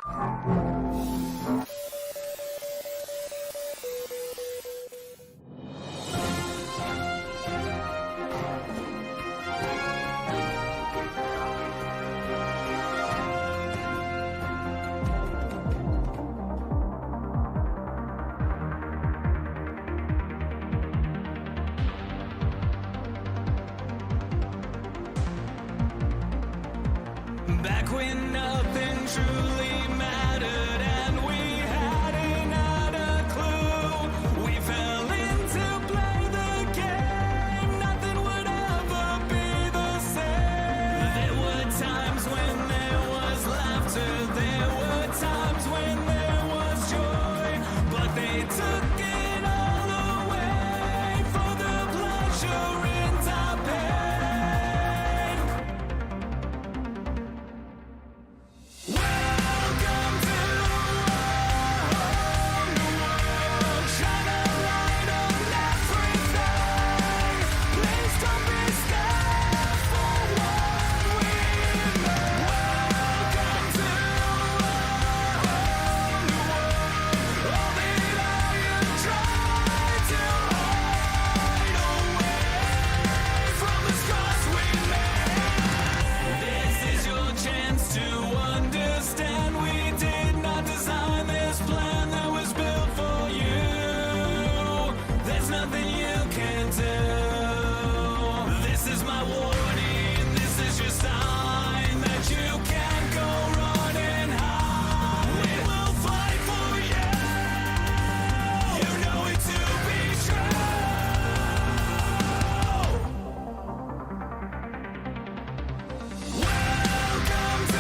Back when nothing truly mattered and we hadn't had a clue, we fell in to play the game. Nothing would ever be the same. There were times when there was laughter, there were times when there was joy, but they took it all away for the pleasure in our pain. Welcome to a whole new world. Shine a light on everything. Please don't be scared for what we made. Welcome to a whole new world. All that I have tried to hide away from the scars we made. This is your chance to understand we did not design this plan that was built for you. There's nothing you can do. This is my warning, this is your sign that you can't go running high. We will fight for you. You know it to be true. Welcome to a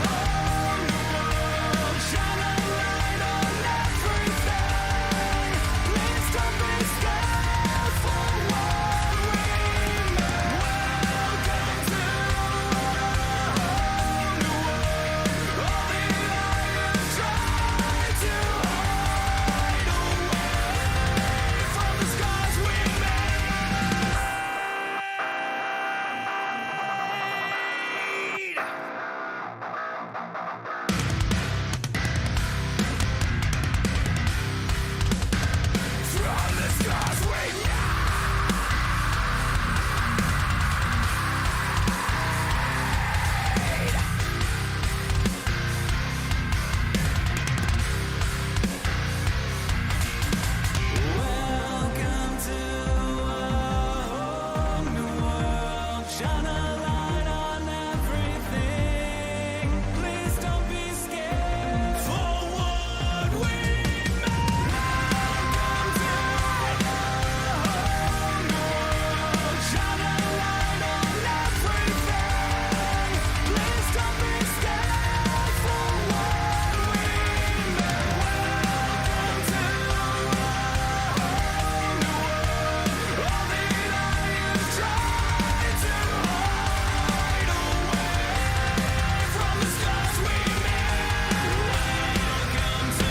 whole new world. Shine a light on everything. Please don't be scared for what we made. Welcome to a whole new world. All that I have tried to hide away from the scars we made. From the scars we made. Welcome to a whole new world. Shine a light on everything. Please don't be scared for what we made. Welcome to a whole new world. Shine a light on everything. Please don't be scared for what we made. Welcome to a whole new world. All that I have tried to hide away from the scars we made. Welcome to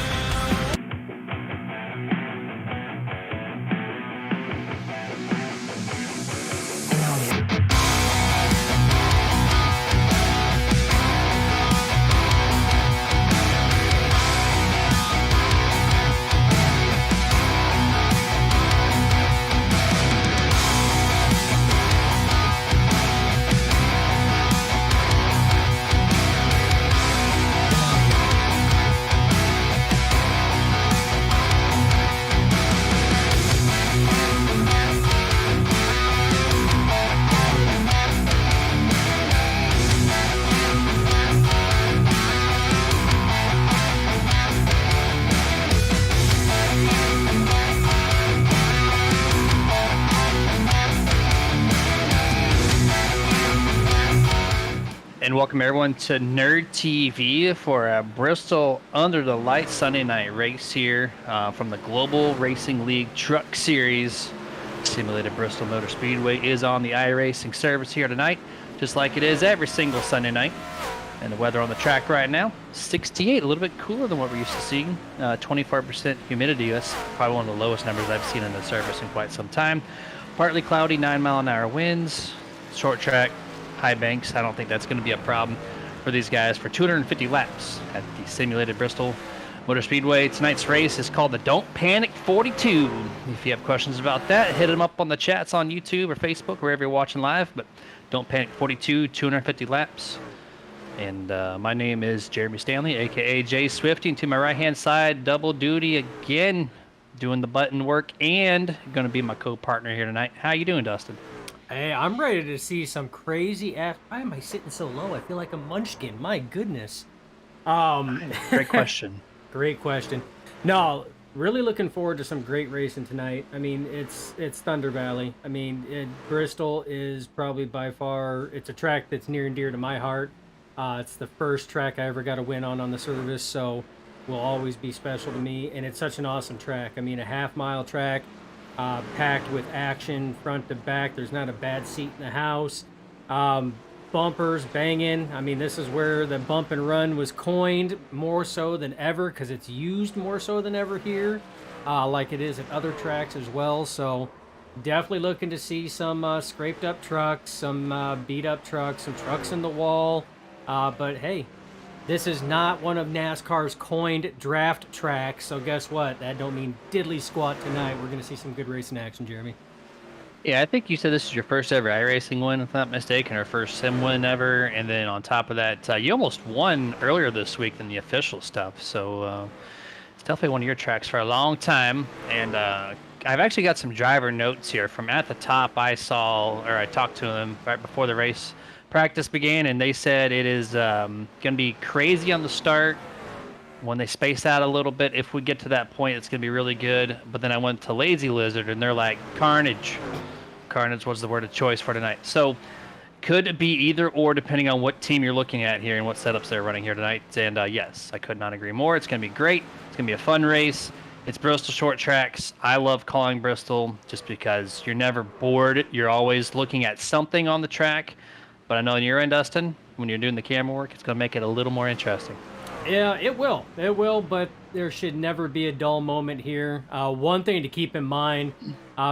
And welcome everyone to Nerd TV for a Bristol Under the Lights Sunday night race here from the Global Racing League Truck Series. Simulated Bristol Motor Speedway is on the iRacing service here tonight, just like it is every single Sunday night. And the weather on the track right now, 68, a little bit cooler than what we're used to seeing. 24% humidity, that's probably one of the lowest numbers I've seen in the service in quite some time. Partly cloudy, 9-mile-an-hour winds, short track, high banks. I don't think that's going to be a problem. for these guys for 250 laps at the simulated Bristol Motor Speedway. Tonight's race is called the Don't Panic 42. If you have questions about that, hit them up on the chats on YouTube or Facebook, wherever you're watching live. But Don't Panic 42, 250 laps. And my name is Jeremy Stanley, aka Jay Swifty. And to my right-hand side, double duty again, doing the button work and going to be my co-partner here tonight. How you doing, Dustin? Hey, I'm ready to see some crazy ass. Why am I sitting so low? I feel like a munchkin. My goodness. Great question. Great question. No, really looking forward to some great racing tonight. I mean, it's Thunder Valley. I mean, Bristol is probably by far. It's a track that's near and dear to my heart. It's the first track I ever got a win on the service, so will always be special to me. And it's such an awesome track. I mean, a half-mile track. Packed with action front to back. There's not a bad seat in the house. Bumpers banging. I mean, this is where the bump and run was coined more so than ever because it's used more so than ever here, like it is at other tracks as well. So definitely looking to see some scraped up trucks, some beat up trucks, some trucks in the wall. But hey, this is not one of NASCAR's coined draft tracks, so guess what? That don't mean diddly squat tonight. We're going to see some good racing action, Jeremy. Yeah, I think you said this is your first ever iRacing win, if I'm not mistaken, or first sim win ever. And then on top of that, you almost won earlier this week than the official stuff. So it's definitely one of your tracks for a long time. And I've actually got some driver notes here from at the top. I talked to them right before the race practice began, and they said it is going to be crazy on the start. When they space out a little bit, if we get to that point, it's going to be really good. But then I went to Lazy Lizard, and they're like, carnage. Carnage was the word of choice for tonight. So could be either or, depending on what team you're looking at here and what setups they're running here tonight. And yes, I could not agree more. It's going to be great. It's going to be a fun race. It's Bristol short tracks. I love calling Bristol just because you're never bored. You're always looking at something on the track. But I know on your end, Dustin, when you're doing the camera work, it's going to make it a little more interesting. Yeah, it will. It will, but there should never be a dull moment here. One thing to keep in mind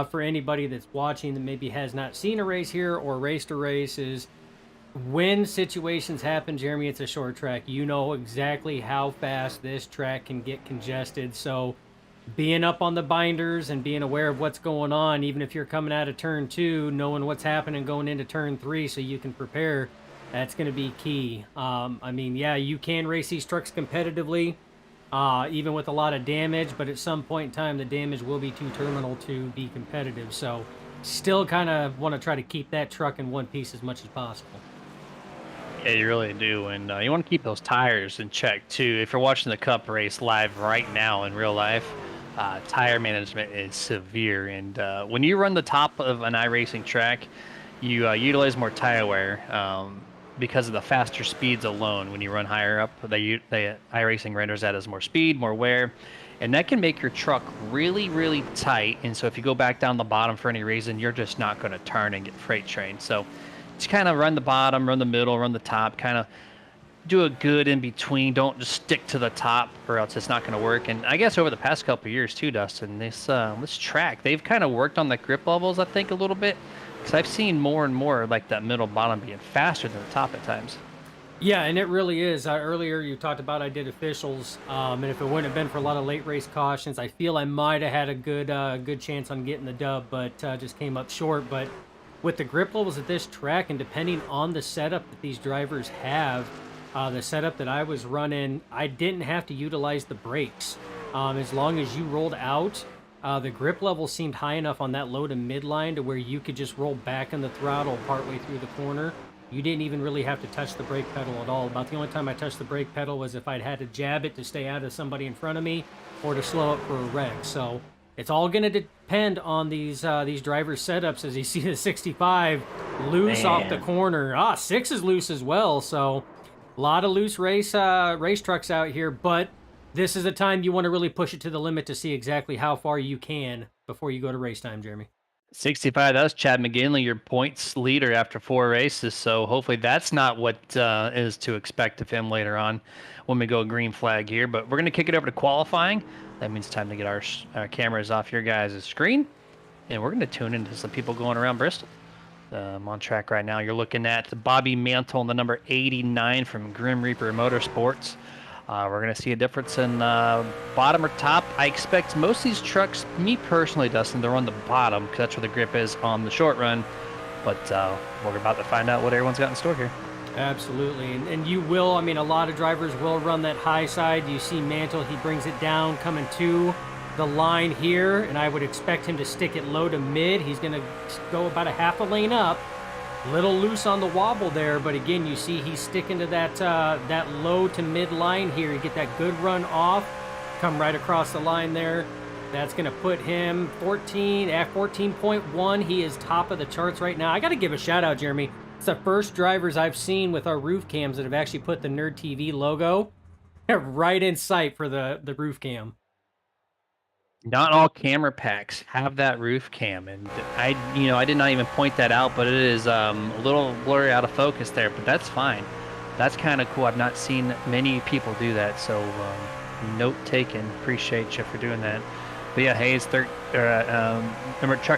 for anybody that's watching that maybe has not seen a race here or raced a race is when situations happen, Jeremy, it's a short track. You know exactly how fast this track can get congested. So being up on the binders and being aware of what's going on, even if you're coming out of turn 2, knowing what's happening going into turn 3 so you can prepare, that's going to be key. I mean, yeah, you can race these trucks competitively, even with a lot of damage, but at some point in time, the damage will be too terminal to be competitive. So still kind of want to try to keep that truck in one piece as much as possible. Yeah, you really do. And you want to keep those tires in check, too. If you're watching the Cup race live right now in real life, tire management is severe. And when you run the top of an iRacing track, you utilize more tire wear. Because of the faster speeds alone, when you run higher up, the iRacing renders that as more speed, more wear, and that can make your truck really, really tight. And so if you go back down the bottom for any reason, you're just not going to turn and get freight trained. So just kind of run the bottom, run the middle, run the top, kind of do a good in between. Don't just stick to the top or else it's not going to work. And I guess over the past couple of years too, Dustin, this track, they've kind of worked on the grip levels, I think, a little bit. Because I've seen more and more like that middle bottom being faster than the top at times. Yeah, and it really is. Earlier you talked about I did officials, and if it wouldn't have been for a lot of late race cautions, I feel I might have had a good chance on getting the dub, but just came up short. But with the grip levels at this track, and depending on the setup that these drivers have, the setup that I was running, I didn't have to utilize the brakes. As long as you rolled out, the grip level seemed high enough on that low to midline to where you could just roll back on the throttle partway through the corner. You didn't even really have to touch the brake pedal at all. About the only time I touched the brake pedal was if I'd had to jab it to stay out of somebody in front of me or to slow up for a wreck. So it's all going to depend on these drivers' setups. As you see the 65 loose off the corner. 6 is loose as well. So a lot of loose race trucks out here, but this is a time you want to really push it to the limit to see exactly how far you can before you go to race time, Jeremy. 65, that was Chad McGinley, your points leader after 4 races. So hopefully that's not what is to expect of him later on when we go green flag here. But we're going to kick it over to qualifying. That means time to get our cameras off your guys' screen. And we're going to tune into some people going around Bristol. on track right now. You're looking at Bobby Mantle, the number 89 from Grim Reaper Motorsports. We're going to see a difference in bottom or top. I expect most of these trucks, me personally, Dustin, they're on the bottom because that's where the grip is on the short run. But we're about to find out what everyone's got in store here. Absolutely. And you will, I mean, a lot of drivers will run that high side. You see Mantle, he brings it down coming to the line here, and I would expect him to stick it low to mid. He's going to go about a half a lane up. Little loose on the wobble there, but again, you see he's sticking to that that low to mid line here. You get that good run off, come right across the line there. That's going to put him 14 at 14.1. He is top of the charts right now. I got to give a shout out, Jeremy. It's the first drivers I've seen with our roof cams that have actually put the Nerd TV logo right in sight for the roof cam. Not all camera packs have that roof cam, and I did not even point that out, but it is a little blurry out of focus there, but that's fine. That's kind of cool. I've not seen many people do that, so note taken. Appreciate you for doing that. But yeah, Hayes, truck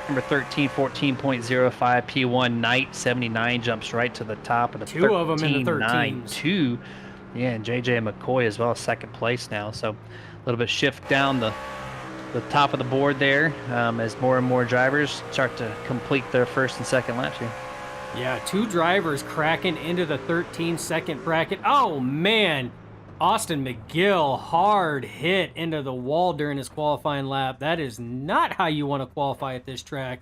number 13, 14.05 P1 Knight 79 jumps right to the top of the 2 of them in the 13s. 2. Yeah, and JJ McCoy as well, second place now. So a little bit shift down the top of the board there as more and more drivers start to complete their first and second laps here. Yeah, 2 drivers cracking into the 13-second bracket. Oh, man. Austin McGill, hard hit into the wall during his qualifying lap. That is not how you want to qualify at this track.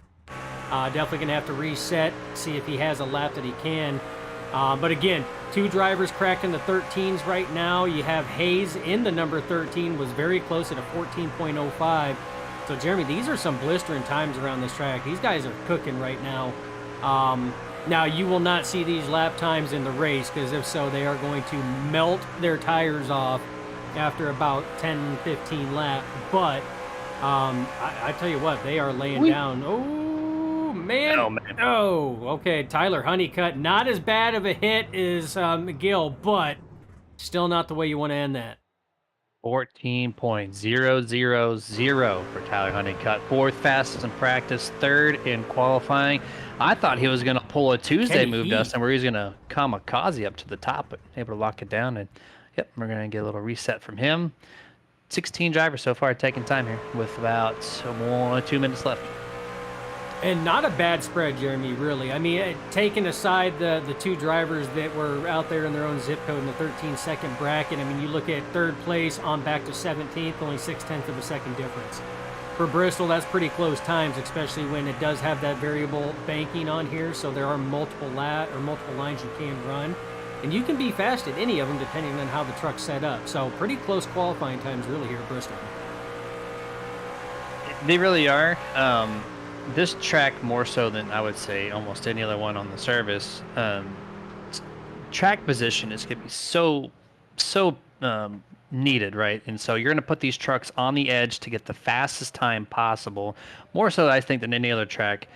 Definitely going to have to reset, see if he has a lap that he can. But again, 2 drivers cracking the 13s right now. You have Hayes in the number 13, was very close at a 14.05. So, Jeremy, these are some blistering times around this track. These guys are cooking right now. Now, you will not see these lap times in the race, because if so, they are going to melt their tires off after about 10, 15 laps. But I tell you what, they are laying down. Oh, man. Oh, man. Oh, okay. Tyler Honeycutt, not as bad of a hit as McGill, but still not the way you want to end that. 14.000 for Tyler Honeycutt. 4th fastest in practice, 3rd in qualifying. I thought he was going to pull a Tuesday move, Dustin, where he's going to kamikaze up to the top, but able to lock it down. And yep, we're going to get a little reset from him. 16 drivers so far taking time here with about 2 minutes left. And not a bad spread, Jeremy, really. I mean, taking aside the 2 drivers that were out there in their own zip code in the 13-second bracket, I mean, you look at 3rd place on back to 17th, only 0.6 of a second difference. For Bristol, that's pretty close times, especially when it does have that variable banking on here, so there are multiple lines you can run. And you can be fast at any of them depending on how the truck's set up. So pretty close qualifying times really here at Bristol. They really are. This track, more so than I would say almost any other one on the service, track position is going to be so needed, right? And so you're going to put these trucks on the edge to get the fastest time possible, more so I think than any other track,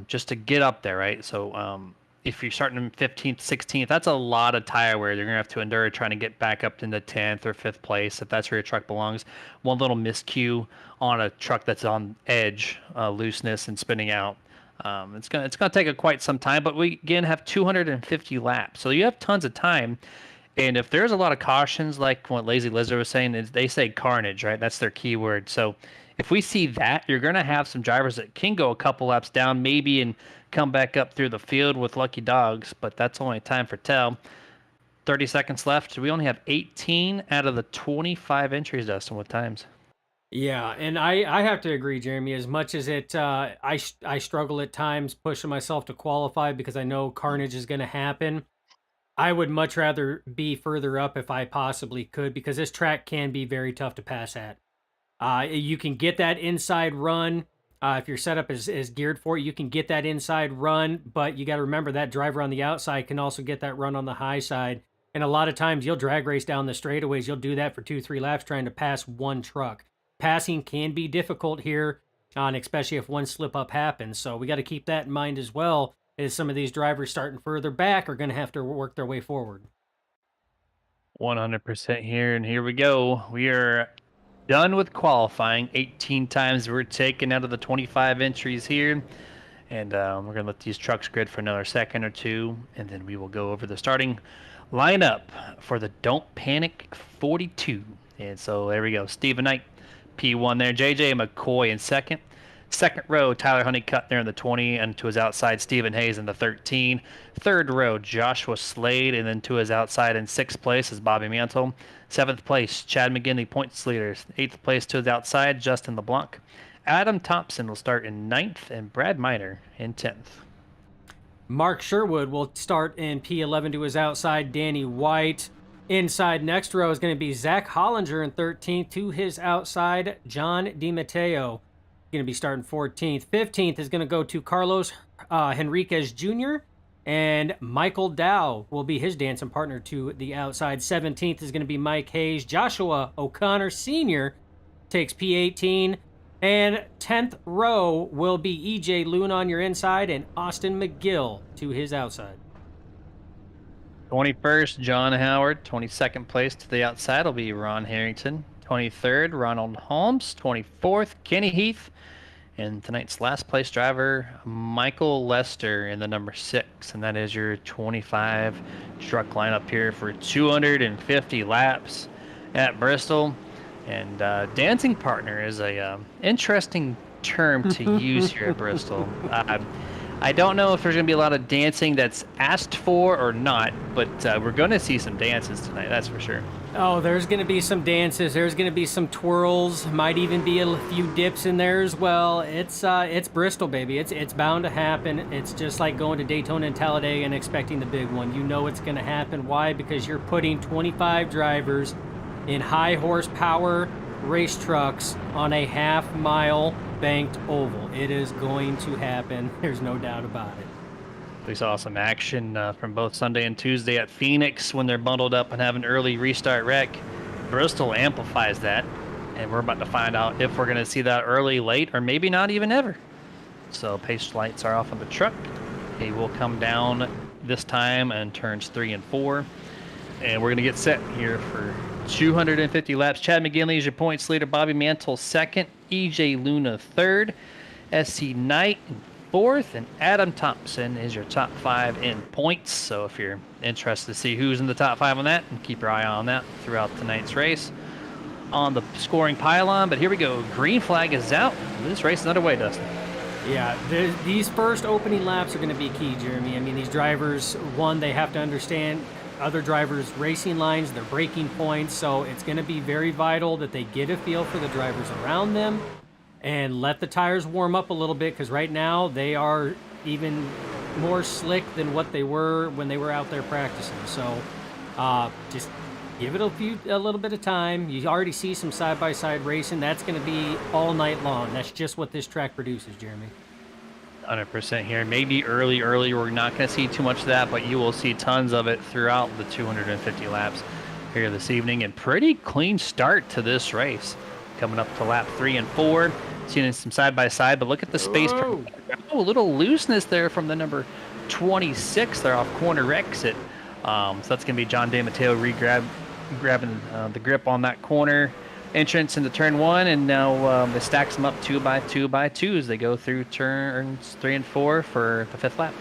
just to get up there, right? So if you're starting in 15th, 16th, that's a lot of tire wear you're going to have to endure trying to get back up into 10th or 5th place if that's where your truck belongs. One little miscue on a truck that's on edge, looseness and spinning out. It's gonna take quite some time, but we again have 250 laps, so you have tons of time. And if there's a lot of cautions, like what Lazy Lizard was saying, is they say carnage, right? That's their keyword. So if we see that, you're going to have some drivers that can go a couple laps down, maybe, and come back up through the field with lucky dogs, but that's only time for tell. 30 seconds left. We only have 18 out of the 25 entries, Dustin, with times. Yeah, and I have to agree, Jeremy. As much as I struggle at times pushing myself to qualify because I know carnage is going to happen, I would much rather be further up if I possibly could, because this track can be very tough to pass at. You can get that inside run. If your setup is geared for it, you can get that inside run, but you got to remember that driver on the outside can also get that run on the high side. And a lot of times you'll drag race down the straightaways. You'll do that for 2-3 laps trying to pass one truck. Passing can be difficult here, and especially if one slip up happens. So we got to keep that in mind as well, as some of these drivers starting further back are going to have to work their way forward. 100% here, and here we go. We are done with qualifying. 18 times we're taken out of the 25 entries here. And we're going to let these trucks grid for another second or two, and then we will go over the starting lineup for the Don't Panic 42. And so there we go. Stephen Knight, P1 there. JJ McCoy in second. Second row, Tyler Honeycutt there in the 20, and to his outside, Stephen Hayes in the 13. Third row, Joshua Slade, and then to his outside in sixth place is Bobby Mantle. Seventh place, Chad McGinley, points leader. Eighth place to his outside, Justin LeBlanc. Adam Thompson will start in ninth, and Brad Miner in 10th. Mark Sherwood will start in P11 to his outside, Danny White. Inside next row is going to be Zach Hollinger in 13th to his outside, John DiMatteo. Going to be starting 14th. 15th is going to go to Carlos Henriquez Jr. And Michael Dow will be his dancing partner to the outside. 17th is going to be Mike Hayes. Joshua O'Connor Sr. takes P18. And 10th row will be EJ Loon on your inside and Austin McGill to his outside. 21st, John Howard. 22nd place to the outside will be Ron Harrington. 23rd, Ronald Holmes. 24th, Kenny Heath. And tonight's last place driver, Michael Lester in the number 6. And that is your 25 truck lineup here for 250 laps at Bristol. And dancing partner is a interesting term to use here at Bristol. I don't know if there's going to be a lot of dancing that's asked for or not, but we're going to see some dances tonight, that's for sure. Oh, there's going to be some dances. There's going to be some twirls. Might even be a few dips in there as well. It's Bristol, baby. It's bound to happen. It's just like going to Daytona and Talladega and expecting the big one. You know it's going to happen. Why? Because you're putting 25 drivers in high horsepower race trucks on a half-mile banked oval. It is going to happen. There's no doubt about it. We saw some action from both Sunday and Tuesday at Phoenix when they're bundled up and have an early restart wreck. Bristol amplifies that, and we're about to find out if we're going to see that early, late, or maybe not even ever. So pace lights are off on the truck. He will come down this time and turns 3 and 4. And we're going to get set here for 250 laps. Chad McGinley is your points leader. Bobby Mantle second. EJ Luna third. SC Knight in fourth. And Adam Thompson is your top 5 in points. So if you're interested to see who's in the top 5 on that, and keep your eye on that throughout tonight's race on the scoring pylon. But here we go. Green flag is out. This race is underway, Dustin. Yeah, these first opening laps are going to be key, Jeremy. I mean, these drivers, one, they have to understand other drivers' racing lines, their braking points, so it's going to be very vital that they get a feel for the drivers around them and let the tires warm up a little bit, because right now they are even more slick than what they were when they were out there practicing. So just give it a little bit of time. You already see some side-by-side racing. That's going to be all night long. That's just what this track produces, Jeremy. 100% here. Maybe early, we're not going to see too much of that, but you will see tons of it throughout the 250 laps here this evening. And pretty clean start to this race. Coming up to lap 3 and 4. Seeing some side-by-side, but look at the space. Oh, a little looseness there from the number 26 there off corner exit. So that's going to be John DeMatteo grabbing the grip on that corner entrance into turn 1, and now it stacks them up 2 by 2 by 2 as they go through turns 3 and 4 for the 5th lap.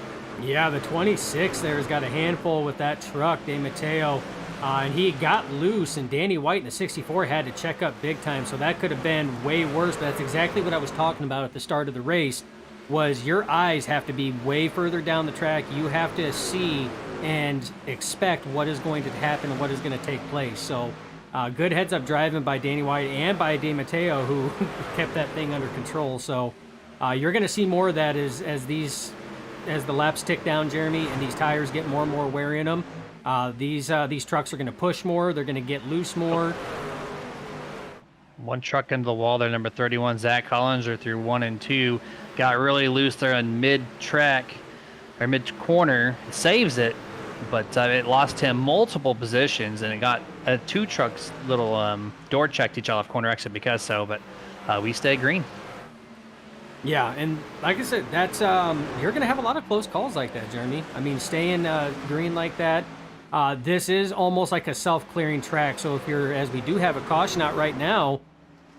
Yeah, the 26 there has got a handful with that truck, DeMatteo, and he got loose, and Danny White in the 64 had to check up big time, so that could have been way worse. But that's exactly what I was talking about at the start of the race, was your eyes have to be way further down the track. You have to see and expect what is going to happen and what is going to take place. So good heads-up driving by Danny White and by DeMatteo, who kept that thing under control. So you're going to see more of that as the laps tick down, Jeremy, and these tires get more and more wear in them. These trucks are going to push more. They're going to get loose more. One truck into the wall there, number 31, Zach Hollinger through 1 and 2. Got really loose there on mid-track, or mid-corner. Saves it, but it lost him multiple positions, and it got 2 trucks little door checked each other off corner exit because so, but we stay green. Yeah, and like I said, that's you're going to have a lot of close calls like that, Jeremy. I mean, staying green like that, this is almost like a self-clearing track. So if you're, as we do have a caution out right now,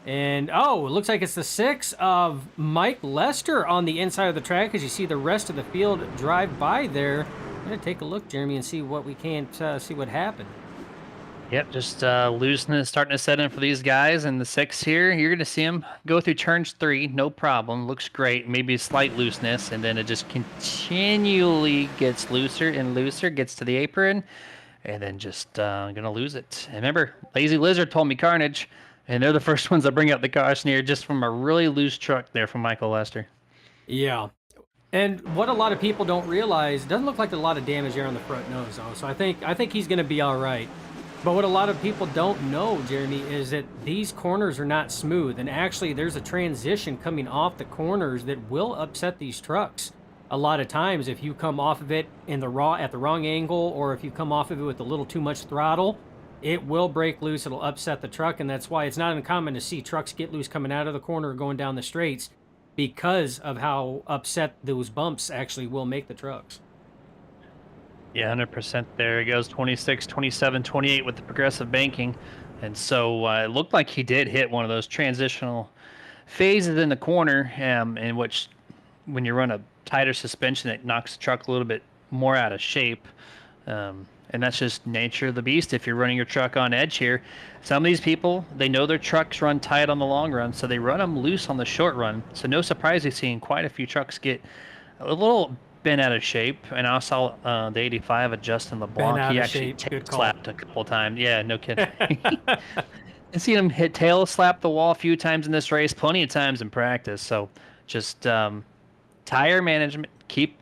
And oh, it looks like it's the 6 of Mike Lester on the inside of the track as you see the rest of the field drive by there. I'm going to take a look, Jeremy, and see what we can't see what happened. Yep, just looseness starting to set in for these guys. And the 6 here, you're going to see him go through turns 3, no problem. Looks great. Maybe a slight looseness, and then it just continually gets looser and looser, gets to the apron, and then just going to lose it. And remember, Lazy Lizard told me carnage, and they're the first ones that bring up the caution here just from a really loose truck there from Michael Lester. Yeah. And what a lot of people don't realize, doesn't look like a lot of damage there on the front nose, though. So I think he's going to be all right. But what a lot of people don't know, Jeremy, is that these corners are not smooth. And actually, there's a transition coming off the corners that will upset these trucks. A lot of times, if you come off of it at the wrong angle, or if you come off of it with a little too much throttle, it will break loose. It'll upset the truck. And that's why it's not uncommon to see trucks get loose coming out of the corner or going down the straights, because of how upset those bumps actually will make the trucks. Yeah, 100% there. It goes 26, 27, 28 with the progressive banking. And so it looked like he did hit one of those transitional phases in the corner, in which when you run a tighter suspension, it knocks the truck a little bit more out of shape. And that's just nature of the beast if you're running your truck on edge here. Some of these people, they know their trucks run tight on the long run, so they run them loose on the short run. So no surprise you're seeing quite a few trucks get a little bent out of shape. And I saw the 85 of Justin LeBlanc. He actually tail slapped a couple times. Yeah, no kidding. I've seen him hit tail slap the wall a few times in this race, plenty of times in practice. So just tire management, keep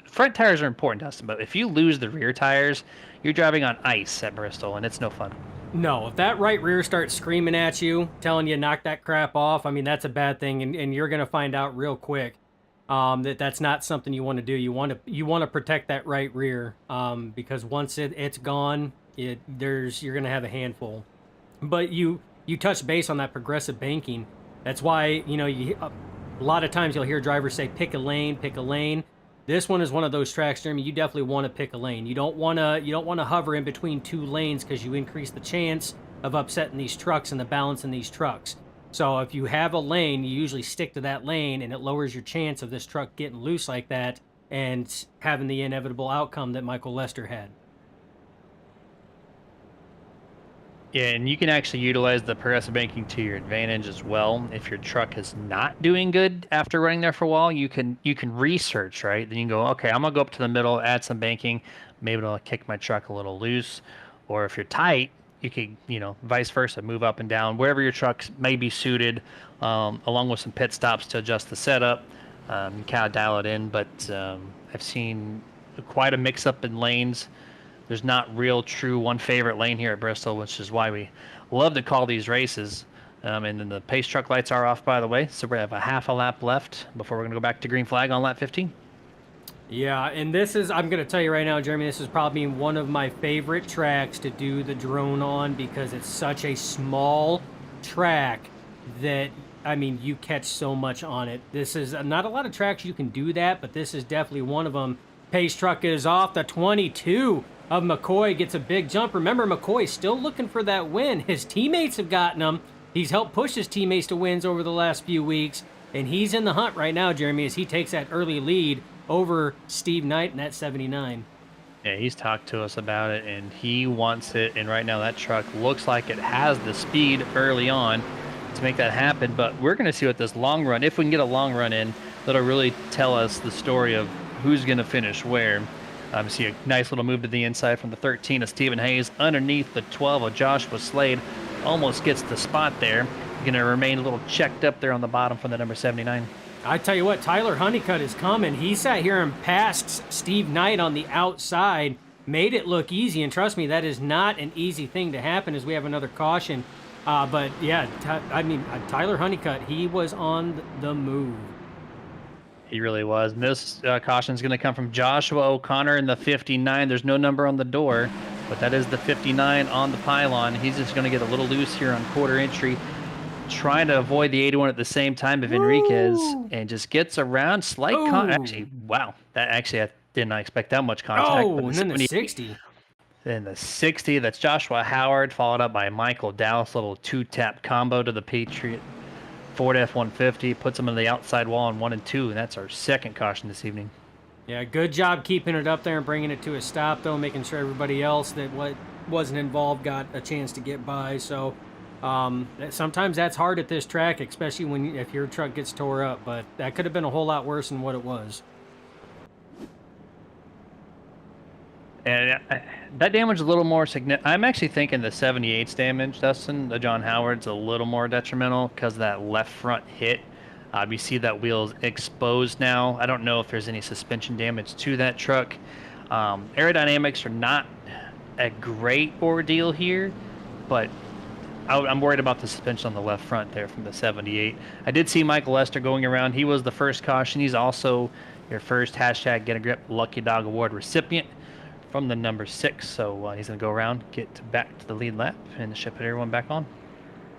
front tires are important, Dustin, but if you lose the rear tires, you're driving on ice at Bristol, and it's no fun. No, if that right rear starts screaming at you, telling you knock that crap off, I mean, that's a bad thing, and you're going to find out real quick that's not something you want to do. You want to protect that right rear because once it's gone, you're going to have a handful. But you touch base on that progressive banking. That's why a lot of times you'll hear drivers say pick a lane, pick a lane. This one is one of those tracks, Jeremy. You definitely want to pick a lane. You don't want to hover in between two lanes because you increase the chance of upsetting these trucks and the balance in these trucks. So if you have a lane, you usually stick to that lane, and it lowers your chance of this truck getting loose like that and having the inevitable outcome that Michael Lester had. Yeah, and you can actually utilize the progressive banking to your advantage as well. If your truck is not doing good after running there for a while, you can research, right? Then you can go, okay, I'm gonna go up to the middle, add some banking, maybe it'll kick my truck a little loose. Or if you're tight, you could, vice versa, move up and down wherever your truck may be suited, along with some pit stops to adjust the setup. You kind of dial it in, but I've seen quite a mix-up in lanes. There's not real true one favorite lane here at Bristol, which is why we love to call these races. And then the pace truck lights are off, by the way, so we have a half a lap left before we're going to go back to green flag on lap 15. Yeah, and this is, I'm going to tell you right now, Jeremy, this is probably one of my favorite tracks to do the drone on because it's such a small track that, I mean, you catch so much on it. This is not a lot of tracks you can do that, but this is definitely one of them. Pace truck is off. The 22 of McCoy gets a big jump. Remember, McCoy's still looking for that win. His teammates have gotten him. He's helped push his teammates to wins over the last few weeks, and he's in the hunt right now, Jeremy, as he takes that early lead over Steve Knight in that 79. Yeah, he's talked to us about it, and he wants it, and right now that truck looks like it has the speed early on to make that happen, but we're going to see what this long run, if we can get a long run in, that'll really tell us the story of who's going to finish where. See a nice little move to the inside from the 13 of Stephen Hayes underneath the 12 of Joshua Slade. Almost gets the spot there. Going to remain a little checked up there on the bottom from the number 79. I tell you what, Tyler Honeycutt is coming. He sat here and passed Steve Knight on the outside, made it look easy, and trust me, that is not an easy thing to happen as we have another caution. But yeah, Tyler Honeycutt, he was on the move. He really was. And this caution is going to come from Joshua O'Connor in the 59. There's no number on the door, but that is the 59 on the pylon. He's just going to get a little loose here on quarter entry, trying to avoid the 81 at the same time of Enriquez, and just gets around slight actually, wow. That actually, I did not expect that much contact. Oh, and then the 60. Then the 60, that's Joshua Howard, followed up by Michael Dowse, little two-tap combo to the Patriot Ford F-150, puts him on the outside wall in 1 and 2, and that's our second caution this evening. Yeah, good job keeping it up there and bringing it to a stop, though, making sure everybody else that wasn't involved got a chance to get by. So sometimes that's hard at this track, especially if your truck gets tore up. But that could have been a whole lot worse than what it was. And that damage is a little more significant. I'm actually thinking the 78's damage, Dustin, the John Howard's a little more detrimental because of that left front hit. You see that wheel's exposed now. I don't know if there's any suspension damage to that truck. Aerodynamics are not a great ordeal here, but I'm worried about the suspension on the left front there from the 78. I did see Michael Lester going around. He was the first caution. He's also your first hashtag Get a Grip Lucky Dog Award recipient from the number 6. So he's going to go around, get back to the lead lap, and ship everyone back on.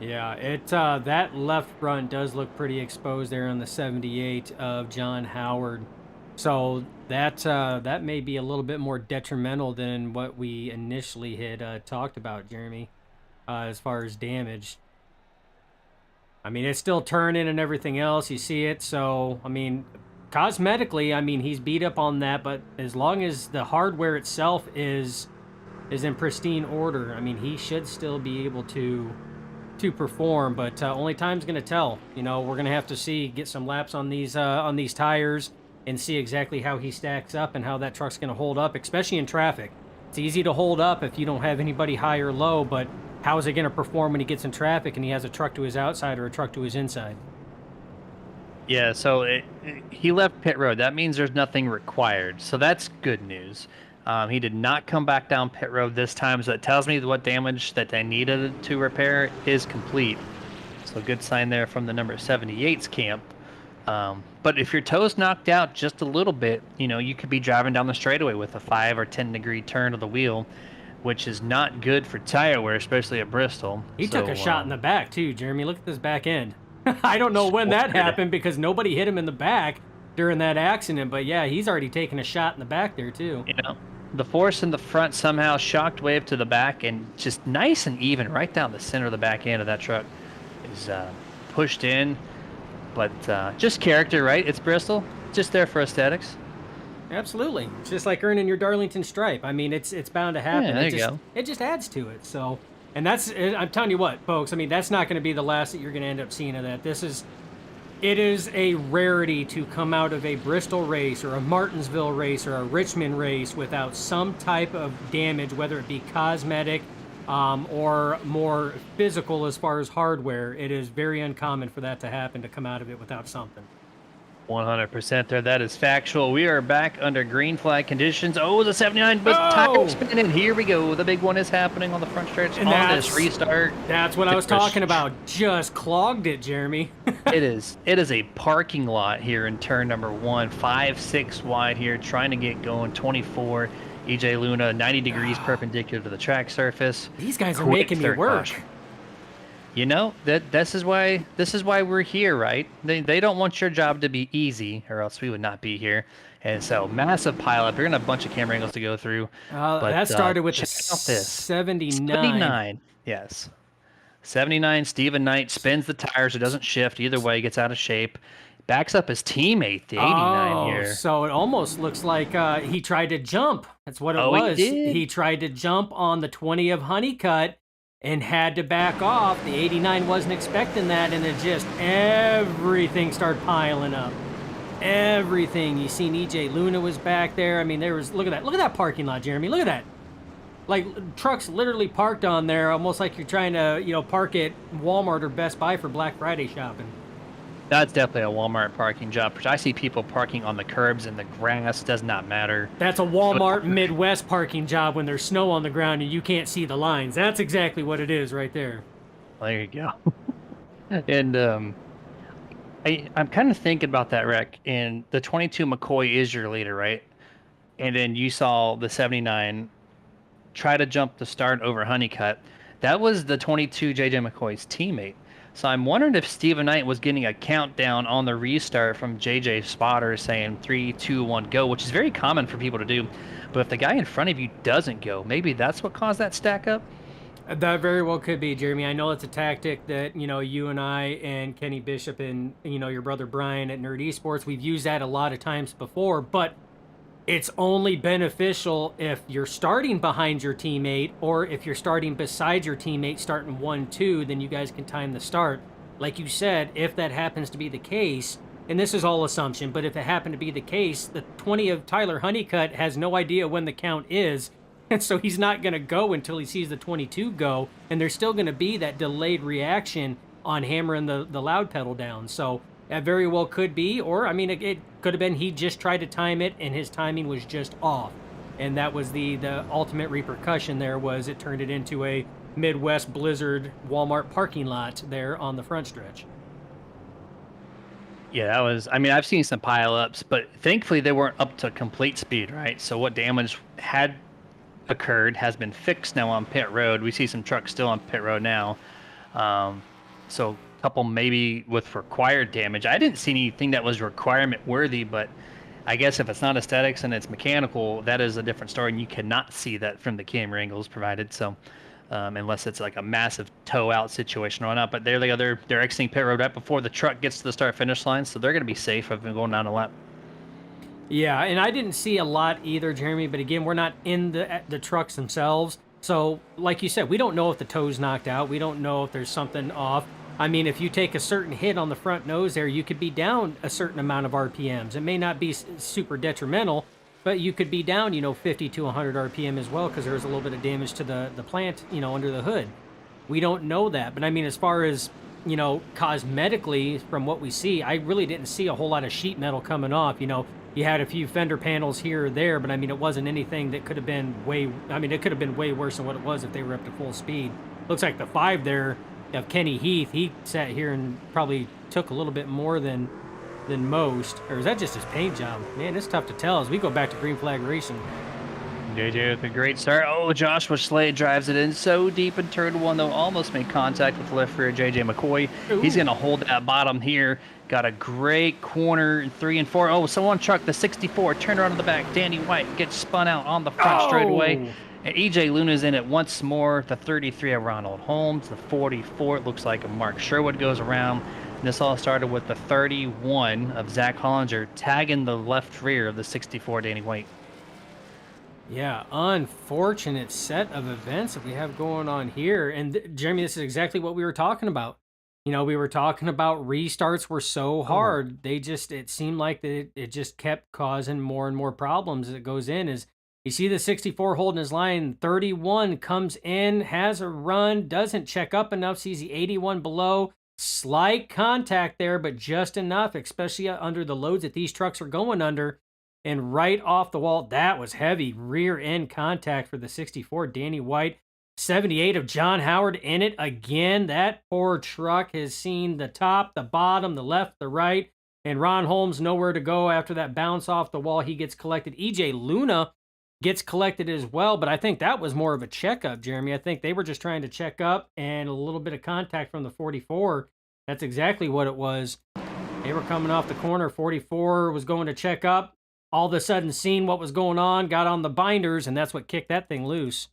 Yeah, that left front does look pretty exposed there on the 78 of John Howard. So that may be a little bit more detrimental than what we initially had talked about, Jeremy, as far as damage. I mean, it's still turning and everything else. You see it. So, I mean, cosmetically, I mean, he's beat up on that. But as long as the hardware itself is in pristine order, I mean, he should still be able to perform, but only time's gonna tell. You know, we're gonna have to get some laps on these tires and see exactly how he stacks up and how that truck's gonna hold up, especially in traffic. It's easy to hold up if you don't have anybody high or low, but how is it gonna perform when he gets in traffic and he has a truck to his outside or a truck to his inside? Yeah, so he left pit road. That means there's nothing required, so that's good news. He did not come back down pit road this time, so it tells me what damage that they needed to repair is complete. So good sign there from the number 78's camp. But if your toe's knocked out just a little bit, you know, you could be driving down the straightaway with a 5 or 10 degree turn of the wheel, which is not good for tire wear, especially at Bristol. He took a shot in the back too, Jeremy. Look at this back end. I don't know when that happened because nobody hit him in the back during that accident, but yeah, he's already taken a shot in the back there too. You know, the force in the front somehow shocked wave to the back and just nice and even right down the center of the back end of that truck is pushed in. But just character, right? It's Bristol, just there for aesthetics. Absolutely. It's just like earning your Darlington stripe. I mean, it's bound to happen. Yeah, there you go. It just adds to it. So, and I'm telling you what, folks, I mean, that's not going to be the last that you're going to end up seeing of that. It is a rarity to come out of a Bristol race or a Martinsville race or a Richmond race without some type of damage, whether it be cosmetic or more physical as far as hardware. It is very uncommon for that to happen, to come out of it without something. 100% there. That is factual. We are back under green flag conditions. Oh, the 79, but tire spinning. Here we go. The big one is happening on the front stretch and on this restart. That's what I was talking about. Just clogged it, Jeremy. It is a parking lot here in turn number 1, 5-6 wide here, trying to get going. 24. EJ Luna, 90 degrees perpendicular to the track surface. These guys are making me work. Caution. You know, this is why we're here, right? They don't want your job to be easy, or else we would not be here. And so, massive pileup. You're gonna have a bunch of camera angles to go through. But that started with the 79. 79, yes. 79. Stephen Knight spins the tires. It doesn't shift either way. Gets out of shape. Backs up his teammate, the 89 here. So it almost looks like he tried to jump. That's what it was. He did. He tried to jump on the 20 of Honeycutt and had to back off. The 89 wasn't expecting that, and everything started piling up. Everything. You seen EJ Luna was back there. I mean, look at that parking lot, Jeremy. Look at that. Like, trucks literally parked on there, almost like you're trying to, park at Walmart or Best Buy for Black Friday shopping. That's definitely a Walmart parking job. I see people parking on the curbs and the grass. Does not matter. That's a Walmart Midwest parking job when there's snow on the ground and you can't see the lines. That's exactly what it is right there. There you go. And I'm kind of thinking about that wreck. And the 22 McCoy is your leader, right? And then you saw the 79 try to jump the start over Honeycutt. That was the 22 JJ McCoy's teammate. So I'm wondering if Steven Knight was getting a countdown on the restart from JJ Spotter saying 3, 2, 1, go, which is very common for people to do. But if the guy in front of you doesn't go, maybe that's what caused that stack up. That very well could be, Jeremy. I know it's a tactic that, you and I and Kenny Bishop and, your brother Brian at Nerd Esports, we've used that a lot of times before, but it's only beneficial if you're starting behind your teammate, or if you're starting beside your teammate, starting 1-2, then you guys can time the start. Like you said, if that happens to be the case, and this is all assumption, but if it happened to be the case, the 20 of Tyler Honeycutt has no idea when the count is, and so he's not going to go until he sees the 22 go, and there's still going to be that delayed reaction on hammering the loud pedal down. So that very well could be, or I mean, it could have been he just tried to time it and his timing was just off, and that was the ultimate repercussion. There was it turned it into a Midwest blizzard Walmart parking lot there on the front stretch. Yeah, that was. I mean, I've seen some pileups, but thankfully they weren't up to complete speed, right? So what damage had occurred has been fixed now on pit road. We see some trucks still on pit road now. So a couple maybe with required damage. I didn't see anything that was requirement worthy, but I guess if it's not aesthetics and it's mechanical, that is a different story, and you cannot see that from the camera angles provided. So unless it's like a massive tow out situation or not. But there they go. They're exiting pit road right before the truck gets to the start finish line, so they're going to be safe of going down a lap. Yeah, and I didn't see a lot either, Jeremy. But again, we're not in the trucks themselves, so like you said, we don't know if the toe's knocked out. We don't know if there's something off. I mean, if you take a certain hit on the front nose there, you could be down a certain amount of RPMs. It may not be super detrimental, but you could be down, 50 to 100 RPM as well, because there was a little bit of damage to the plant, under the hood. We don't know that, but I mean, as far as cosmetically, from what we see, I really didn't see a whole lot of sheet metal coming off. You had a few fender panels here or there, but I mean, it wasn't anything that could have been it could have been way worse than what it was if they were up to full speed. Looks like the 5 there of Kenny Heath, he sat here and probably took a little bit more than most. Or is that just his paint job? Man, it's tough to tell as we go back to green flag racing. JJ with a great start. Oh, Joshua Slade drives it in so deep in turn 1, though. Almost made contact with left rear JJ McCoy. Ooh. He's going to hold that bottom here. Got a great corner in 3 and 4. Oh, someone truck the 64. Turn around to the back. Danny White gets spun out on the front straightaway. And EJ Luna's in it once more. The 33 of Ronald Holmes. The 44, it looks like a Mark Sherwood goes around. And this all started with the 31 of Zach Hollinger tagging the left rear of the 64 Danny White. Yeah, unfortunate set of events that we have going on here. And Jeremy, this is exactly what we were talking about. We were talking about restarts were so hard. It seemed like it just kept causing more and more problems as it goes in. As you see the 64 holding his line, 31 comes in, has a run, doesn't check up enough, sees the 81 below. Slight contact there, but just enough, especially under the loads that these trucks are going under. And right off the wall, that was heavy rear end contact for the 64 Danny White. 78 of John Howard in it again. That poor truck has seen the top, the bottom, the left, the right. And Ron Holmes nowhere to go after that bounce off the wall. He gets collected. EJ Luna gets collected as well, but I think that was more of a checkup, Jeremy. I think they were just trying to check up and a little bit of contact from the 44. That's exactly what it was. They were coming off the corner. 44 was going to check up. All of a sudden seen what was going on, got on the binders, and that's what kicked that thing loose.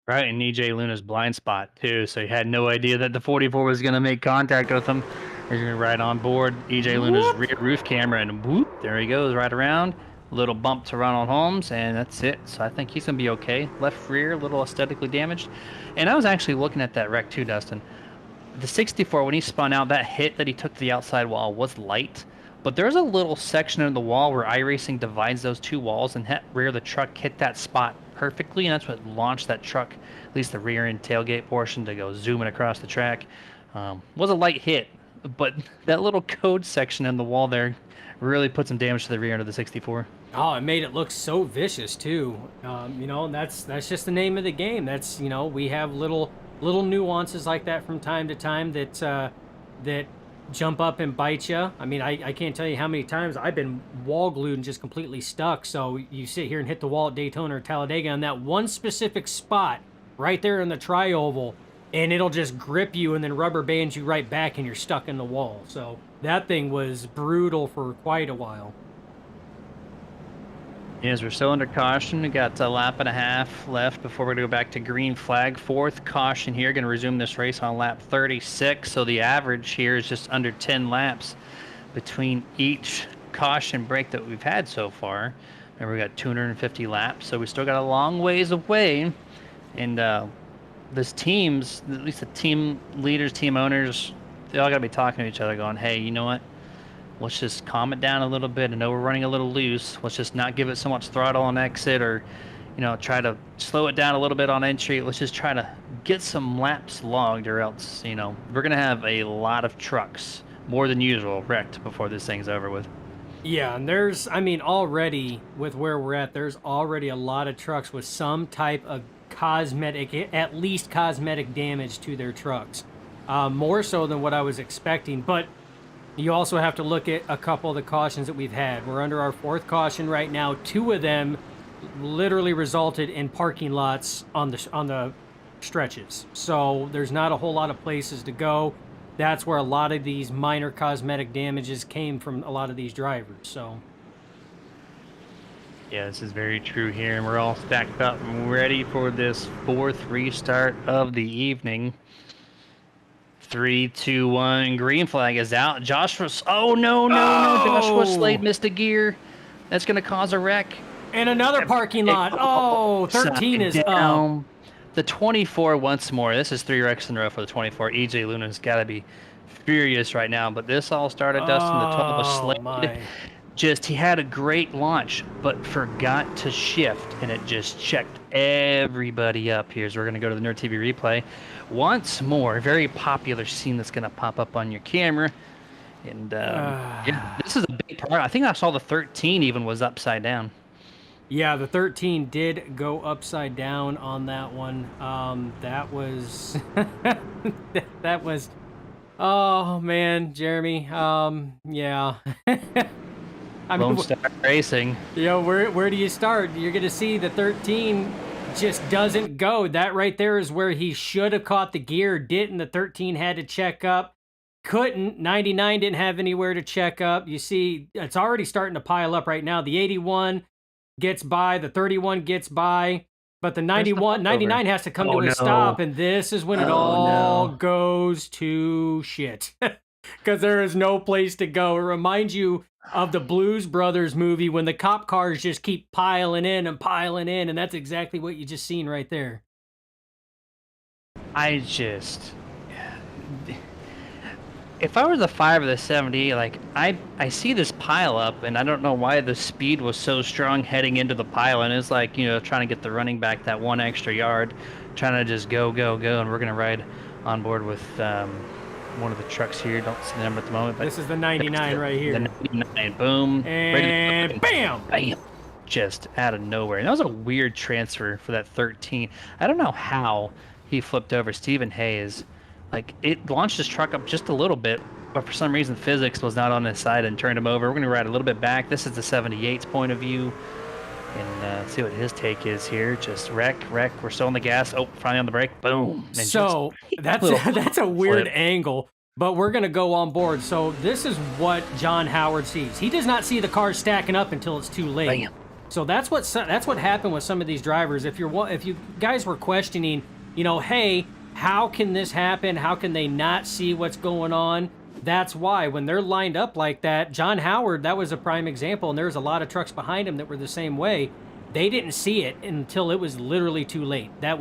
Right, and EJ Luna's blind spot, too, so he had no idea that the 44 was going to make contact with him. He's going to right on board EJ Luna's rear roof camera, and whoop, there he goes, right around. A little bump to Ronald Holmes, and that's it. So I think he's going to be okay. Left rear, a little aesthetically damaged. And I was actually looking at that wreck, too, Dustin. The 64, when he spun out, that hit that he took to the outside wall was light. But there's a little section of the wall where iRacing divides those two walls, and that rear of the truck hit that spot perfectly, and that's what launched that truck, at least the rear end tailgate portion, to go zooming across the track. Was a light hit, but that little code section in the wall there really put some damage to the rear end of the 64. Oh, it made it look so vicious too. And that's just the name of the game. That's we have little nuances like that from time to time that jump up and bite you. I mean, I can't tell you how many times I've been wall glued and just completely stuck. So you sit here and hit the wall at Daytona or Talladega on that one specific spot right there in the tri-oval. and it'll just grip you and then rubber bands you right back and you're stuck in the wall. So that thing was brutal for quite a while. Yes, we're still under caution. We got a lap and a half left before we go back to green flag. Fourth caution here. Going to resume this race on lap 36. So the average here is just under 10 laps between each caution break that we've had so far. And we got 250 laps, so we still got a long ways away. And this teams, at least the team leaders, team owners, they all got to be talking to each other, going, "Hey, you know what? Let's just calm it down a little bit. I know we're running a little loose. Let's just not give it so much throttle on exit, or, try to slow it down a little bit on entry. Let's just try to get some laps logged, or else, we're gonna have a lot of trucks, more than usual, wrecked before this thing's over with." Yeah, and already with where we're at, there's already a lot of trucks with some type of at least cosmetic damage to their trucks. More so than what I was expecting, but you also have to look at a couple of the cautions that we've had. We're under our fourth caution right now. Two of them literally resulted in parking lots on the stretches. So there's not a whole lot of places to go. That's where a lot of these minor cosmetic damages came from a lot of these drivers. So Yeah, this is very true here, and we're all stacked up and ready for this fourth restart of the evening. 3, 2, 1. Green flag is out. Joshua. Oh, no. Joshua Slade missed a gear. That's going to cause a wreck. and another parking lot. Oh, 13 is up. The 24 once more. This is 3 wrecks in a row for the 24. EJ Luna's got to be furious right now. But this all started, Dustin. The 12 was Slade. My. He had a great launch, but forgot to shift, and it just checked everybody up here. So we're going to go to the Nerd TV replay once more. Very popular scene that's going to pop up on your camera. And yeah, this is a big part. I think I saw the 13 even was upside down. Yeah, the 13 did go upside down on that one. That was that was. Oh man, Jeremy. Yeah. Lone Star Racing. Where do you start? You're gonna see the 13 just doesn't go. That right there is where he should have caught the gear. Didn't. The 13 had to check up. Couldn't. 99 didn't have anywhere to check up. You see, it's already starting to pile up right now. The 81 gets by. The 31 gets by. But the 99 has to come to a stop, and this is when it all goes to shit. Because there is no place to go. It reminds you of the Blues Brothers movie when the cop cars just keep piling in, and that's exactly what you just seen right there. If I were the 5 or the 70, like, I see this pile up, and I don't know why the speed was so strong heading into the pile, and it's like, trying to get the running back that 1 extra yard, trying to just go, and we're going to ride on board with one of the trucks here. Don't see the number at the moment. But this is the 99 right here. The 99, boom. And bam! Bam! Just out of nowhere. And that was a weird transfer for that 13. I don't know how he flipped over Stephen Hayes. Like, it launched his truck up just a little bit, but for some reason physics was not on his side and turned him over. We're going to ride a little bit back. This is the 78's point of view. And see what his take is here. Just wreck. We're still on the gas. Oh, finally on the brake. Boom. And so that's a weird angle, but we're going to go on board. So this is what John Howard sees. He does not see the cars stacking up until it's too late. Bam. So that's what happened with some of these drivers. If you guys were questioning, hey, how can this happen? How can they not see what's going on? That's why when they're lined up like that, John Howard, that was a prime example, and there's a lot of trucks behind him that were the same way. They didn't see it until it was literally too late. It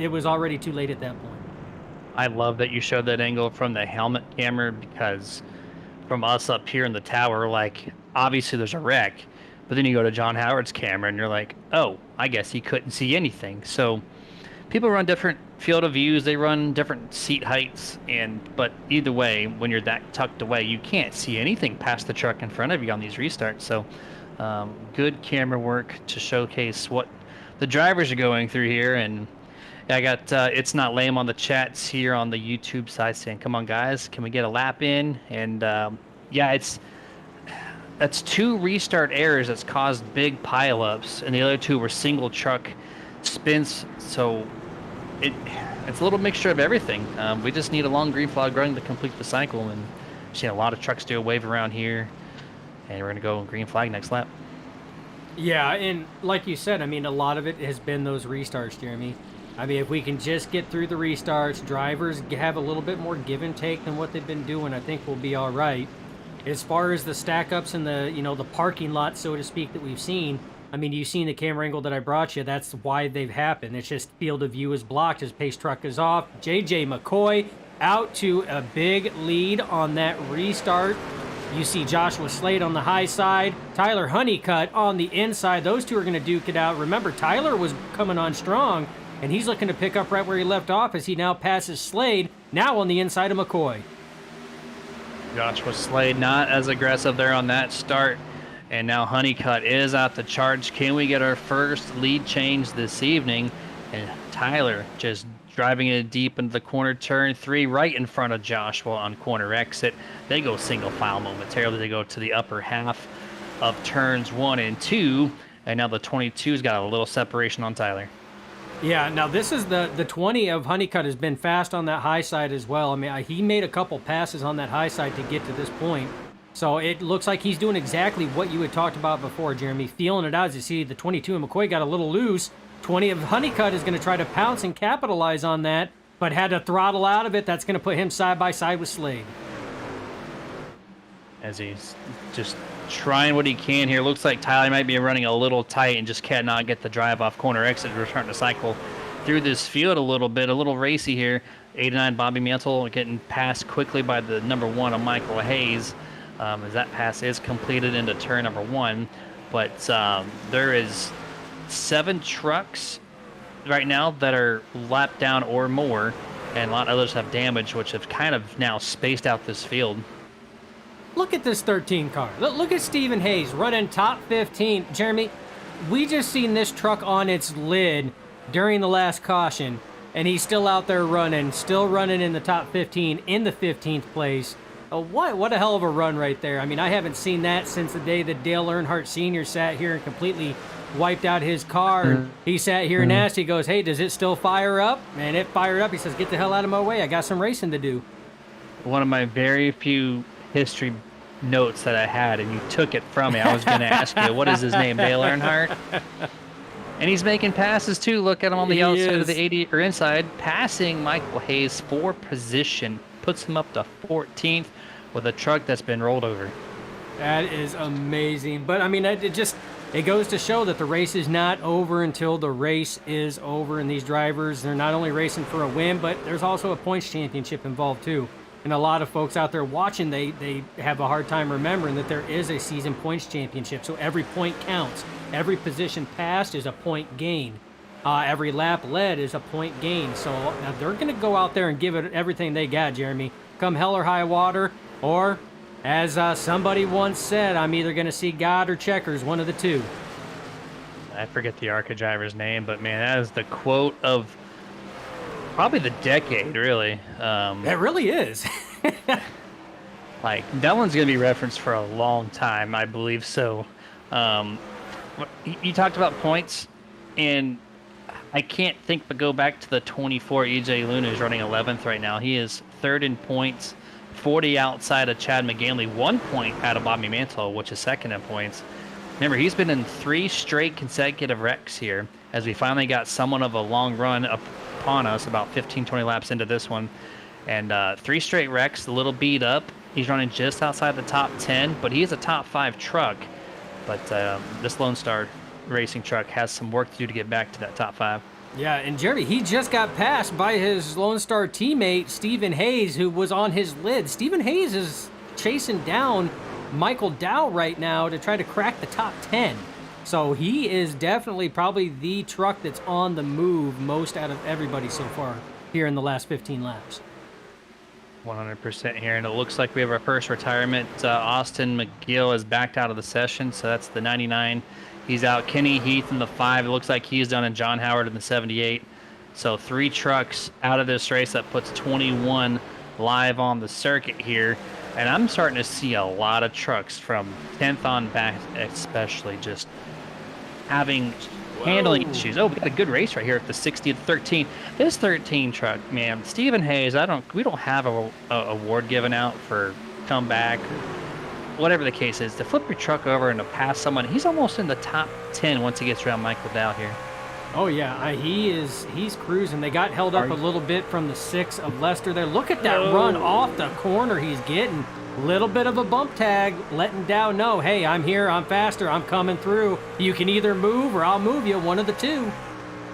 was already too late at that point. I love that you showed that angle from the helmet camera, because from us up here in the tower, like, obviously there's a wreck, but then you go to John Howard's camera and you're like, oh, I guess he couldn't see anything. So people run different field of views, they run different seat heights, but either way, when you're that tucked away, you can't see anything past the truck in front of you on these restarts. So good camera work to showcase what the drivers are going through here. And I got It's Not Lame on the chats here on the YouTube side saying, come on guys, can we get a lap in? And yeah, that's 2 restart errors that's caused big pileups, and the other 2 were single truck spins. So it's a little mixture of everything. We just need a long green flag run to complete the cycle, and we've seen a lot of trucks do a wave around here, and we're gonna go green flag next lap. Yeah, and like you said, I mean, a lot of it has been those restarts, Jeremy. I mean, if we can just get through the restarts, drivers have a little bit more give and take than what they've been doing, I think we'll be all right. As far as the stack ups and the, the parking lot, so to speak, that we've seen, I mean, you've seen the camera angle that I brought you. That's why they've happened. It's just field of view is blocked. His pace truck is off. JJ McCoy out to a big lead on that restart. You see Joshua Slade on the high side, Tyler Honeycutt on the inside. Those two are going to duke it out. Remember, Tyler was coming on strong, and he's looking to pick up right where he left off as he now passes Slade, now on the inside of McCoy. Joshua Slade not as aggressive there on that start, and now Honeycutt is out the charge. Can we get our first lead change this evening? And Tyler just driving it deep into the corner, turn 3, right in front of Joshua on corner exit. They go single file momentarily. They go to the upper half of turns 1 and 2, and now the 22's got a little separation on Tyler. Yeah, now this is the 20 of Honeycutt has been fast on that high side as well. I mean, he made a couple passes on that high side to get to this point. So it looks like he's doing exactly what you had talked about before, Jeremy. Feeling it out. As you see, the 22 of McCoy got a little loose. 20 of Honeycutt is going to try to pounce and capitalize on that, but had to throttle out of it. That's going to put him side by side with Slade. As he's just trying what he can here. Looks like Tyler might be running a little tight and just cannot get the drive off corner exit to return to cycle through this field a little bit. A little racy here. 89 Bobby Mantle getting passed quickly by the number 1 of Michael Hayes as that pass is completed into turn number 1. But there is 7 trucks right now that are lapped down or more, and a lot of others have damage, which have kind of now spaced out this field. Look at this 13 car. Look at Stephen Hayes running top 15. Jeremy, we just seen this truck on its lid during the last caution, and he's still out there running, still running in the top 15, in the 15th place. What a hell of a run right there. I mean, I haven't seen that since the day that Dale Earnhardt Sr. sat here and completely wiped out his car. He sat here and asked, he goes, hey, does it still fire up? And it fired up. He says, get the hell out of my way. I got some racing to do. One of my very few history notes that I had, and you took it from me. I was going to ask you, what is his name, Dale Earnhardt? And he's making passes too. Look at him on the outside of the 80 or inside, passing Michael Hayes for position, puts him up to 14th with a truck that's been rolled over. That is amazing. But I mean, it goes to show that the race is not over until the race is over. And these drivers, they're not only racing for a win, but there's also a points championship involved too. And a lot of folks out there watching, they have a hard time remembering that there is a season points championship. So every point counts. Every position passed is a point gain. Every lap led is a point gain. So now they're going to go out there and give it everything they got, Jeremy. Come hell or high water, or as somebody once said, I'm either going to see God or checkers, one of the two. I forget the ARCA driver's name, but man, that is the quote of probably the decade, really. It really is. Like, that one's going to be referenced for a long time, I believe. So, you talked about points, and I can't think but go back to the 24 EJ Luna, who's running 11th right now. He is 3rd in points, 40 outside of Chad McGinley, 1 point out of Bobby Mantle, which is 2nd in points. Remember, he's been in 3 straight consecutive wrecks here, as we finally got somewhat of a long run upon us, about 15-20 laps into this one. And 3 straight wrecks, a little beat up. He's running just outside the top 10, but he is a top 5 truck. But this Lone Star Racing truck has some work to do to get back to that top 5. Yeah, and Jeremy, he just got passed by his Lone Star teammate, Stephen Hayes, who was on his lid. Stephen Hayes is chasing down Michael Dow right now to try to crack the top 10. So he is definitely probably the truck that's on the move most out of everybody so far here in the last 15 laps. 100% here, and it looks like we have our first retirement. Austin McGill is backed out of the session, so that's the 99. He's out. Kenny Heath in the 5. It looks like he's done, and John Howard in the 78. So 3 trucks out of this race. That puts 21 live on the circuit here. And I'm starting to see a lot of trucks from 10th on back, especially just having handling Whoa. issues. Oh, we got a good race right here at the 60 to 13. This 13 truck, man, Stephen Hayes. We don't have a award given out for comeback, whatever the case is. To flip your truck over and to pass someone, he's almost in the top 10 once he gets around Michael Dow here. Oh yeah, he's cruising. They got held up a little bit from the 6 of Lester there. Look at that run off the corner he's getting. Little bit of a bump tag, letting Dow know, hey, I'm here, I'm faster, I'm coming through. You can either move or I'll move you, one of the two.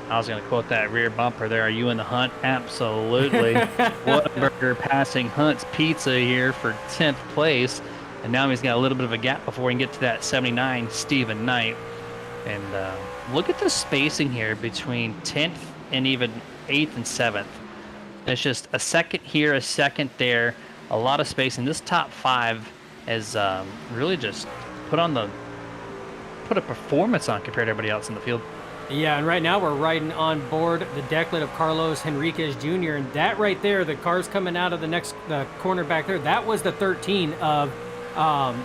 I was going to quote that rear bumper there. Are you in the hunt? Absolutely. Whataburger passing Hunt's Pizza here for 10th place. And now he's got a little bit of a gap before he can get to that 79 Stephen Knight. And look at the spacing here between 10th and even 8th and 7th. It's just a second here, a second there, a lot of spacing. This top 5 has really just put a performance on compared to everybody else in the field. Yeah, and right now we're riding on board the decklet of Carlos Henriquez Jr. And that right there, the car's coming out of the corner back there, that was the 13 of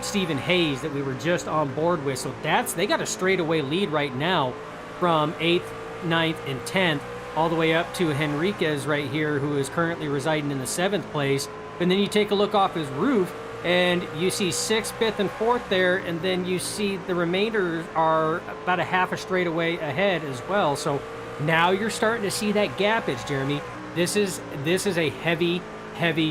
Stephen Hayes that we were just on board with. So they got a straightaway lead right now from 8th, 9th, and 10th all the way up to Henriquez right here, who is currently residing in the 7th place. And then you take a look off his roof and you see 6th, 5th, and 4th there, and then you see the remainder are about a half a straightaway ahead as well. So now you're starting to see that gappage, Jeremy. This is a heavy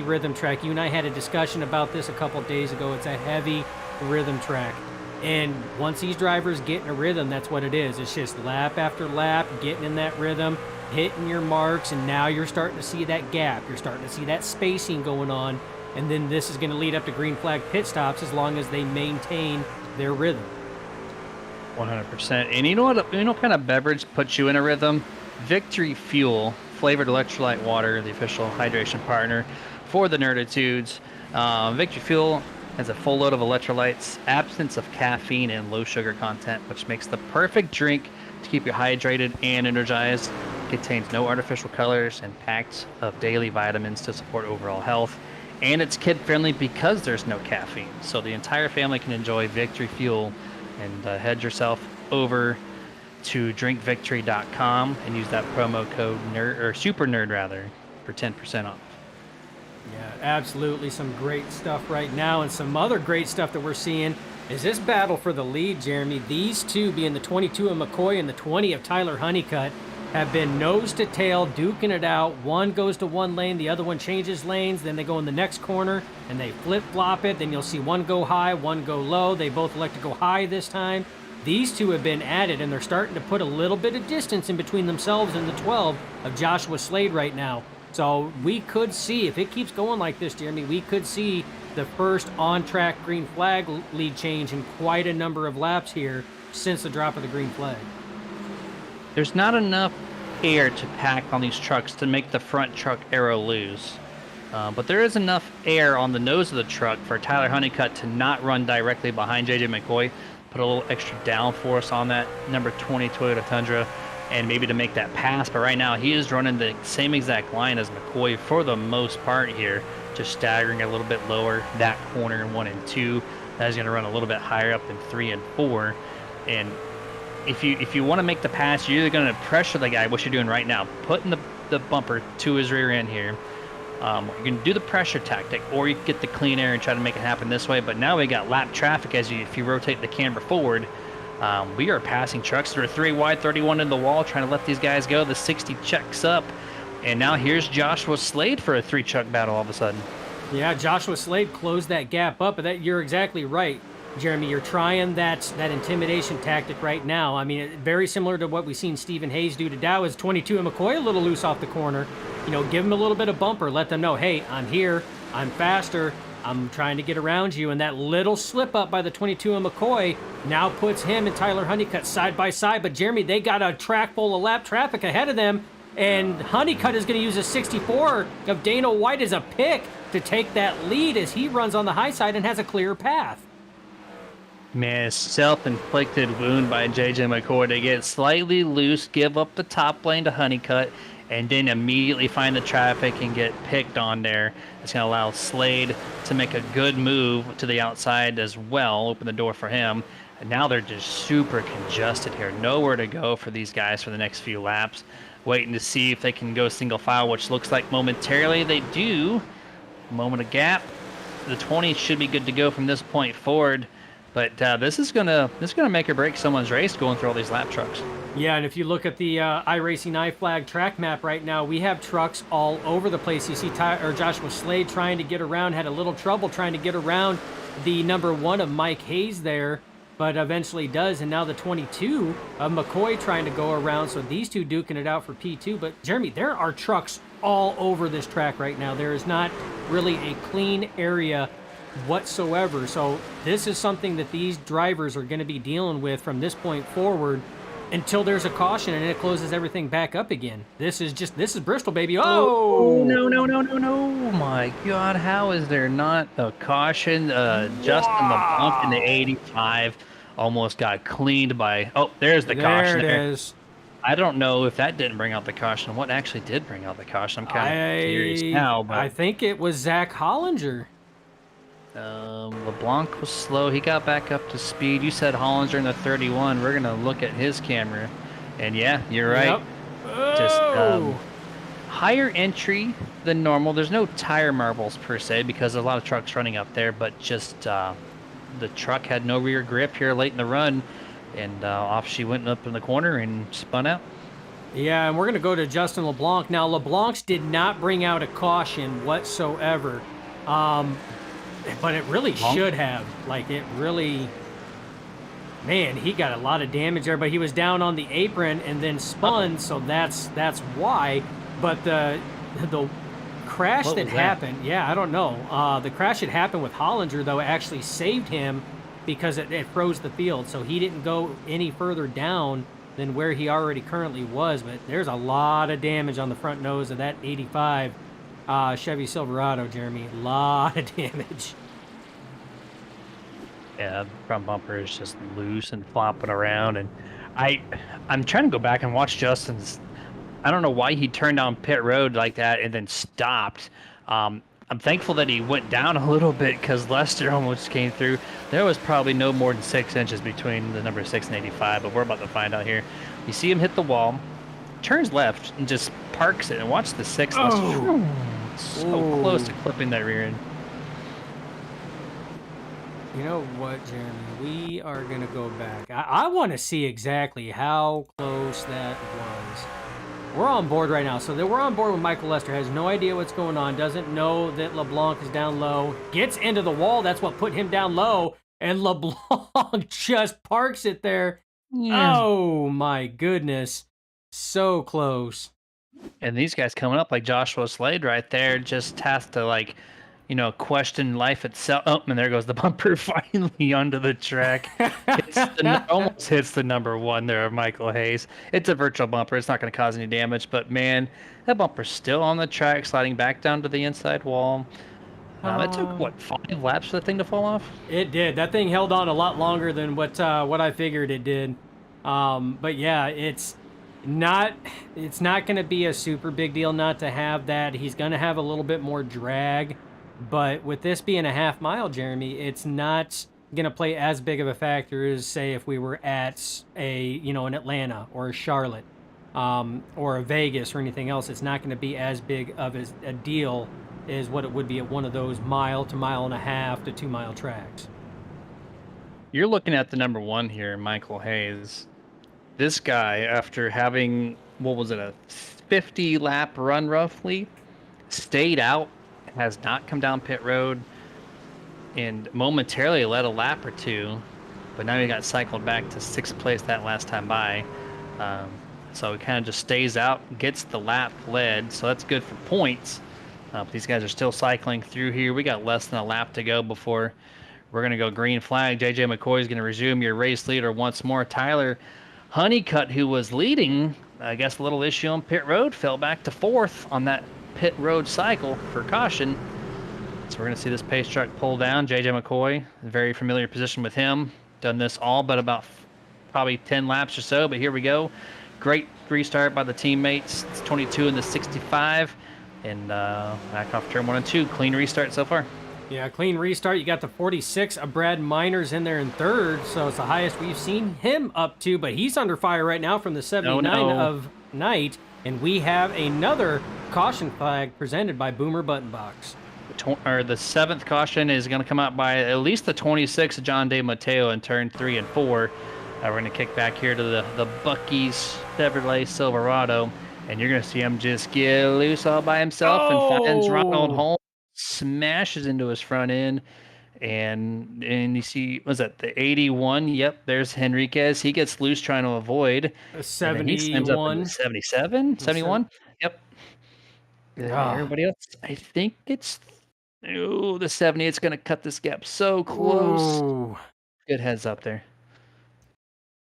rhythm track. You and I had a discussion about this a couple days ago. It's a heavy rhythm track. And once these drivers get in a rhythm, that's what it is. It's just lap after lap, getting in that rhythm, hitting your marks, and now you're starting to see that gap. You're starting to see that spacing going on. And then this is going to lead up to green flag pit stops as long as they maintain their rhythm. 100%. And you know what kind of beverage puts you in a rhythm? Victory Fuel, flavored electrolyte water, the official hydration partner for the Nerditudes. Victory Fuel has a full load of electrolytes, absence of caffeine, and low sugar content, which makes the perfect drink to keep you hydrated and energized. It contains no artificial colors and packed of daily vitamins to support overall health. And it's kid-friendly because there's no caffeine. So the entire family can enjoy Victory Fuel. And head yourself over to drinkvictory.com and use that promo code Super Nerd for 10% off. Yeah, absolutely. Some great stuff right now. And some other great stuff that we're seeing is this battle for the lead, Jeremy. These two, being the 22 of McCoy and the 20 of Tyler Honeycutt, have been nose to tail duking it out. One goes to one lane, the other one changes lanes, then they go in the next corner and they flip-flop it. Then you'll see one go high, one go low. They both elect to go high this time. These two have been at it, and they're starting to put a little bit of distance in between themselves and the 12 of Joshua Slade right now. So we could see, if it keeps going like this, Jeremy, we could see the first on-track green flag lead change in quite a number of laps here since the drop of the green flag. There's not enough air to pack on these trucks to make the front truck aero lose. But there is enough air on the nose of the truck for Tyler Honeycutt to not run directly behind JJ McCoy, put a little extra downforce on that number 20 Toyota Tundra, and maybe to make that pass. But right now he is running the same exact line as McCoy for the most part here, just staggering a little bit lower that corner in 1 and 2. That's going to run a little bit higher up in 3 and 4. And if you want to make the pass, you're either going to pressure the guy, what you're doing right now, putting the bumper to his rear end here. You can do the pressure tactic, or you can get the clean air and try to make it happen this way. But now we got lap traffic if you rotate the camera forward. We are passing trucks through a 3 wide, 31 in the wall, trying to let these guys go. The 60 checks up, and now here's Joshua Slade for a 3-truck battle all of a sudden. Yeah, Joshua Slade closed that gap up, but you're exactly right, Jeremy. You're trying that intimidation tactic right now. I mean, very similar to what we've seen Stephen Hayes do to Dow. Is 22 and McCoy a little loose off the corner? You know, give them a little bit of bumper. Let them know, hey, I'm here. I'm faster. I'm trying to get around you. And that little slip up by the 22 and McCoy now puts him and Tyler Honeycutt side by side. But Jeremy, they got a track full of lap traffic ahead of them. And Honeycutt is going to use a 64 of Dana White as a pick to take that lead as he runs on the high side and has a clear path. Man, it's self-inflicted wound by JJ McCoy to get slightly loose, give up the top lane to Honeycutt, and then immediately find the traffic and get picked on there. It's going to allow Slade to make a good move to the outside as well, open the door for him. And now they're just super congested here. Nowhere to go for these guys for the next few laps. Waiting to see if they can go single file, which looks like momentarily they do. Moment of gap. The 20 should be good to go from this point forward. But this is gonna make or break someone's race going through all these lap trucks. Yeah, and if you look at the iRacing iFlag track map right now, we have trucks all over the place. You see Joshua Slade trying to get around, had a little trouble trying to get around the number 1 of Mike Hayes there, but eventually does. And now the 22 of McCoy trying to go around. So these two duking it out for P2. But Jeremy, there are trucks all over this track right now. There is not really a clean area whatsoever. So this is something that these drivers are going to be dealing with from this point forward until there's a caution and it closes everything back up again. This is Bristol, baby. Oh, no. My God, how is there not a caution? Justin LeBlanc in the 85 almost got cleaned by, there's the caution. There it is. I don't know if that didn't bring out the caution. What actually did bring out the caution? I'm kind of curious now. But I think it was Zach Hollinger. LeBlanc was slow. He got back up to speed. You said Hollinger in the 31. We're going to look at his camera. And yeah, you're right. Yep. Just higher entry than normal. There's no tire marbles per se because there's a lot of trucks running up there, but just the truck had no rear grip here late in the run. And off she went up in the corner and spun out. Yeah, and we're going to go to Justin LeBlanc. Now, LeBlanc's did not bring out a caution whatsoever. But it really should have. Like, it really... Man, he got a lot of damage there, but he was down on the apron and then spun, so that's why. But the crash that happened... Yeah, I don't know. The crash that happened with Hollinger, though, actually saved him because it froze the field, so he didn't go any further down than where he already currently was. But there's a lot of damage on the front nose of that 85 Chevy Silverado, Jeremy. A lot of damage. Yeah, the front bumper is just loose and flopping around. And I'm trying to go back and watch Justin's. I don't know why he turned down pit road like that and then stopped. I'm thankful that he went down a little bit because Lester almost came through. There was probably no more than 6 inches between the number 6 and 85, but we're about to find out here. You see him hit the wall, turns left, and just parks it. And watch the 6. So close to clipping that rear end. You know what, Jeremy? We are going to go back. I want to see exactly how close that was. We're on board right now. So we're on board with Michael Lester. Has no idea what's going on. Doesn't know that LeBlanc is down low. Gets into the wall. That's what put him down low. And LeBlanc just parks it there. Yeah. Oh, my goodness. So close. And these guys coming up like Joshua Slade right there just has to, question life itself. Oh, and there goes the bumper finally onto the track. Almost hits the number 1 there of Michael Hayes. It's a virtual bumper. It's not going to cause any damage. But, man, that bumper's still on the track, sliding back down to the inside wall. It took, 5 laps for the thing to fall off? It did. That thing held on a lot longer than what I figured it did. But, yeah, it's not going to be a super big deal not to have that. He's going to have a little bit more drag. But with this being a half mile, Jeremy, it's not going to play as big of a factor as, say, if we were at an Atlanta or a Charlotte or a Vegas or anything else. It's not going to be as big of a deal as what it would be at one of those mile to mile and a half to 2 mile tracks. You're looking at the number 1 here, Michael Hayes. This guy, after having, a 50 lap run roughly, stayed out, has not come down pit road, and momentarily led a lap or 2, but now he got cycled back to 6th place that last time by. So he kind of just stays out, gets the lap led, so that's good for points. But these guys are still cycling through here. We got less than a lap to go before we're going to go green flag. JJ McCoy is going to resume your race leader once more. Tyler Honeycutt, who was leading, I guess a little issue on pit road, fell back to 4th on that pit road cycle for caution. So we're going to see this pace truck pull down. JJ McCoy, a very familiar position with him. Done this all but about probably 10 laps or so, but here we go. Great restart by the teammates. It's 22 in the 65. And back off turn 1 and 2. Clean restart so far. Yeah, clean restart. You got the 46 of Brad Miners in there in third, so it's the highest we've seen him up to, but he's under fire right now from the 79 No. of Knight, and we have another caution flag presented by Boomer Buttonbox. The seventh caution is going to come out by at least the 26 of John De Mateo in turn 3 and 4. We're going to kick back here to the Bucky's Chevrolet Silverado, and you're going to see him just get loose all by himself and finds Ronald Oh! Holmes, smashes into his front end, and you see, was that the 81? Yep, there's Henriquez. He gets loose trying to avoid, A and then he slams up into 71. 77, 71. Yep. Everybody else, I think it's the 70. It's going to cut this gap so close. Ooh. Good heads up there.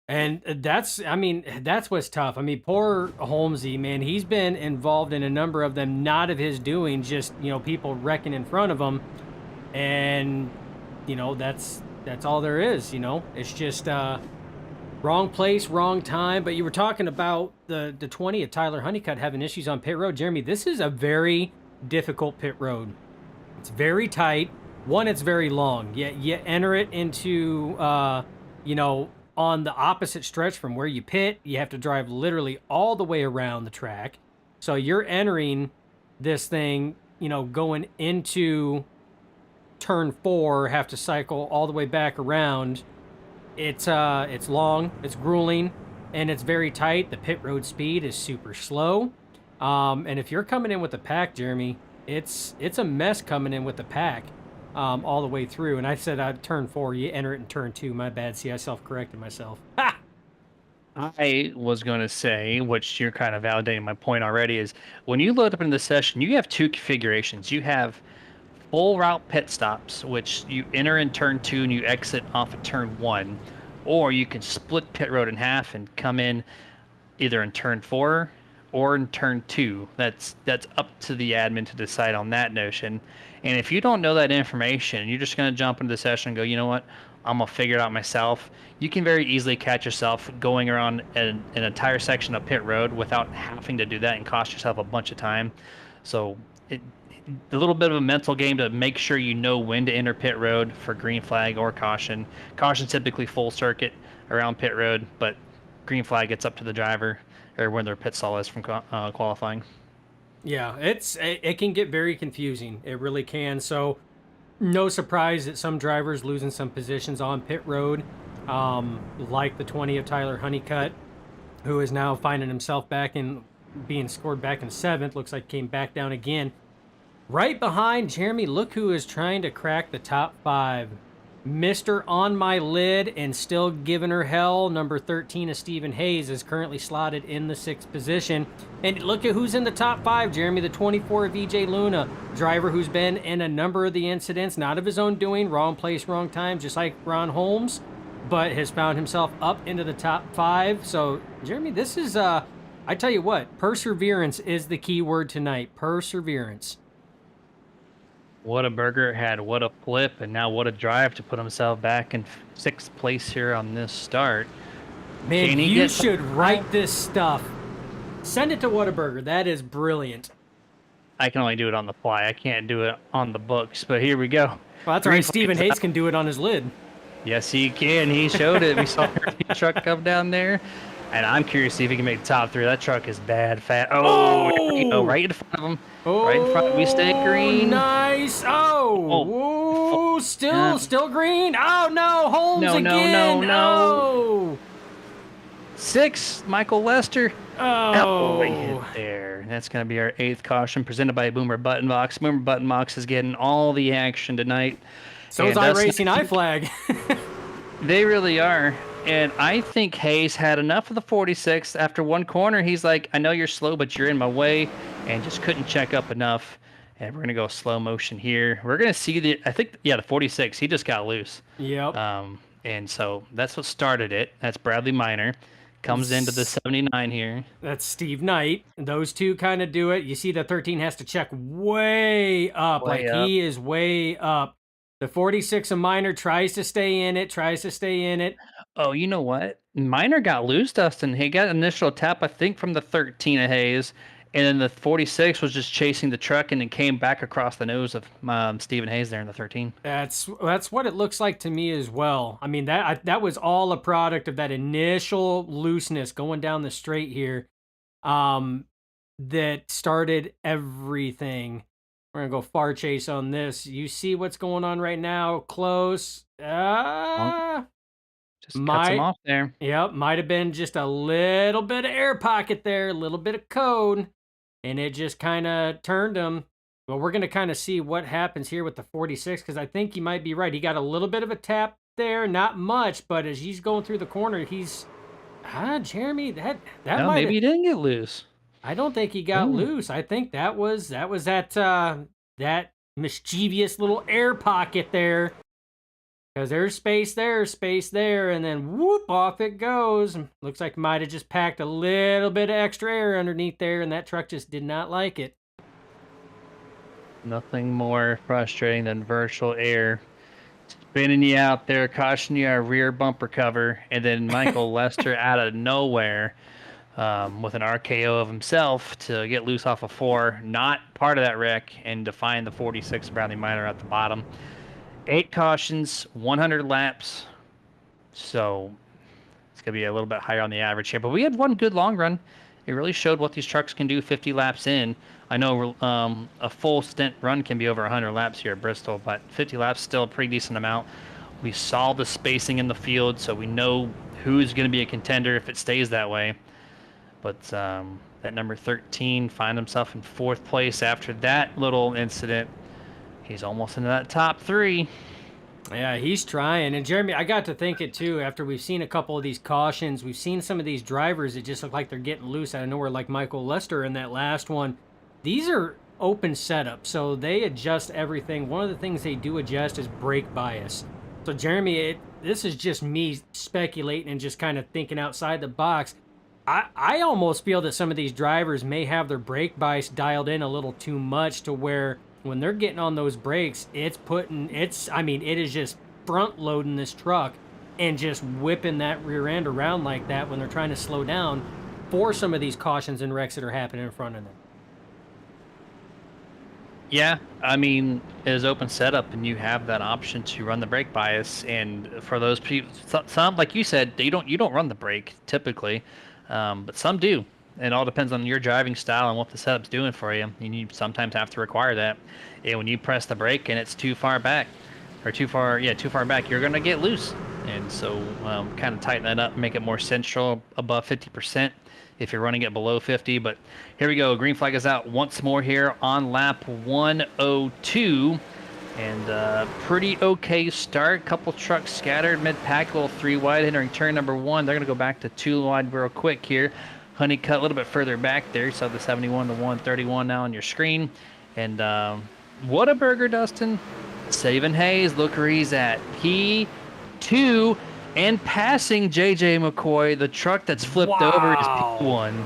And that's what's tough. I mean, poor Holmesy, man, he's been involved in a number of them, not of his doing, just, people wrecking in front of him. And, that's all there is, It's just wrong place, wrong time. But you were talking about the 20 of Tyler Honeycutt having issues on pit road. Jeremy, this is a very difficult pit road. It's very tight. One, it's very long. You enter it into, on the opposite stretch from where you pit. You have to drive literally all the way around the track. So you're entering this thing, going into turn 4, have to cycle all the way back around. It's long, it's grueling, and it's very tight. The pit road speed is super slow. And if you're coming in with the pack, Jeremy, it's a mess coming in with the pack. All the way through. And I said I'd turn 4, you enter it in turn 2. My bad. See, I self-corrected myself. Ha! I was going to say, which you're kind of validating my point already, is when you load up into the session, you have two configurations. You have full route pit stops, which you enter in turn 2 and you exit off of turn 1, or you can split pit road in half and come in either in turn 4 or in turn 2. That's up to the admin to decide on that notion. And if you don't know that information, you're just going to jump into the session and go, you know what, I'm going to figure it out myself. You can very easily catch yourself going around an entire section of pit road without having to do that and cost yourself a bunch of time. So a little bit of a mental game to make sure you know when to enter pit road for green flag or caution. Caution typically full circuit around pit road, but green flag gets up to the driver or when their pit stall is from qualifying. Yeah, it can get very confusing. It really can. So no surprise that some drivers losing some positions on pit road, like the 20 of Tyler Honeycutt, who is now finding himself back in being scored back in 7th. Looks like came back down again. Right behind Jeremy, look who is trying to crack the top 5. Mr. On My Lid and still giving her hell. Number 13 of Stephen Hayes is currently slotted in the 6th position. And look at who's in the top 5, Jeremy. The 24 of EJ Luna, driver who's been in a number of the incidents, not of his own doing, wrong place, wrong time, just like Ron Holmes, but has found himself up into the top 5. So, Jeremy, this is, I tell you what, perseverance is the key word tonight. Perseverance. What a burger had, what a flip, and now what a drive to put himself back in 6th place here on this start. Man, you should write this stuff. Send it to Whataburger. That is brilliant. I can only do it on the fly. I can't do it on the books, but here we go. Well, that's right. Stephen Hayes can do it on his lid. Yes, he can. He showed it. We saw the truck come down there. And I'm curious to see if he can make the top 3. That truck is bad, fat. Oh, there we go. Right in front of him. Oh, right in front. We stay green. Nice. Oh, still green. Oh, no. Holmes again. No. 6, Michael Lester. Oh, we hit there. That's going to be our 8th caution presented by Boomer Buttonbox. Boomer Buttonbox is getting all the action tonight. So is iRacing iFlag. They really are. And I think Hayes had enough of the 46. After one corner, he's like, I know you're slow, but you're in my way, and just couldn't check up enough. And we're going to go slow motion here. We're going to see the 46. He just got loose. Yep. And so that's what started it. That's Bradley Minor. Comes into the 79 here. That's Steve Knight. Those two kind of do it. You see the 13 has to check way up. He is way up. The 46 of Minor tries to stay in it. Oh, you know what? Minor got loose, Dustin. He got initial tap, I think, from the 13 of Hayes, And then the 46 was just chasing the truck and it came back across the nose of Stephen Hayes there in the 13. That's what it looks like to me as well. I mean that was all a product of that initial looseness going down the straight here, that started everything. We're gonna go far chase on this. You see what's going on right now, close. Just cuts him off there. Yep, might have been just a little bit of air pocket there, a little bit of cone, and it just kind of turned him. But we're going to kind of see what happens here with the 46, because I think you might be right. He got a little bit of a tap there, not much, but as he's going through the corner, he's Jeremy, that No, might maybe he didn't get loose. I don't think he got loose. I think that was that mischievous little air pocket there. Because there's space there, and then whoop, off it goes. Looks like might have just packed a little bit of extra air underneath there, and that truck just did not like it. Nothing more frustrating than virtual air. Spinning you out there, cautioning you a rear bumper cover, and then Michael Lester out of nowhere with an RKO of himself to get loose off of 4, not part of that wreck, and to find the 46 Bradley Minor at the bottom. 8 cautions, 100 laps, so it's going to be a little bit higher on the average here. But we had one good long run. It really showed what these trucks can do 50 laps in. I know a full stint run can be over 100 laps here at Bristol, but 50 laps still a pretty decent amount. We saw the spacing in the field, so we know who's going to be a contender if it stays that way. But that number 13 find himself in 4th place after that little incident. He's almost into that top 3. Yeah, he's trying. And Jeremy, I got to think it too, after we've seen a couple of these cautions, we've seen some of these drivers that just look like they're getting loose out of nowhere, like Michael Lester in that last one. These are open setups, so they adjust everything. One of the things they do adjust is brake bias. So Jeremy, this is just me speculating and just kind of thinking outside the box. I almost feel that some of these drivers may have their brake bias dialed in a little too much to where when they're getting on those brakes, it is just front loading this truck and just whipping that rear end around like that when they're trying to slow down for some of these cautions and wrecks that are happening in front of them. Yeah, I mean, it is open setup, and you have that option to run the brake bias. And for those people, some like you said, you don't run the brake typically, but some do. It all depends on your driving style and what the setup's doing for you. And you sometimes have to require that. And when you press the brake and it's too far back, too far back, you're going to get loose. And so kind of tighten that up, make it more central, above 50% if you're running it below 50. But here we go. Green flag is out once more here on lap 102. And pretty okay start. Couple trucks scattered mid-pack, little 3 wide entering turn number 1. They're going to go back to 2 wide real quick here. Honeycutt a little bit further back there. You saw the 71 to 131 now on your screen. And Whataburger, Dustin. Stephen Hayes, look where he's at. P2 and passing JJ McCoy. The truck that's flipped over is P1.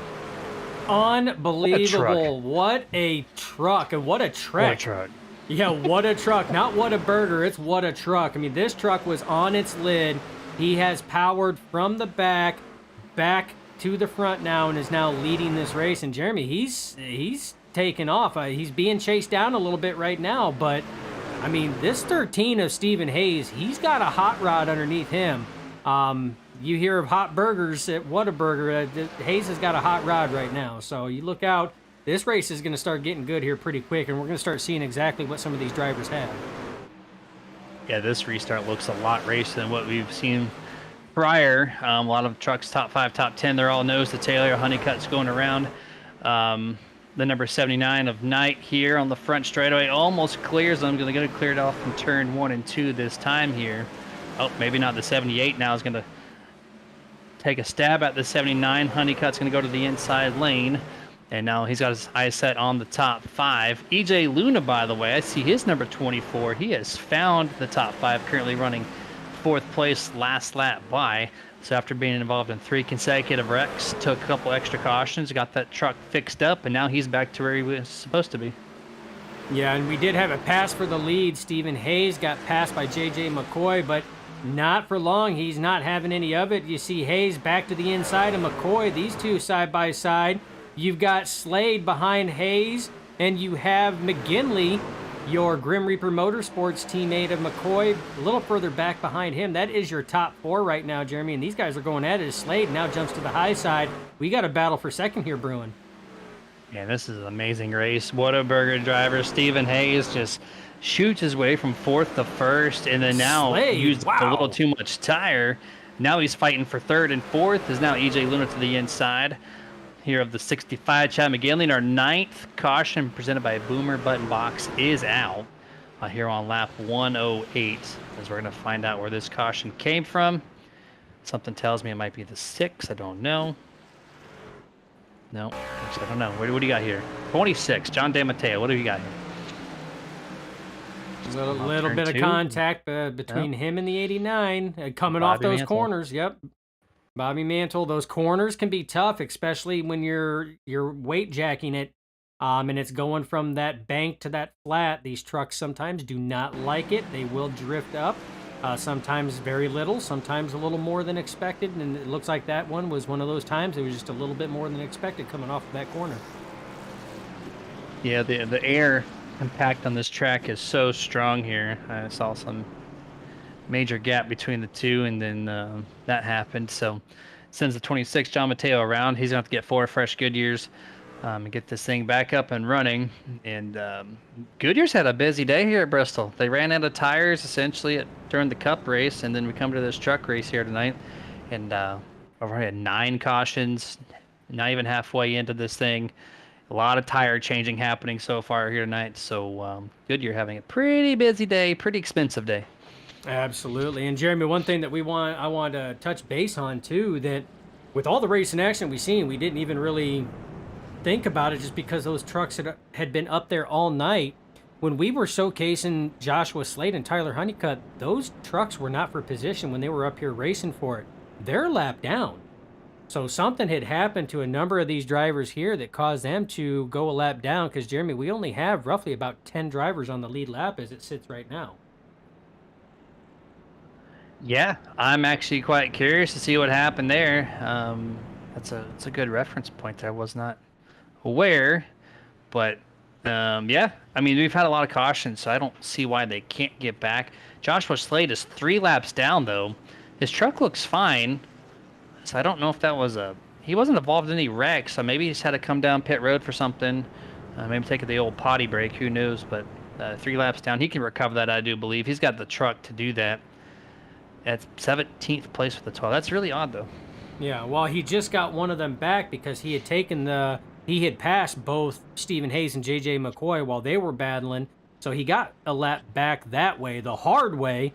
Unbelievable. What a truck. And what a trek. What a truck. Yeah, what a truck. Not what a burger, it's what a truck. I mean, this truck was on its lid. He has powered from the back to the front now and is now leading this race. And Jeremy, he's taken off. He's being chased down a little bit right now, but I mean, this 13 of Stephen Hayes, he's got a hot rod underneath him. You hear of hot burgers at Whataburger. Hayes has got a hot rod right now, so you look out. This race is going to start getting good here pretty quick, and we're going to start seeing exactly what some of these drivers have. Yeah, this restart looks a lot racer than what we've seen prior. A lot of trucks, top 5, top 10, they're all nose to tail. Honeycutt's going around. The number 79 of Knight here on the front straightaway almost clears. I'm going to get it cleared off from turn 1 and 2 this time here. Oh, maybe not. The 78 now is going to take a stab at the 79. Honeycutt's going to go to the inside lane. And now he's got his eyes set on the top 5. EJ Luna, by the way, I see his number 24. He has found the top 5, currently running 4th place last lap by. So after being involved in 3 consecutive wrecks, took a couple extra cautions, got that truck fixed up, and now he's back to where he was supposed to be. Yeah, and we did have a pass for the lead. Stephen Hayes got passed by JJ McCoy, but not for long. He's not having any of it. You see Hayes back to the inside of McCoy. These two side by side. You've got Slade behind Hayes, and you have McGinley, your Grim Reaper Motorsports teammate of McCoy, a little further back behind him. That is your top 4 right now, Jeremy, and these guys are going at it as Slade now jumps to the high side. We got a battle for second here brewing. Yeah, this is an amazing race. Whataburger driver Stephen Hayes just shoots his way from 4th to 1st, and then now Slade, used wow. a little too much tire. Now he's fighting for 3rd and 4th. Is now EJ Luna to the inside here of the 65. Chad McGinley in our 9th caution presented by Boomer Button Box is out here on lap 108, as we're going to find out where this caution came from. Something tells me it might be the 6. I don't know. No, actually, I don't know. What do you got here? 26, John DeMatteo. What do you got here? A little bit of contact between him and the 89 coming off those corners. Yep. Bobby Mantle, those corners can be tough, especially when you're weight jacking it, and it's going from that bank to that flat. These trucks sometimes do not like it. They will drift up, sometimes very little, sometimes a little more than expected, and it looks like that one was one of those times. It was just a little bit more than expected coming off of that corner. Yeah, the air impact on this track is so strong here. I saw some major gap between the two, and then that happened. So sends the 26 John Mateo around. He's gonna have to get 4 fresh Goodyears and get this thing back up and running. And Goodyear's had a busy day here at Bristol. They ran out of tires essentially during the Cup race, and then we come to this truck race here tonight, and over had 9 cautions, not even halfway into this thing. A lot of tire changing happening so far here tonight. So Goodyear having a pretty busy day, pretty expensive day. Absolutely. And Jeremy, one thing that I want to touch base on too, that with all the racing action we've seen, we didn't even really think about it just because those trucks had been up there all night. When we were showcasing Joshua Slade and Tyler Honeycutt, those trucks were not for position when they were up here racing for it. They're lapped down. So something had happened to a number of these drivers here that caused them to go a lap down, because, Jeremy, we only have roughly about 10 drivers on the lead lap as it sits right now. Yeah, I'm actually quite curious to see what happened there. That's a good reference point. I was not aware, but yeah, I mean, we've had a lot of cautions, so I don't see why they can't get back. Joshua Slade is 3 laps down, though. His truck looks fine, so I don't know if that was he wasn't involved in any wrecks, so maybe he just had to come down pit road for something, maybe taking the old potty break, who knows, but 3 laps down. He can recover that, I do believe. He's got the truck to do that. At 17th place with the 12. That's really odd, though. Yeah, well, he just got one of them back because he had passed both Stephen Hayes and JJ McCoy while they were battling, so he got a lap back that way, the hard way,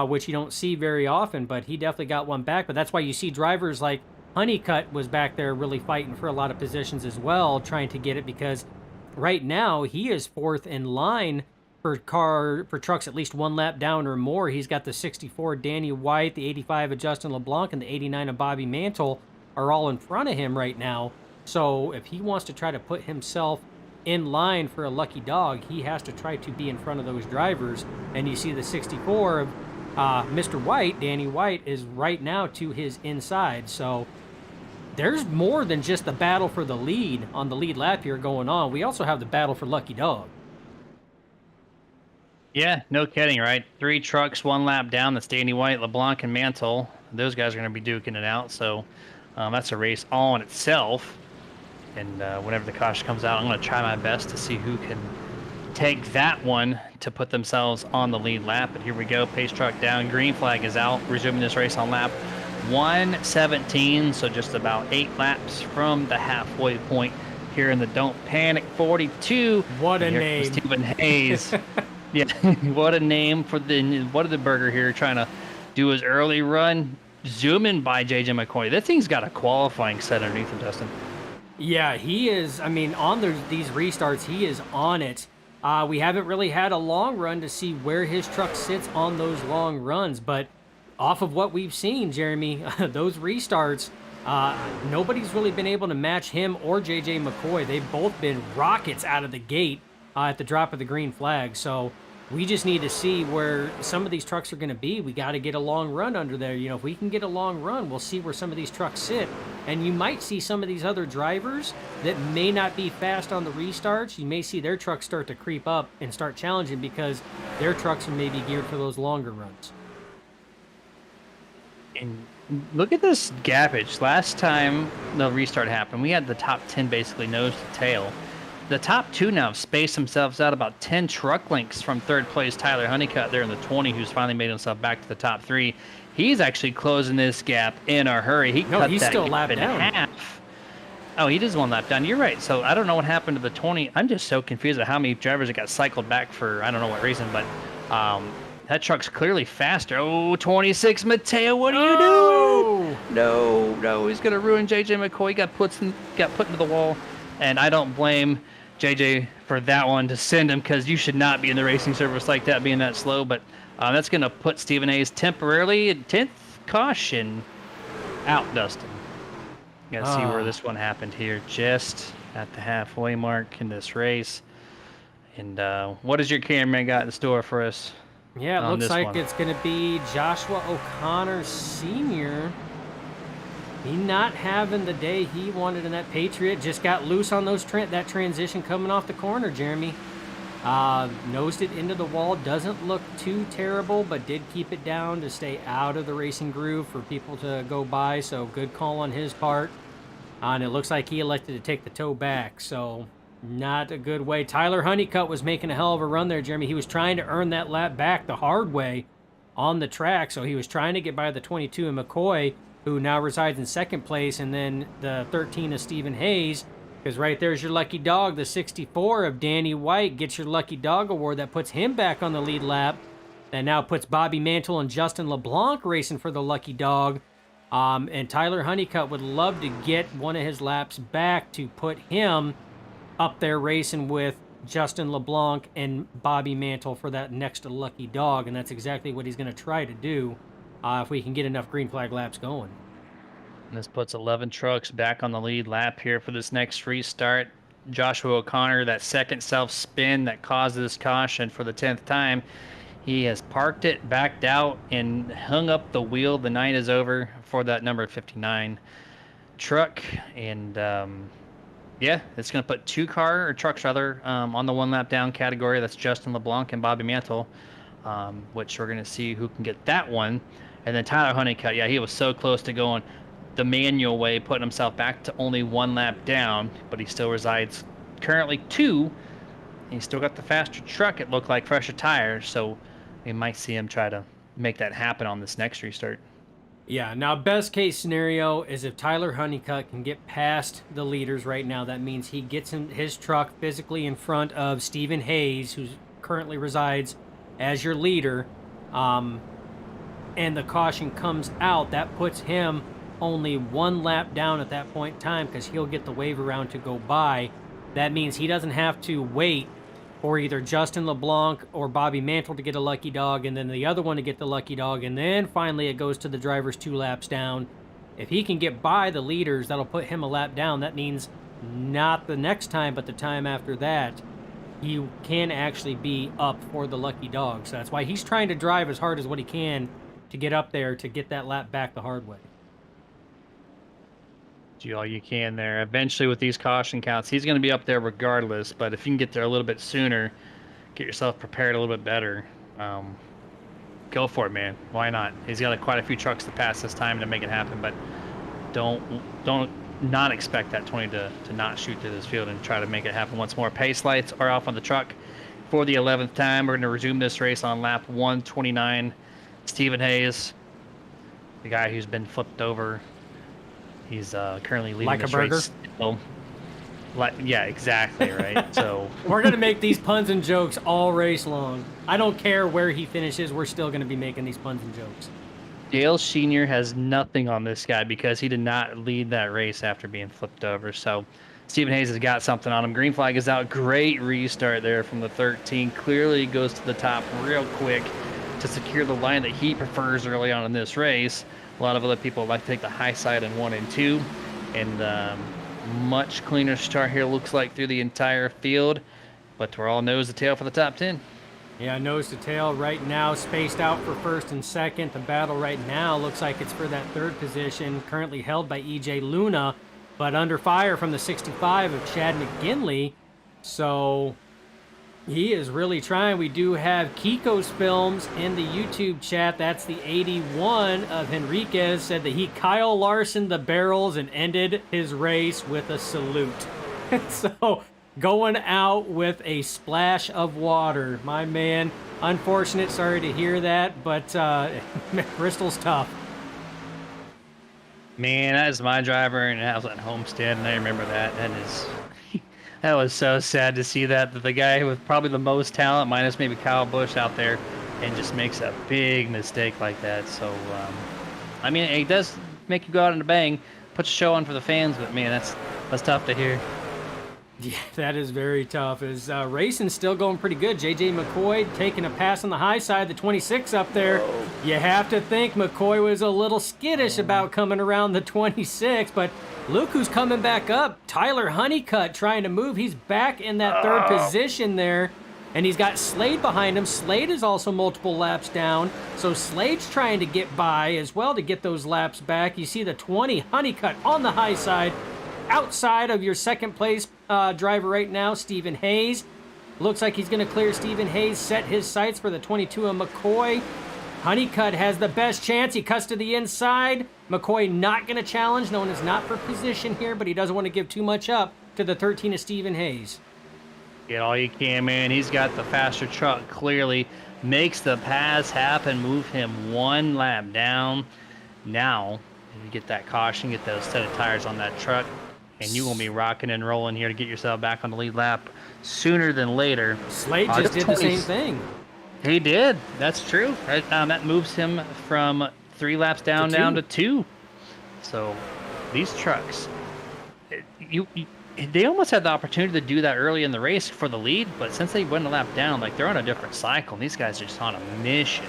which you don't see very often, but he definitely got one back. But that's why you see drivers like Honeycutt was back there really fighting for a lot of positions as well, trying to get it, because right now he is 4th in line for trucks at least 1 lap down or more. He's got the 64 Danny White, the 85 of Justin LeBlanc, and the 89 of Bobby Mantle are all in front of him right now. So if he wants to try to put himself in line for a lucky dog, he has to try to be in front of those drivers. And you see the 64 of Mr. White, Danny White, is right now to his inside. So there's more than just the battle for the lead on the lead lap here going on. We also have the battle for lucky dog. Yeah, no kidding, right? 3 trucks, 1 lap down. That's Danny White, LeBlanc, and Mantle. Those guys are going to be duking it out. So that's a race all in itself. And whenever the caution comes out, I'm going to try my best to see who can take that one to put themselves on the lead lap. But here we go. Pace truck down. Green flag is out. Resuming this race on lap 117. So just about 8 laps from the halfway point here in the Don't Panic 42. What a name. Stephen Hayes. Yeah, what a name for the burger here, trying to do his early run, zooming by JJ McCoy. That thing's got a qualifying set underneath him, Dustin. Yeah, he is. I mean, on these restarts, he is on it. We haven't really had a long run to see where his truck sits on those long runs, but off of what we've seen, Jeremy, those restarts, nobody's really been able to match him or JJ McCoy. They've both been rockets out of the gate at the drop of the green flag. So We just need to see where some of these trucks are going to be. We got to get a long run under there. You know, if we can get a long run, we'll see where some of these trucks sit. And you might see some of these other drivers that may not be fast on the restarts. You may see their trucks start to creep up and start challenging because their trucks are maybe geared for those longer runs. And look at this gappage. Last time the restart happened, we had the top 10 basically nose to tail. The top 2 now have spaced themselves out about 10 truck lengths from third place Tyler Honeycutt there in the 20, who's finally made himself back to the top 3. He's actually closing this gap in a hurry. He cut he's that still gap lapped in down. half. Oh, he does one lap down. You're right. So I don't know what happened to the 20. I'm just so confused at how many drivers that got cycled back for I don't know what reason, but that truck's clearly faster. Oh, 26 Mateo, what are you doing? No, he's gonna ruin JJ McCoy. He got put into the wall, and I don't blame JJ for that one to send him because you should not be in the racing service like that, being that slow. But that's gonna put Stephen Hayes temporarily at 10th. Caution out, Dustin. Gotta see where this one happened here, just at the halfway mark in this race. And what has your cameraman got in store for us? Yeah, it looks like one? it's going to be Joshua O'Connor Sr. He not having the day he wanted in that Patriot. Just got loose on those that transition coming off the corner, Jeremy. Nosed it into the wall. Doesn't look too terrible, but did keep it down to stay out of the racing groove for people to go by. So good call on his part. And it looks like he elected to take the toe back. So not a good way. Tyler Honeycutt was making a hell of a run there, Jeremy. He was trying to earn that lap back the hard way on the track. So he was trying to get by the 22 in McCoy, who now resides in second place, and then the 13 of Stephen Hayes. Because right there's your lucky dog, the 64 of Danny White gets your lucky dog award. That puts him back on the lead lap. That now puts Bobby Mantle and Justin LeBlanc racing for the lucky dog. And Tyler Honeycutt would love to get one of his laps back to put him up there racing with Justin LeBlanc and Bobby Mantle for that next lucky dog. And that's exactly what he's going to try to do if we can get enough green flag laps going. And this puts 11 trucks back on the lead lap here for this next restart. Joshua O'Connor, that second self-spin that caused this caution for the 10th time, he has parked it, backed out, and hung up the wheel. The night is over for that number 59 truck. And yeah, it's going to put trucks on the one lap down category. That's Justin LeBlanc and Bobby Mantle, which we're going to see who can get that one. And then Tyler Honeycutt, yeah, he was so close to going the manual way, putting himself back to only one lap down, but he still resides currently 2. He's still got the faster truck, it looked like, fresher tires, so we might see him try to make that happen on this next restart. Yeah, now best case scenario is if Tyler Honeycutt can get past the leaders right now. That means he gets his truck physically in front of Stephen Hayes, who currently resides as your leader, and the caution comes out. That puts him only one lap down at that point in time because he'll get the wave around to go by. That means he doesn't have to wait for either Justin LeBlanc or Bobby Mantle to get a lucky dog, and then the other one to get the lucky dog, and then finally it goes to the drivers 2 laps down. If he can get by the leaders, that'll put him a lap down. That means not the next time, but the time after that, he can actually be up for the lucky dog. So that's why he's trying to drive as hard as what he can to get up there to get that lap back the hard way. Do all you can there. Eventually, with these caution counts, he's going to be up there regardless, but if you can get there a little bit sooner, get yourself prepared a little bit better, go for it, man. Why not? He's got quite a few trucks to pass this time to make it happen, but don't not expect that 20 to not shoot through this field and try to make it happen once more. Pace lights are off on the truck for the 11th time. We're going to resume this race on lap 129. Stephen Hayes, the guy who's been flipped over, he's currently leading like this a burger? race. Yeah, exactly, right? So we're going to make these puns and jokes all race long. I don't care where he finishes. We're still going to be making these puns and jokes. Dale Sr. has nothing on this guy because he did not lead that race after being flipped over. So Stephen Hayes has got something on him. Green flag is out. Great restart there from the 13. Clearly goes to the top real quick to secure the line that he prefers early on in this race. A lot of other people like to take the high side in 1 and 2. And much cleaner start here looks like through the entire field. But we're all nose to tail for the top 10. Yeah, nose to tail right now, spaced out for first and second. The battle right now looks like it's for that third position, currently held by EJ Luna, but under fire from the 65 of Chad McGinley. So he is really trying. We do have Kiko's Films in the YouTube chat. That's the 81 of Henriquez, said that he Kyle Larson the barrels and ended his race with a salute. So going out with a splash of water, my man. Unfortunate, sorry to hear that, but Bristol's tough. Man, that is my driver, and I was at Homestead, and I remember that. That was so sad to see that the guy with probably the most talent, minus maybe Kyle Busch out there, and just makes a big mistake like that. So, I mean, it does make you go out in a bang, put a show on for the fans, but man, that's tough to hear. Yeah, that is very tough. Is racing's still going pretty good. JJ McCoy taking a pass on the high side, the 26 up there. Whoa. You have to think McCoy was a little skittish about coming around the 26, but look who's coming back up. Tyler Honeycutt trying to move. He's back in that third position there, and he's got Slade behind him. Slade is also multiple laps down, so Slade's trying to get by as well to get those laps back. You see the 20 Honeycutt on the high side. Outside of your second place driver right now, Stephen Hayes. Looks like he's going to clear Stephen Hayes, set his sights for the 22 of McCoy. Honeycutt has the best chance. He cuts to the inside. McCoy not going to challenge. No one is not for position here, but he doesn't want to give too much up to the 13 of Stephen Hayes. Get all you can, man. He's got the faster truck, clearly. Makes the pass happen, move him one lap down. Now, you get that caution, get those set of tires on that truck, and you will be rocking and rolling here to get yourself back on the lead lap sooner than later. Slade just did the same thing. He did. That's true. That moves him from 3 laps down to 2. So these trucks, they almost had the opportunity to do that early in the race for the lead, but since they went a lap down, like they're on a different cycle. These guys are just on a mission.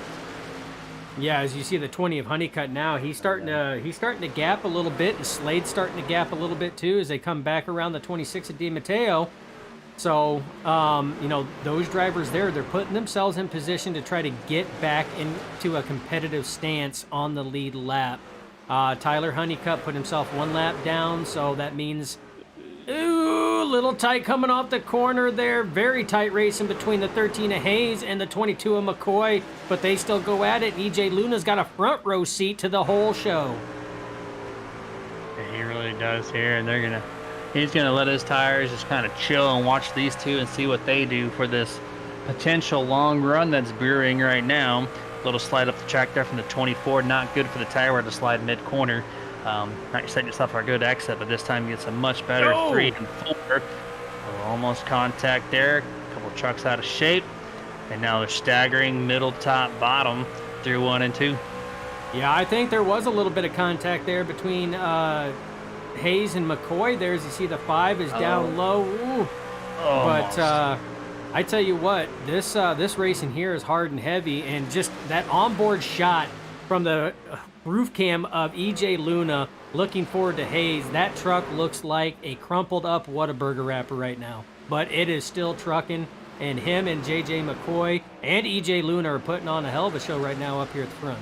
Yeah, as you see the 20 of Honeycutt now, he's starting to gap a little bit, and Slade's starting to gap a little bit too as they come back around the 26 of Di Matteo. So, you know, those drivers there, they're putting themselves in position to try to get back into a competitive stance on the lead lap. Tyler Honeycutt put himself 1 lap down, so that means, ooh, a little tight coming off the corner there. Very tight racing between the 13 of Hayes and the 22 of McCoy, but they still go at it. EJ Luna's got a front row seat to the whole show. He really does here, and he's gonna let his tires just kind of chill and watch these two and see what they do for this potential long run that's brewing right now. Little slide up the track there from the 24, not good for the tire wear to slide mid-corner. Now you're setting yourself for a good exit, but this time you get some much better 3 and 4. Almost contact there. A couple of trucks out of shape, and now they're staggering middle, top, bottom through 1 and 2. Yeah, I think there was a little bit of contact there between Hayes and McCoy. There, as you see, the 5 is down low. Ooh. But I tell you what, this racing here is hard and heavy, and just that onboard shot from the roof cam of EJ Luna looking forward to Hayes. That truck looks like a crumpled up Whataburger wrapper right now, but it is still trucking, and him and JJ McCoy and EJ Luna are putting on a hell of a show right now up here at the front.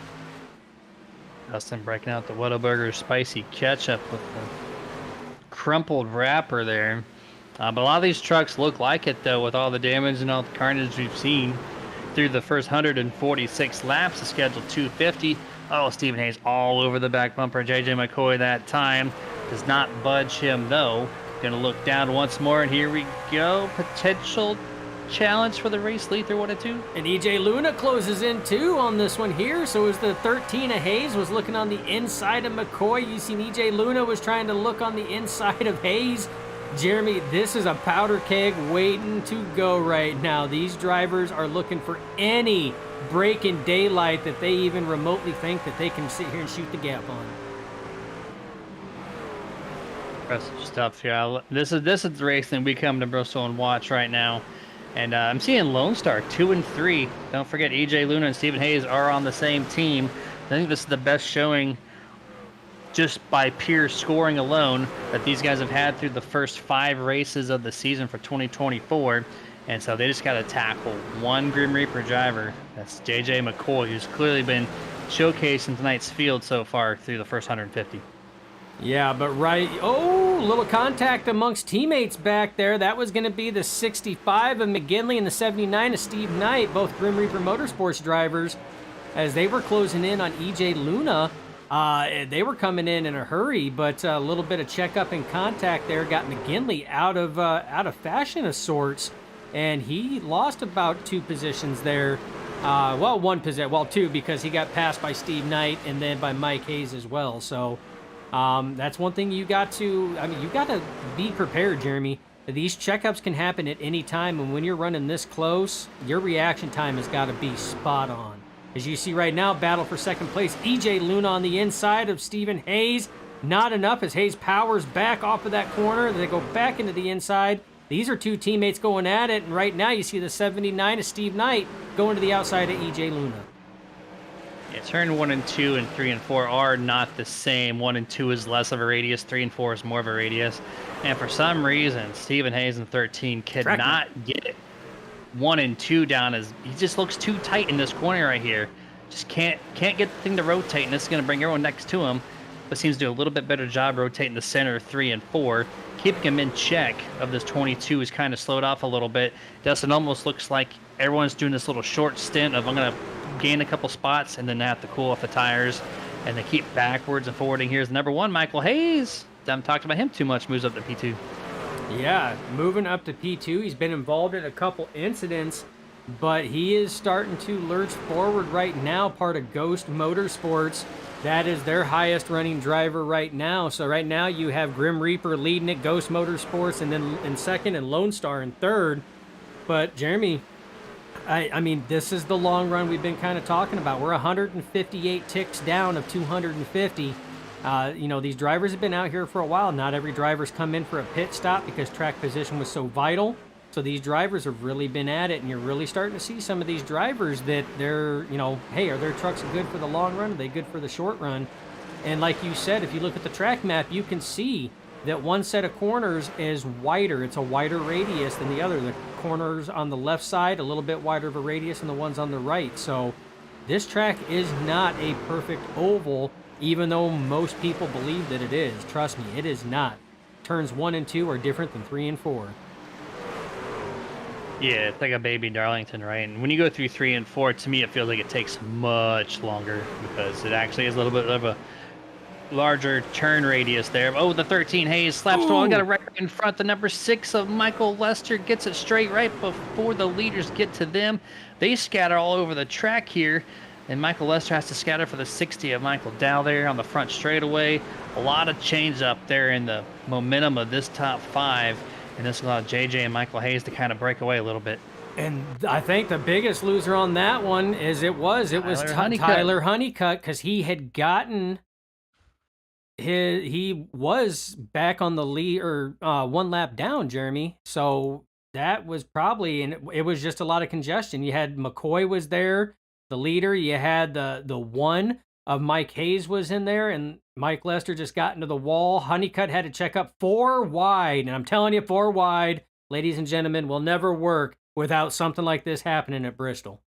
Dustin breaking out the Whataburger spicy ketchup with the crumpled wrapper there. But a lot of these trucks look like it, though, with all the damage and all the carnage we've seen through the first 146 laps of schedule 250. Oh, Stephen Hayes all over the back bumper. JJ McCoy that time does not budge him, though. Going to look down once more, and here we go. Potential challenge for the race lead through 1 and 2. And EJ Luna closes in too on this one here. So as the 13 of Hayes was looking on the inside of McCoy, you seen EJ Luna was trying to look on the inside of Hayes. Jeremy, this is a powder keg waiting to go right now. These drivers are looking for any break in daylight that they even remotely think that they can sit here and shoot the gap on. Impressive stuff, yeah. This is the race that we come to Bristol and watch right now. And I'm seeing Lone Star 2 and 3. Don't forget, EJ Luna and Stephen Hayes are on the same team. I think this is the best showing, just by pure scoring alone, that these guys have had through the first 5 races of the season for 2024. And so they just got to tackle one Grim Reaper driver. That's JJ McCoy, who's clearly been showcased in tonight's field so far through the first 150. Yeah, but little contact amongst teammates back there. That was going to be the 65 of McGinley and the 79 of Steve Knight, both Grim Reaper Motorsports drivers. As they were closing in on EJ Luna, they were coming in a hurry, but a little bit of checkup and contact there got McGinley out of fashion of sorts, and he lost about 2 positions there. Two, because he got passed by Steve Knight and then by Mike Hayes as well. So that's one thing you got to be prepared, Jeremy. These checkups can happen at any time, and when you're running this close, your reaction time has got to be spot on. As you see right now, battle for second place. EJ Luna on the inside of Stephen Hayes. Not enough as Hayes powers back off of that corner. They go back into the inside. These are 2 teammates going at it, and right now you see the 79 of Steve Knight going to the outside of EJ Luna. Yeah, turn 1 and 2 and 3 and 4 are not the same. 1 and 2 is less of a radius. 3 and 4 is more of a radius. And for some reason, Stephen Hayes in 13 cannot get 1 and 2 down. As he just looks too tight in this corner right here. Just can't get the thing to rotate, and this is going to bring everyone next to him. But seems to do a little bit better job rotating the center 3 and 4. Keeping him in check of this 22 is kind of slowed off a little bit. Dustin almost looks like everyone's doing this little short stint of I'm going to gain a couple spots and then have to cool off the tires, and they keep backwards and forwarding. Here's number 1, Michael Hayes. Haven't talked about him too much. Moves up to P2. Yeah, moving up to P2. He's been involved in a couple incidents, but he is starting to lurch forward right now, part of Ghost Motorsports. That is their highest running driver right now. So right now you have Grim Reaper leading it, Ghost Motorsports, and then in second, and Lone Star in third. But Jeremy, I mean, this is the long run we've been kind of talking about. We're 158 ticks down of 250. These drivers have been out here for a while. Not every driver's come in for a pit stop because track position was so vital. So these drivers have really been at it, and you're really starting to see some of these drivers that they're, hey, are their trucks good for the long run? Are they good for the short run? And like you said, if you look at the track map, you can see that one set of corners is wider. It's a wider radius than the other. The corners on the left side, a little bit wider of a radius than the ones on the right. So this track is not a perfect oval, even though most people believe that it is. Trust me, it is not. Turns 1 and 2 are different than 3 and 4. Yeah, it's like a baby Darlington, right? And when you go through 3 and 4, to me, it feels like it takes much longer because it actually is a little bit of a larger turn radius there. Oh, the 13 Hayes slaps the wall. Got a record in front. The number 6 of Michael Lester gets it straight right before the leaders get to them. They scatter all over the track here, and Michael Lester has to scatter for the 60 of Michael Dow there on the front straightaway. A lot of change up there in the momentum of this top 5. And this allowed JJ and Michael Hayes to kind of break away a little bit. And I think the biggest loser on that one is Tyler Honeycutt, because he had gotten he was back on the lead, or 1 lap down, Jeremy. So that was probably, and it was just a lot of congestion. You had McCoy was there, the leader. You had the 1 of Mike Hayes was in there, and Mike Lester just got into the wall. Honeycutt had to check up 4 wide, and I'm telling you, 4 wide, ladies and gentlemen, will never work without something like this happening at Bristol.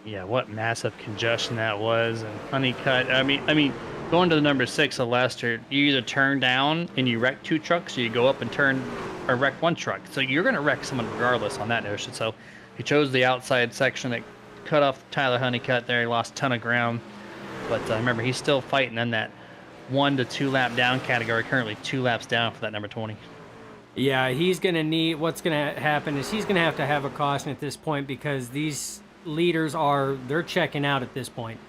Yeah, what massive congestion that was. And Honeycutt, I mean, going to the number 6 of Lester, you either turn down and you wreck 2 trucks, or you go up and turn or wreck 1 truck. So you're going to wreck someone regardless on that notion. So he chose the outside section that cut off Tyler Honeycutt there. He lost a ton of ground. But remember, he's still fighting in that 1 to 2 lap down category, currently 2 laps down for that number 20. Yeah, he's going to need, what's going to happen is he's going to have a caution at this point, because these leaders they're checking out at this point.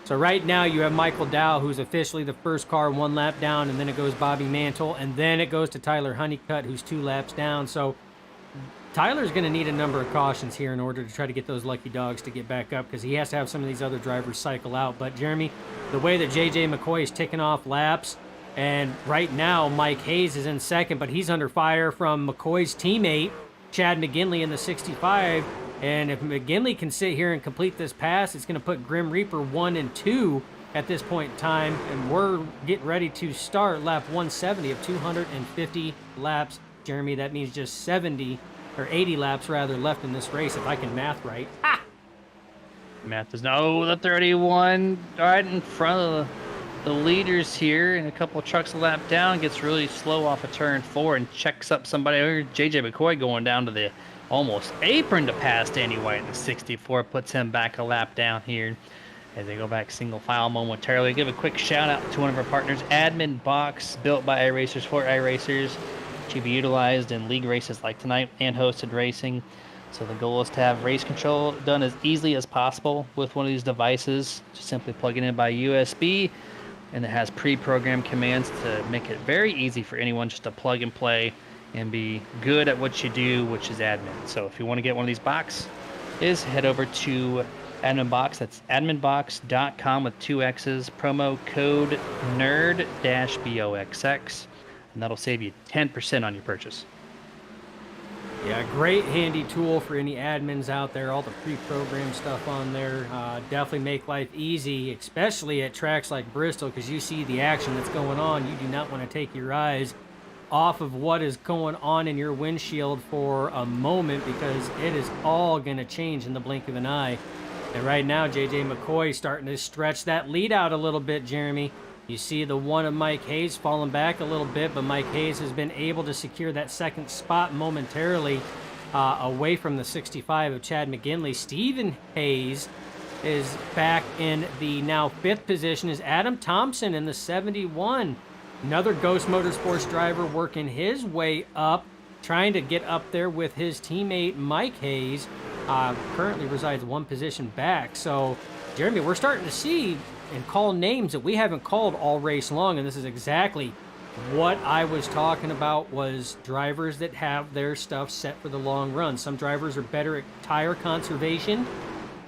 So right now you have Michael Dow, who's officially the first car 1 lap down, and then it goes Bobby Mantle, and then it goes to Tyler Honeycutt, who's 2 laps down. So Tyler's going to need a number of cautions here in order to try to get those lucky dogs to get back up, because he has to have some of these other drivers cycle out. But Jeremy, the way that JJ McCoy is ticking off laps, and right now Mike Hayes is in second, but he's under fire from McCoy's teammate, Chad McGinley, in the 65. And if McGinley can sit here and complete this pass, it's going to put Grim Reaper 1 and 2 at this point in time. And we're getting ready to start lap 170 of 250 laps. Jeremy, that means just 70 or 80 laps rather left in this race if I can math right. Ah! Matt does know the 31 right in front of the leaders here, and a couple of trucks a lap down, gets really slow off of turn 4 and checks up somebody. JJ McCoy going down to the almost apron to pass Danny White in the 64, puts him back a lap down here as they go back single file momentarily. Give a quick shout out to one of our partners, Admin Box, built by iRacers for iRacers, to be utilized in league races like tonight and hosted racing. So the goal is to have race control done as easily as possible with one of these devices. Just simply plug it in by USB, and it has pre-programmed commands to make it very easy for anyone just to plug and play and be good at what you do, which is admin. So if you want to get one of these boxes, head over to Admin Box. That's adminbox.com with 2 X's, promo code NERD-BOXX, and that'll save you 10% on your purchase. Yeah, great handy tool for any admins out there. All the pre-programmed stuff on there definitely make life easy, especially at tracks like Bristol, because you see the action that's going on. You do not want to take your eyes off of what is going on in your windshield for a moment, because it is all going to change in the blink of an eye. And right now, JJ McCoy starting to stretch that lead out a little bit, Jeremy. You see the one of Mike Hayes falling back a little bit, but Mike Hayes has been able to secure that second spot momentarily away from the 65 of Chad McGinley. Stephen Hayes is back in the now 5th position. Is Adam Thompson in the 71. Another Ghost Motorsports driver working his way up, trying to get up there with his teammate Mike Hayes. Currently resides one position back. So, Jeremy, we're starting to see and call names that we haven't called all race long, and this is exactly what I was talking about, was drivers that have their stuff set for the long run. Some drivers are better at tire conservation,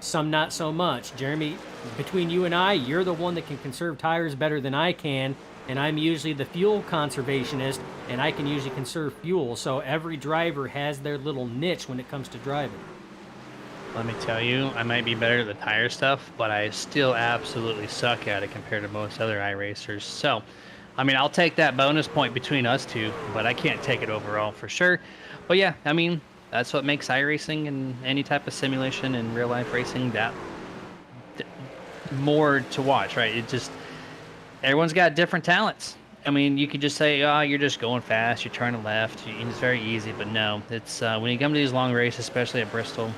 some not so much. Jeremy, between you and I, you're the one that can conserve tires better than I can, and I'm usually the fuel conservationist, and I can usually conserve fuel. So every driver has their little niche when it comes to driving. Let me tell you, I might be better at the tire stuff, but I still absolutely suck at it compared to most other iRacers. So, I mean, I'll take that bonus point between us two, but I can't take it overall for sure. But yeah, I mean, that's what makes iRacing and any type of simulation and real life racing that more to watch, right? It just, everyone's got different talents. I mean, you could just say, oh, you're just going fast, you're turning left, it's very easy, but no. It's when you come to these long races, especially at Bristol,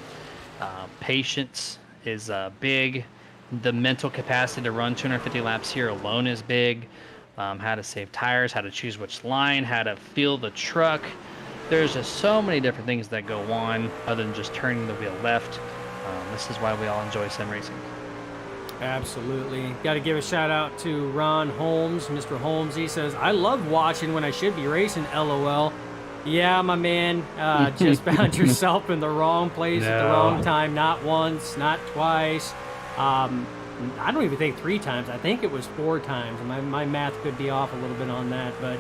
patience is big. The mental capacity to run 250 laps here alone is big. How to save tires, how to choose which line, how to feel the truck. There's just so many different things that go on other than just turning the wheel left. This is why we all enjoy sim racing. Absolutely. Got to give a shout out to Ron Holmes. Mr. Holmes, he says, I love watching when I should be racing, LOL. Yeah, my man, just found yourself in the wrong place at the wrong time. Not once, not twice. I don't even think 3 times. I think it was 4 times. My math could be off a little bit on that, but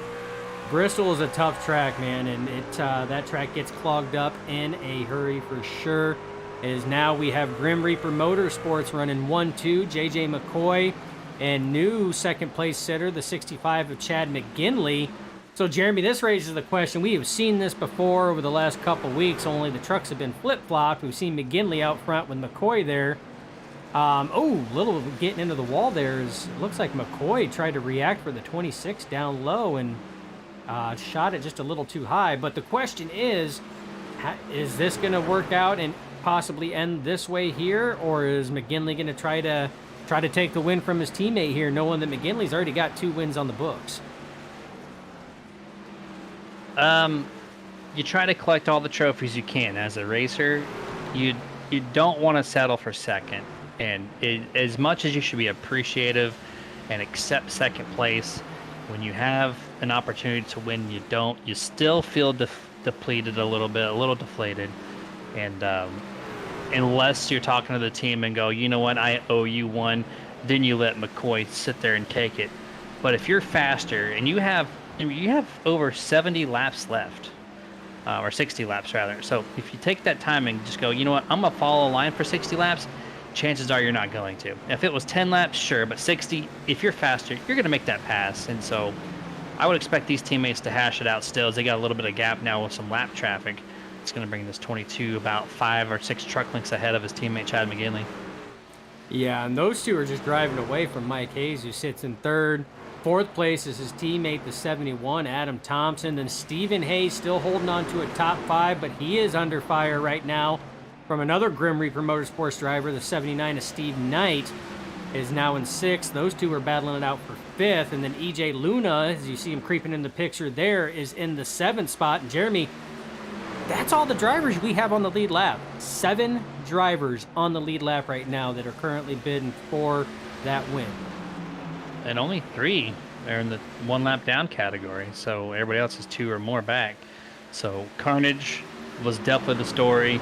Bristol is a tough track, man, and that track gets clogged up in a hurry for sure. As now we have Grim Reaper Motorsports running 1-2, JJ McCoy, and new second place sitter, the 65 of Chad McGinley. So, Jeremy, this raises the question. We have seen this before over the last couple weeks, only the trucks have been flip-flopped. We've seen McGinley out front with McCoy there. Little getting into the wall there. Looks like McCoy tried to react for the 26 down low and shot it just a little too high. But the question is this going to work out and possibly end this way here, or is McGinley going to try to take the win from his teammate here, knowing that McGinley's already got 2 wins on the books? You try to collect all the trophies you can as a racer. You don't want to settle for second, and as much as you should be appreciative and accept second place, when you have an opportunity to win, you still feel depleted a little bit, a little deflated, and unless you're talking to the team and go, you know what, I owe you one, then you let McCoy sit there and take it. But if you're faster and you have over 70 laps left, or 60 laps rather. So if you take that time and just go, you know what, I'm going to follow a line for 60 laps, chances are you're not going to. If it was 10 laps, sure, but 60, if you're faster, you're going to make that pass. And so I would expect these teammates to hash it out still, as they got a little bit of gap now with some lap traffic. It's going to bring this 22 about 5 or 6 truck lengths ahead of his teammate Chad McGinley. Yeah, and those two are just driving away from Mike Hayes, who sits in third. Fourth place is his teammate, the 71, Adam Thompson. Then Stephen Hayes still holding on to a top 5, but he is under fire right now from another Grim Reaper Motorsports driver, the 79 of Steve Knight, is now in 6th. Those two are battling it out for 5th. And then EJ Luna, as you see him creeping in the picture there, is in the 7th spot. And Jeremy, that's all the drivers we have on the lead lap. 7 drivers on the lead lap right now that are currently bidding for that win. And only 3 are in the 1 lap down category, so everybody else is 2 or more back. So Carnage was definitely the story.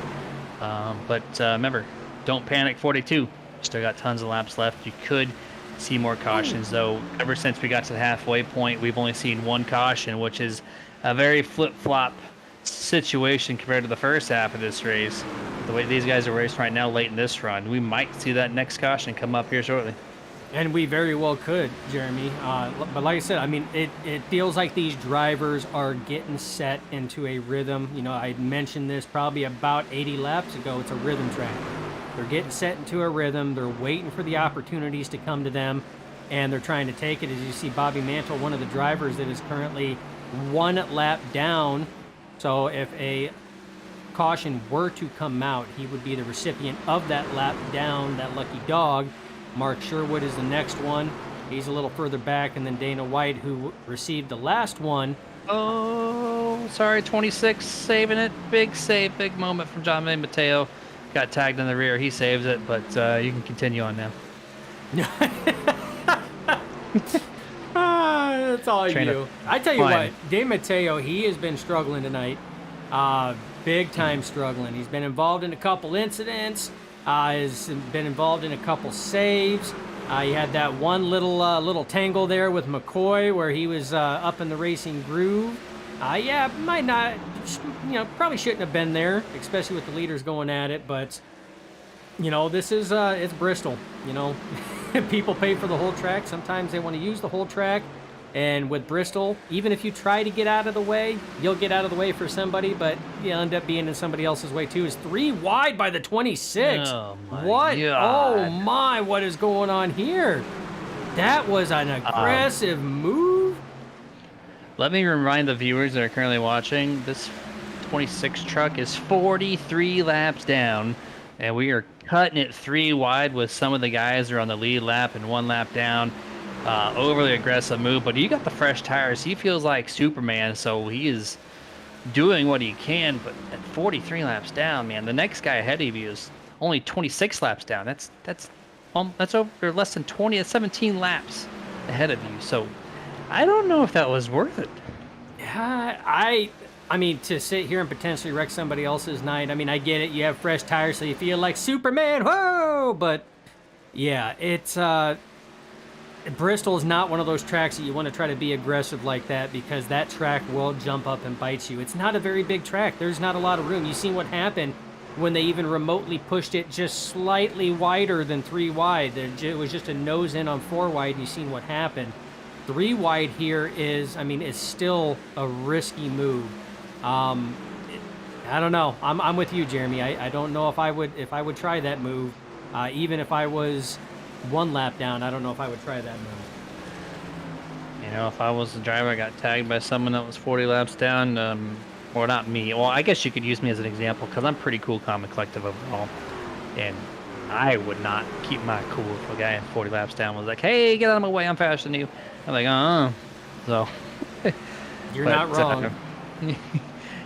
But remember, don't panic 42. Still got tons of laps left. You could see more cautions, though. Ever since we got to the halfway point, we've only seen 1 caution, which is a very flip-flop situation compared to the first half of this race. The way these guys are racing right now late in this run, we might see that next caution come up here shortly. And we very well could, Jeremy. But like I said, I mean, it feels like these drivers are getting set into a rhythm. You know, I mentioned this probably about 80 laps ago. It's a rhythm track. They're getting set into a rhythm. They're waiting for the opportunities to come to them, and they're trying to take it. As you see, Bobby Mantle, one of the drivers that is currently 1 lap down. So if a caution were to come out, he would be the recipient of that lap down, that lucky dog. Mark Sherwood is the next one. He's a little further back, and then Dana White, who received the last one. Oh, sorry, 26 saving it. Big save, big moment from John May Mateo. Got tagged in the rear. He saves it, but you can continue on now. That's all you. I tell you Fine. what, Dave Mateo, he has been struggling tonight. Big time struggling. He's been involved in a couple incidents. Has been involved in a couple saves. He had that one little tangle there with McCoy where he was up in the racing groove. Yeah, might not, probably shouldn't have been there, especially with the leaders going at it. But this is it's Bristol. People pay for the whole track. Sometimes they want to use the whole track. And with Bristol, even if you try to get out of the way, you'll get out of the way for somebody, but you'll end up being in somebody else's way too. Is 3 wide by the 26. Oh, my what? God. Oh my, what is going on here? That was an aggressive move. Let me remind the viewers that are currently watching, this 26 truck is 43 laps down, and we are cutting it 3 wide with some of the guys that are on the lead lap and 1 lap down. Overly aggressive move, but he got the fresh tires. He feels like Superman, so he is doing what he can, but at 43 laps down, man, the next guy ahead of you is only 26 laps down. That's over less than 20, 17 laps ahead of you. So I don't know if that was worth it. Yeah, I mean, to sit here and potentially wreck somebody else's night, I mean, I get it. You have fresh tires, so you feel like Superman. Whoa! But yeah, it's Bristol is not one of those tracks that you want to try to be aggressive like that, because that track will jump up and bite you. It's not a very big track. There's not a lot of room. You've seen what happened when they even remotely pushed it just slightly wider than 3 wide. It was just a nose in on 4 wide, and you've seen what happened. 3 wide here is still a risky move. I don't know. I'm with you, Jeremy. I don't know if I would try that move, even if I was 1 lap down. I don't know if I would try that move. If I was the driver, I got tagged by someone that was 40 laps down, or not me. Well, I guess you could use me as an example, because I'm pretty cool, calm, and collective overall. And I would not keep my cool if a guy at 40 laps down was like, hey, get out of my way, I'm faster than you. I'm like, So. You're not wrong.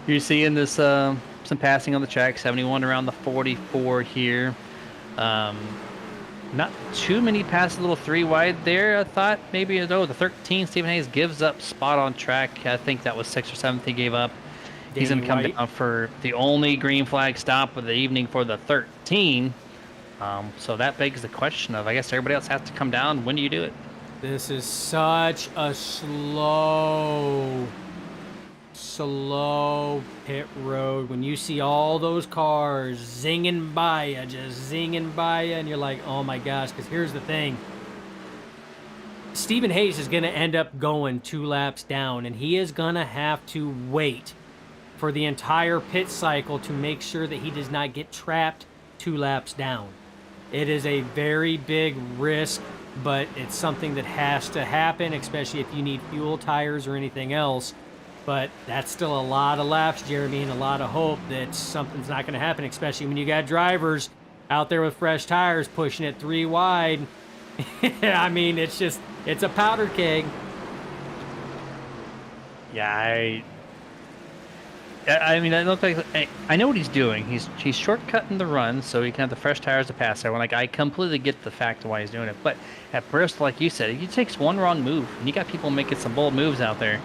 You're seeing this, some passing on the track, 71 around the 44 here. Not too many passes, a little 3 wide there. I thought maybe, the 13, Stephen Hayes gives up spot on track. I think that was 6th or 7th he gave up. He's going to come down for the only green flag stop of the evening for the 13. So that begs the question of, I guess everybody else has to come down. When do you do it? This is such a slow pit road. When you see all those cars zinging by you, and you're like, oh my gosh, because here's the thing. Stephen Hayes is going to end up going 2 laps down, and he is going to have to wait for the entire pit cycle to make sure that he does not get trapped 2 laps down. It is a very big risk, but it's something that has to happen, especially if you need fuel, tires, or anything else. But that's still a lot of laps, Jeremy, and a lot of hope that something's not going to happen, especially when you got drivers out there with fresh tires pushing it 3 wide. I mean, it's a powder keg. Yeah, I mean, it looks like I know what he's doing. He's shortcutting the run so he can have the fresh tires to pass everyone. Like, I completely get the fact of why he's doing it. But at Bristol, like you said, he takes one wrong move, and you got people making some bold moves out there.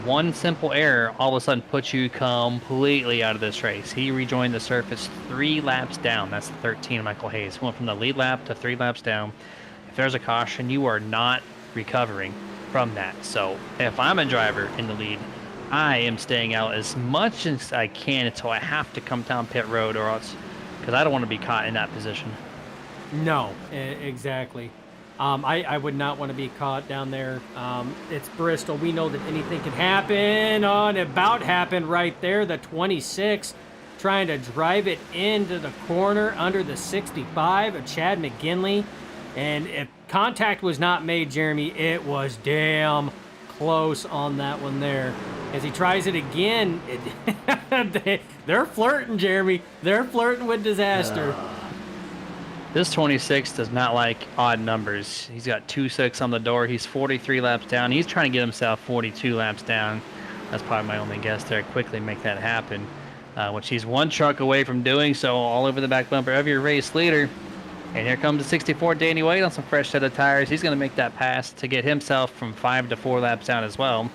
One simple error all of a sudden puts you completely out of this race. He rejoined the surface 3 laps down. That's 13, Michael Hayes. Went from the lead lap to 3 laps down. If there's a caution, you are not recovering from that. So if I'm a driver in the lead, I am staying out as much as I can until I have to come down pit road, or else, because I don't want to be caught in that position. No, exactly. I would not want to be caught down there. It's Bristol. We know that anything can happen. About happened right there. The 26 trying to drive it into the corner under the 65 of Chad McGinley. And if contact was not made, Jeremy, it was damn close on that one there. As he tries it again, they're flirting, Jeremy. They're flirting with disaster. This 26 does not like odd numbers. He's got 2.6 on the door. He's 43 laps down. He's trying to get himself 42 laps down. That's probably my only guess there. Quickly make that happen, which he's 1 truck away from doing so, all over the back bumper of your race leader. And here comes the 64 Danny White on some fresh set of tires. He's going to make that pass to get himself from 5 to 4 laps down as well.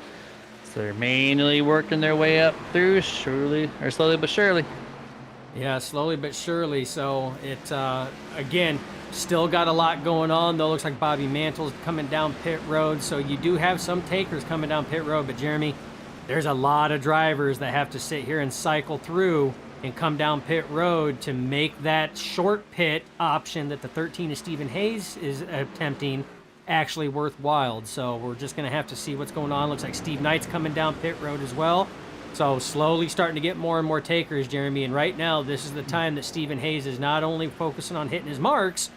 So they're mainly working their way up through slowly but surely. Yeah, slowly but surely. So it, again, still got a lot going on, though. Looks like Bobby Mantle's coming down pit road. So you do have some takers coming down pit road. But, Jeremy, there's a lot of drivers that have to sit here and cycle through and come down pit road to make that short pit option that the 13 of Stephen Hayes is attempting actually worthwhile. So we're just going to have to see what's going on. Looks like Steve Knight's coming down pit road as well. So slowly starting to get more and more takers, Jeremy. And right now, this is the time that Stephen Hayes is not only focusing on hitting his marks,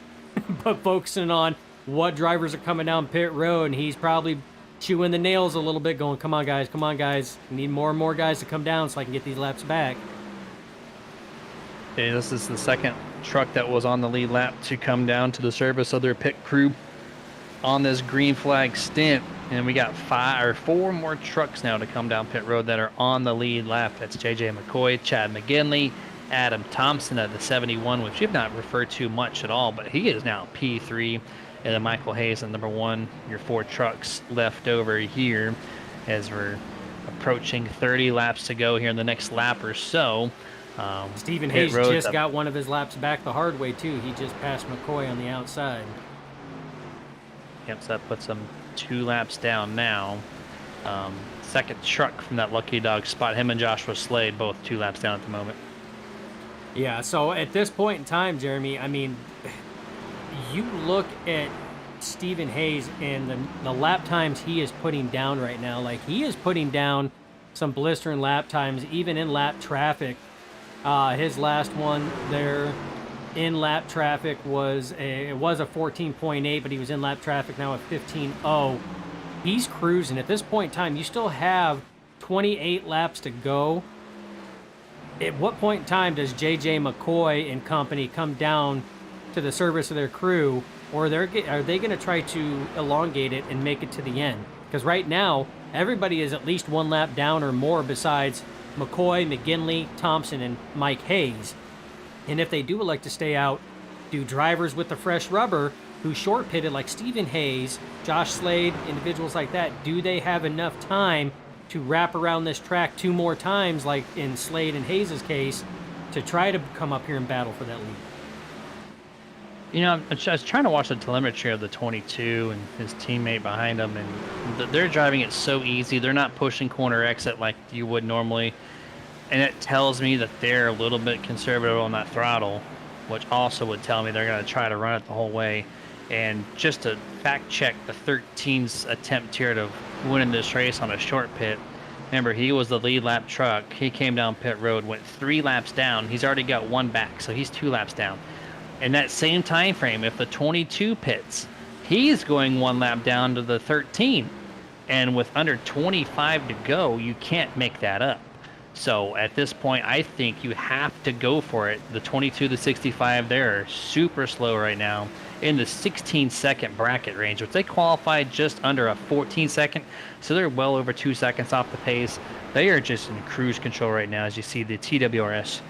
but focusing on what drivers are coming down pit road. And he's probably chewing the nails a little bit, going, come on, guys. I need more and more guys to come down so I can get these laps back. Okay, this is the second truck that was on the lead lap to come down to the service of their pit crew on this green flag stint. And we got 4 more trucks now to come down pit road that are on the lead lap. That's JJ McCoy, Chad McGinley, Adam Thompson at the 71, which you've not referred to much at all, but he is now P3. And then Michael Hayes at number 1. Your 4 trucks left over here as we're approaching 30 laps to go here in the next lap or so. Stephen Hayes just got one of his laps back the hard way, too. He just passed McCoy on the outside. Yep, so that puts him 2 laps down now. Second truck from that lucky dog spot. Him and Joshua Slade both 2 laps down at the moment. Yeah, so at this point in time, Jeremy, I mean, you look at Stephen Hayes and the lap times he is putting down right now. Like, he is putting down some blistering lap times, even in lap traffic. His last one there in lap traffic was a 14.8, but he was in lap traffic now at 15.0. He's cruising. At this point in time, you still have 28 laps to go. At what point in time does JJ McCoy and company come down to the service of their crew, or are they going to try to elongate it and make it to the end? Because right now, everybody is at least 1 lap down or more besides McCoy, McGinley, Thompson, and Mike Hayes. And if they do elect to stay out, do drivers with the fresh rubber who short pitted like Stephen Hayes, Josh Slade, individuals like that, do they have enough time to wrap around this track 2 more times, like in Slade and Hayes' case, to try to come up here and battle for that lead? You know, I was trying to watch the telemetry of the 22 and his teammate behind him, and they're driving it so easy. They're not pushing corner exit like you would normally. And it tells me that they're a little bit conservative on that throttle, which also would tell me they're going to try to run it the whole way. And just to fact check the 13's attempt here to win this race on a short pit, Remember, he was the lead lap truck. He came down pit road, went 3 laps down. He's already got 1 back, so he's 2 laps down. In that same time frame, if the 22 pits, he's going 1 lap down to the 13. And with under 25 to go, you can't make that up. So at this point, I think you have to go for it. The 22 to 65, they're super slow right now in the 16-second bracket range, which they qualified just under a 14-second. So they're well over 2 seconds off the pace. They are just in cruise control right now, as you see the TWRS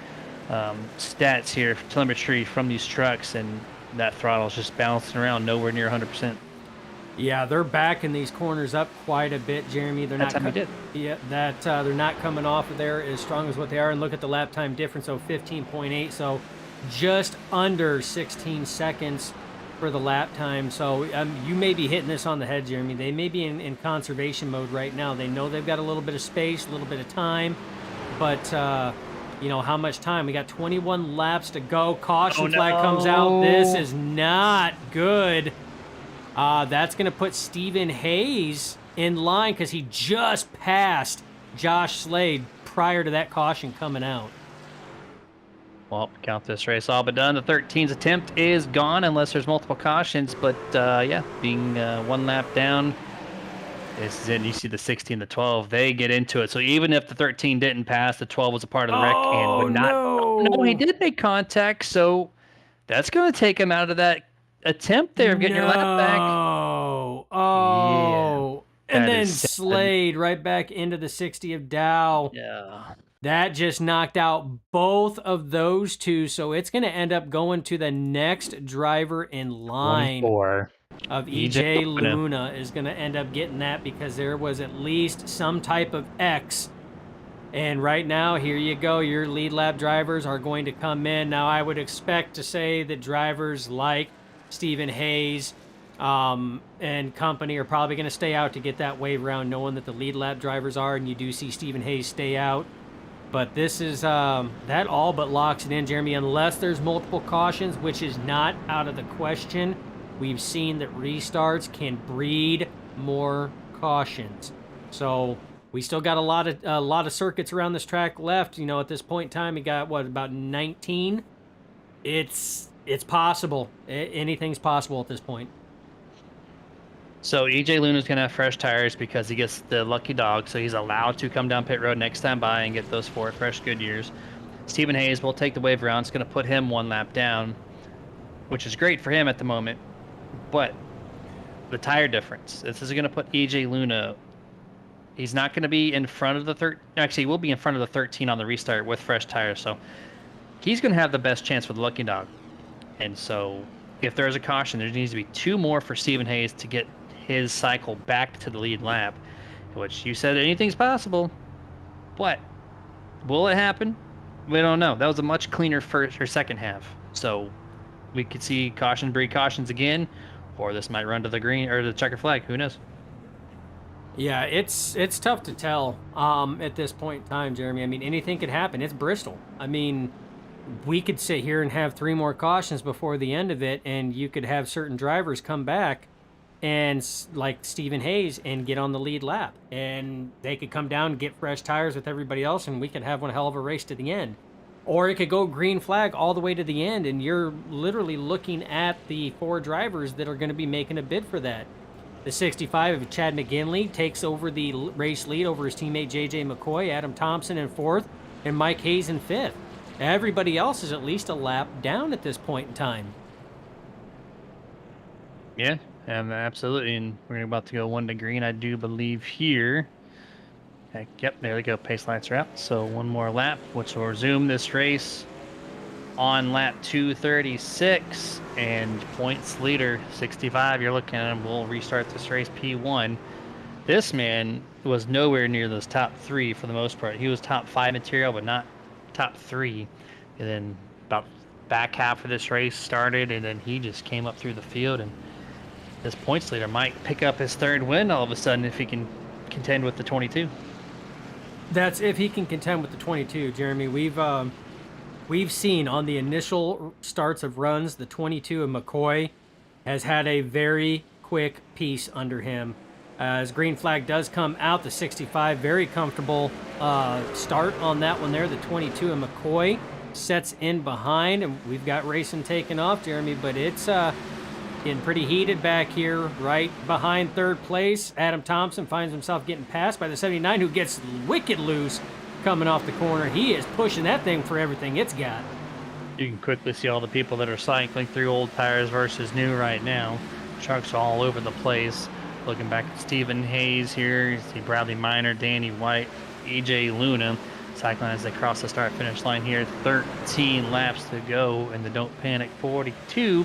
stats here, telemetry from these trucks, and that throttle is just bouncing around nowhere near 100%. Yeah, they're backing these corners up quite a bit, Jeremy. They're That's not how we did. Yeah, that they're not coming off of there as strong as what they are. And look at the lap time difference, so 15.8, so just under 16 seconds for the lap time. So you may be hitting this on the head, Jeremy. They may be in conservation mode right now. They know they've got a little bit of space, a little bit of time, but you know, how much time? We got 21 laps to go. Caution flag comes out. This is not good. That's going to put Stephen Hayes in line because he just passed Josh Slade prior to that caution coming out. Well, count this race all but done. The 13's attempt is gone unless there's multiple cautions. But yeah, being 1 lap down, this is it. You see the 16, the 12, they get into it. So even if the 13 didn't pass, the 12 was a part of the wreck and would not. No. No, he did make contact. So that's going to take him out of that attempt there of getting your lap back. Oh, Yeah, and that then is sad. Slade right back into the 60 of Dow. Yeah. That just knocked out both of those two, so it's going to end up going to the next driver in line 1-4. of EJ EJ Luna. Luna is going to end up getting that because there was at least some type of X. And right now, here you go. Your lead lap drivers are going to come in. Now, I would expect to say that drivers like Stephen Hayes and company are probably going to stay out to get that wave round, knowing that the lead lap drivers are, and you do see Stephen Hayes stay out. But this is, that all but locks it in, Jeremy, unless there's multiple cautions, which is not out of the question. We've seen that restarts can breed more cautions. So we still got a lot of circuits around this track left. You know, at this point in time, we got, what, about 19? It's possible. Anything's possible at this point. So EJ Luna's going to have fresh tires because he gets the lucky dog, so he's allowed to come down pit road next time by and get those 4 fresh Goodyears. Stephen Hayes will take the wave around. It's going to put him 1 lap down, which is great for him at the moment. But the tire difference, this is going to put EJ Luna, he's not going to be in front of the 13. Actually, he will be in front of the 13 on the restart with fresh tires, so he's going to have the best chance for the lucky dog. And so if there's a caution, there needs to be 2 more for Stephen Hayes to get his cycle back to the lead lap, which you said anything's possible, but will it happen? We don't know. That was a much cleaner first or second half, so we could see caution breed cautions again, or this might run to the green or the checker flag. Who knows? Yeah, it's tough to tell at this point in time, Jeremy. I mean, anything could happen. It's Bristol. I mean, we could sit here and have 3 more cautions before the end of it, and you could have certain drivers come back and like Stephen Hayes and get on the lead lap, and they could come down and get fresh tires with everybody else, and we could have one hell of a race to the end. Or it could go green flag all the way to the end, and you're literally looking at the 4 drivers that are going to be making a bid for that. The 65 of Chad McGinley takes over the race lead over his teammate JJ McCoy, Adam Thompson in 4th, and Mike Hayes in 5th. Everybody else is at least a lap down at this point in time. Yeah, absolutely. And we're about to go 1 to green, I do believe here. Heck, yep, there we go. Pace lights are out. So 1 more lap, which will resume this race on lap 236. And points leader, 65. You're looking at him. We'll restart this race P1. This man was nowhere near those top 3 for the most part. He was top 5 material, but not top 3. And then about back half of this race started, and then he just came up through the field, and this points leader might pick up his 3rd win all of a sudden if he can contend with the 22. That's if he can contend with the 22, Jeremy. We've seen on the initial starts of runs, the 22 of McCoy has had a very quick piece under him. As green flag does come out, the 65, very comfortable start on that one there. The 22 of McCoy sets in behind, and we've got racing taking off, Jeremy, but it's getting pretty heated back here, right behind third place. Adam Thompson finds himself getting passed by the 79, who gets wicked loose coming off the corner. He is pushing that thing for everything it's got. You can quickly see all the people that are cycling through old tires versus new right now. Trucks all over the place. Looking back at Stephen Hayes here, you see Bradley Miner, Danny White, EJ Luna cycling as they cross the start-finish line here. 13 laps to go in the Don't Panic 42.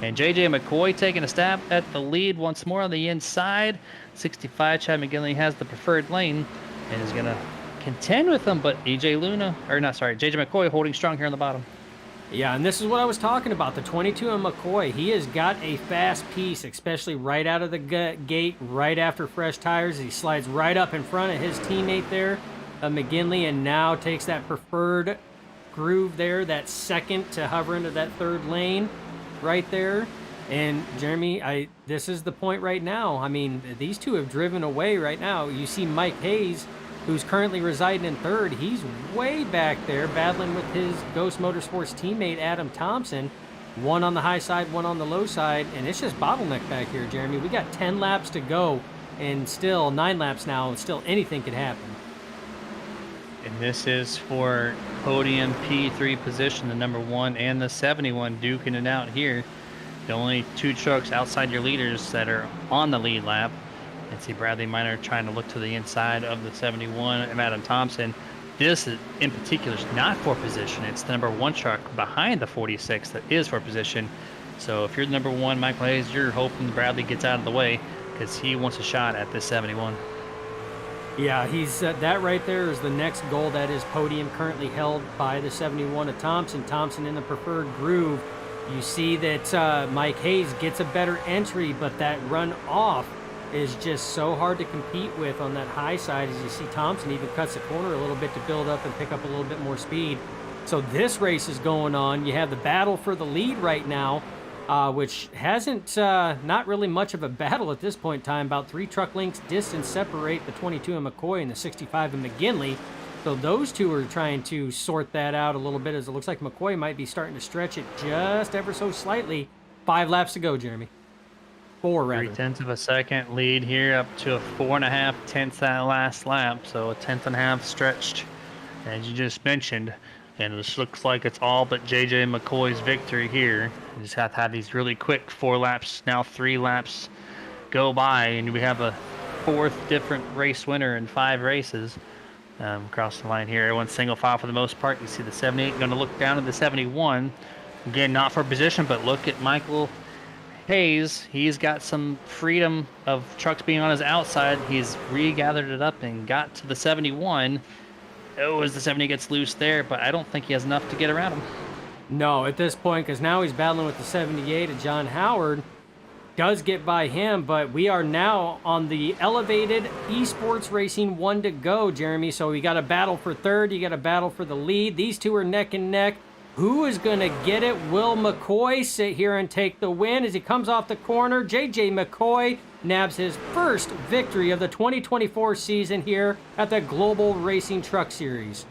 And JJ McCoy taking a stab at the lead once more on the inside. 65, Chad McGinley has the preferred lane and is going to contend with them, but JJ McCoy holding strong here on the bottom. Yeah, and this is what I was talking about, the 22 of McCoy. He has got a fast piece, especially right out of the gate, right after fresh tires. He slides right up in front of his teammate there, McGinley, and now takes that preferred groove there, that second to hover into that third lane right there. And Jeremy, this is the point right now. I mean, these two have driven away right now. You see Mike Hayes, who's currently residing in third. He's way back there battling with his Ghost Motorsports teammate, Adam Thompson. One on the high side, one on the low side, and it's just bottleneck back here, Jeremy. We got 10 laps to go, and still 9 laps now, and still anything could happen. And this is for podium P3 position, the number 1 and the 71 duking it out here. The only 2 trucks outside your leaders that are on the lead lap. And see Bradley Miner trying to look to the inside of the 71 and Adam Thompson. This is, in particular is not for position. It's the number 1 truck behind the 46 that is for position. So if you're the number 1, Michael Hayes, you're hoping Bradley gets out of the way because he wants a shot at this 71. Yeah, he's that right there is the next goal. That is podium currently held by the 71 of Thompson. Thompson in the preferred groove. You see that Mike Hayes gets a better entry, but that run off is just so hard to compete with on that high side. As you see, Thompson even cuts the corner a little bit to build up and pick up a little bit more speed. So this race is going on. You have the battle for the lead right now, which hasn't not really much of a battle at this point in time. About 3 truck lengths distance separate the 22 of McCoy and the 65 of McGinley. So those two are trying to sort that out a little bit, as it looks like McCoy might be starting to stretch it just ever so slightly. 5 laps to go, Jeremy. 4 rather. 3/10 of a second lead here, up to a 4.5 tenths that last lap. So a 1/10.5 stretched, as you just mentioned. And this looks like it's all but JJ McCoy's victory here. You just have to have these really quick 4 laps, now 3 laps go by, and we have a 4th different race winner in 5 races. Across the line here, everyone's single file for the most part. You see the 78 going to look down at the 71. Again, not for position, but look at Michael Hayes. He's got some freedom of trucks being on his outside. He's regathered it up and got to the 71. Oh, as the 70 gets loose there, but I don't think he has enough to get around him. No, at this point, because now he's battling with the 78 of John Howard. Does get by him, but we are now on the elevated esports racing 1 to go, Jeremy. So we got a battle for third. You got a battle for the lead. These two are neck and neck. Who is going to get it? Will McCoy sit here and take the win as he comes off the corner? JJ McCoy nabs his first victory of the 2024 season here at the Global Racing Truck Series.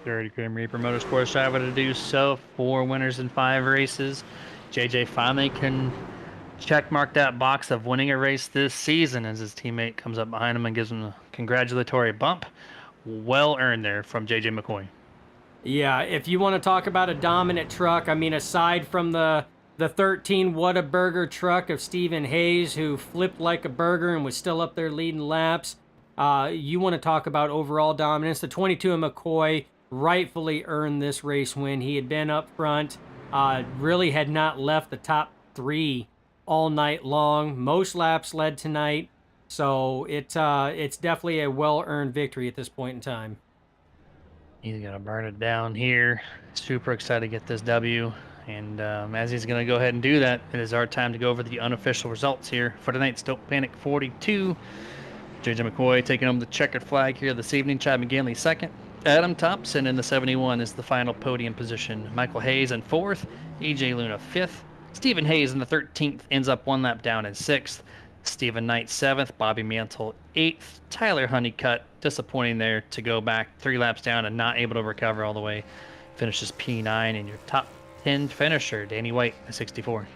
30 Grim Reaper Motorsports driver to do so. 4 winners in 5 races. JJ finally can check mark that box of winning a race this season as his teammate comes up behind him and gives him a congratulatory bump. Well earned there from JJ McCoy. Yeah, if you want to talk about a dominant truck, I mean, aside from the 13 Whataburger truck of Stephen Hayes, who flipped like a burger and was still up there leading laps, you want to talk about overall dominance. The 22 of McCoy rightfully earned this race win. He had been up front, really had not left the top 3 all night long. Most laps led tonight, so it's definitely a well-earned victory at this point in time. He's going to burn it down here. Super excited to get this W. And as he's going to go ahead and do that, it is our time to go over the unofficial results here for tonight's Don't Panic 42. JJ McCoy taking home the checkered flag here this evening. Chad McGinley second. Adam Thompson in the 71 is the final podium position. Michael Hayes in 4th. EJ Luna 5th. Stephen Hayes in the 13th ends up 1 lap down in 6th. Stephen Knight 7th, Bobby Mantle 8th, Tyler Honeycutt, disappointing there to go back 3 laps down and not able to recover all the way. Finishes P9, and your top 10 finisher, Danny White, 64.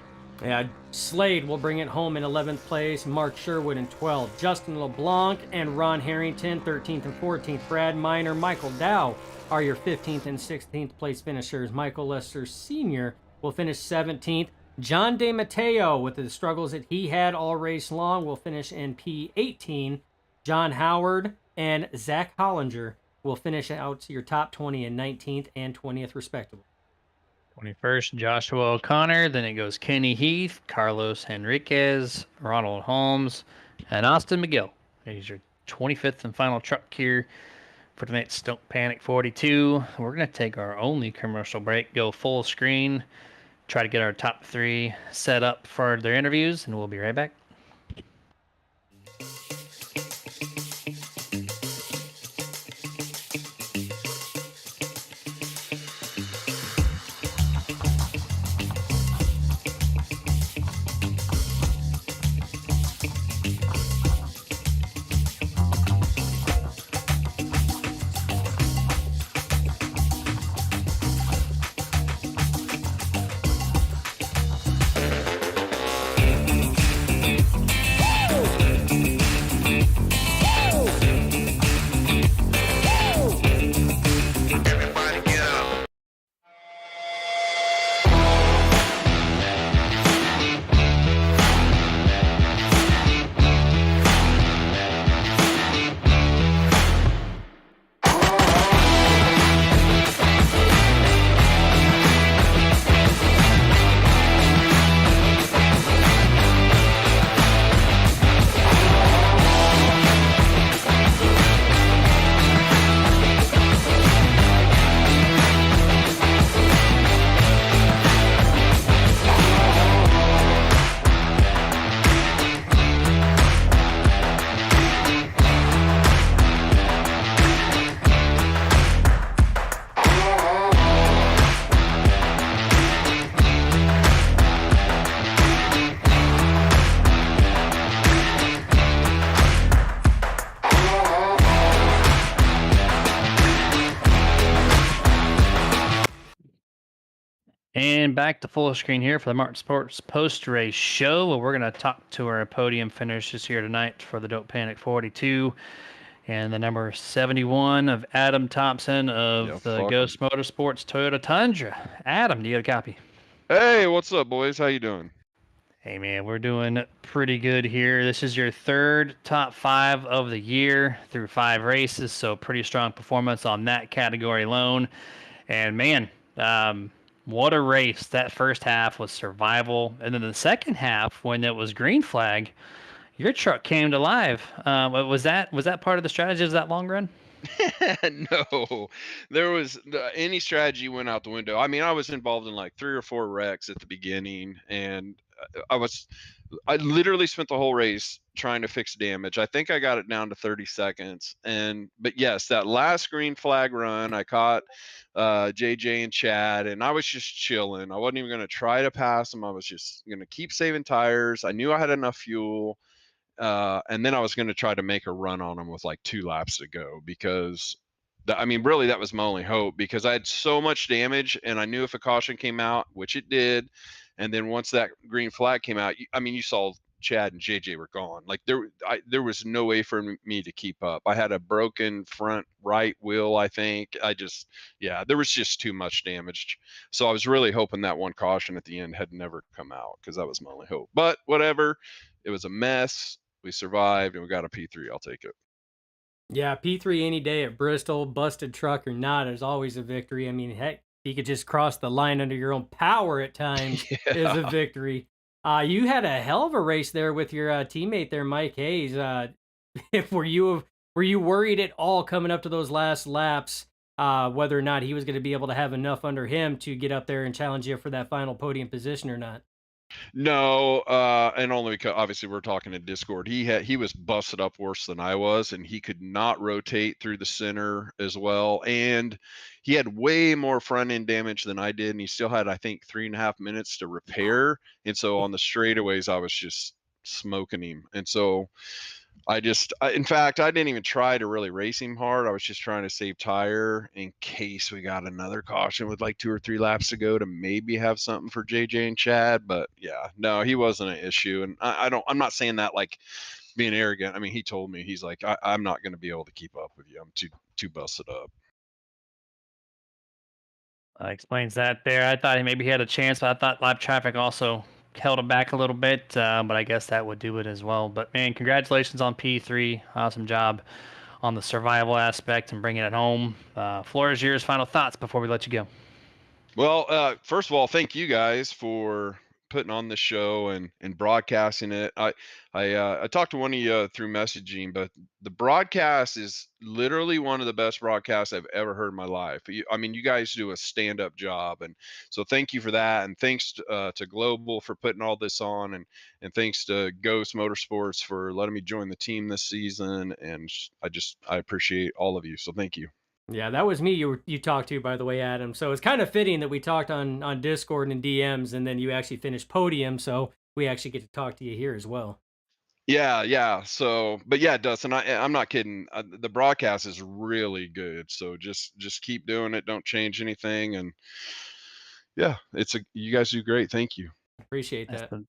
Yeah, Slade will bring it home in 11th place, Mark Sherwood in 12th, Justin LeBlanc and Ron Harrington 13th and 14th, Brad Miner, Michael Dow are your 15th and 16th place finishers. Michael Lester Sr. will finish 17th. John DeMatteo, with the struggles that he had all race long, will finish in P18. John Howard and Zach Hollinger will finish out your top 20 in 19th and 20th, respectively. 21st, Joshua O'Connor. Then it goes Kenny Heath, Carlos Henriquez, Ronald Holmes, and Austin McGill. He's your 25th and final truck here for tonight's Don't Panic 42. We're going to take our only commercial break, go full screen, try to get our top 3 set up for their interviews, and we'll be right back. And back to full screen here for the Martin Sports post-race show, where we're going to talk to our podium finishers here tonight for the Don't Panic 42. And the number 71 of Adam Thompson of the Ghost Motorsports Toyota Tundra. Adam, do you get a copy? Hey, what's up, boys? How you doing? Hey, man, we're doing pretty good here. This is your third top 5 of the year through 5 races, so pretty strong performance on that category alone. And, man, what a race. That first half was survival. And then the second half, when it was green flag, your truck came to life. Was that part of the strategy of that long run? No, there was any strategy went out the window. I mean, I was involved in like 3 or 4 wrecks at the beginning, and I literally spent the whole race trying to fix damage. I think I got it down to 30 seconds. But yes, that last green flag run, I caught JJ and Chad, and I was just chilling. I wasn't even going to try to pass them. I was just going to keep saving tires. I knew I had enough fuel. And then I was going to try to make a run on them with like 2 laps to go, because I mean, really, that was my only hope, because I had so much damage, and I knew if a caution came out, which it did, and then once that green flag came out, I mean, you saw Chad and JJ were gone. Like there was no way for me to keep up. I had a broken front right wheel, I think. Yeah, there was just too much damage. So I was really hoping that one caution at the end had never come out, because that was my only hope. But whatever, it was a mess. We survived, and we got a P3. I'll take it. Yeah, P3 any day at Bristol, busted truck or not, is always a victory. I mean, heck, you could just cross the line under your own power at times is a victory. You had a hell of a race there with your teammate there, Mike Hayes. Were you worried at all coming up to those last laps, whether or not he was going to be able to have enough under him to get up there and challenge you for that final podium position or not? No, and only because obviously we're talking in Discord. He was busted up worse than I was, and he could not rotate through the center as well. And he had way more front end damage than I did, and he still had, I think, 3.5 minutes to repair. And so on the straightaways, I was just smoking him. And so in fact, I didn't even try to really race him hard. I was just trying to save tire in case we got another caution with like 2 or 3 laps to go to maybe have something for JJ and Chad. But yeah, no, he wasn't an issue. And I'm not saying that like being arrogant. I mean, he told me, he's like, I'm not going to be able to keep up with you. I'm too busted up. Explains that there. I thought maybe he had a chance, but I thought live traffic also held him back a little bit. But I guess that would do it as well. But man, congratulations on P3. Awesome job on the survival aspect and bringing it home. Floor is yours. Final thoughts before we let you go. Well, first of all, thank you guys for putting on the show and broadcasting it. I talked to one of you through messaging, but the broadcast is literally one of the best broadcasts I've ever heard in my life. I mean, you guys do a stand-up job, and so thank you for that. And thanks to Global for putting all this on, and thanks to Ghost Motorsports for letting me join the team this season. And I appreciate all of you. So thank you. Yeah, that was me you talked to, by the way, Adam. So it's kind of fitting that we talked on Discord and DMs, and then you actually finished podium, so we actually get to talk to you here as well. Yeah, yeah. So, but yeah, Dustin, I'm not kidding. The broadcast is really good. So just keep doing it. Don't change anything. And yeah, you guys do great. Thank you. Appreciate That's that. the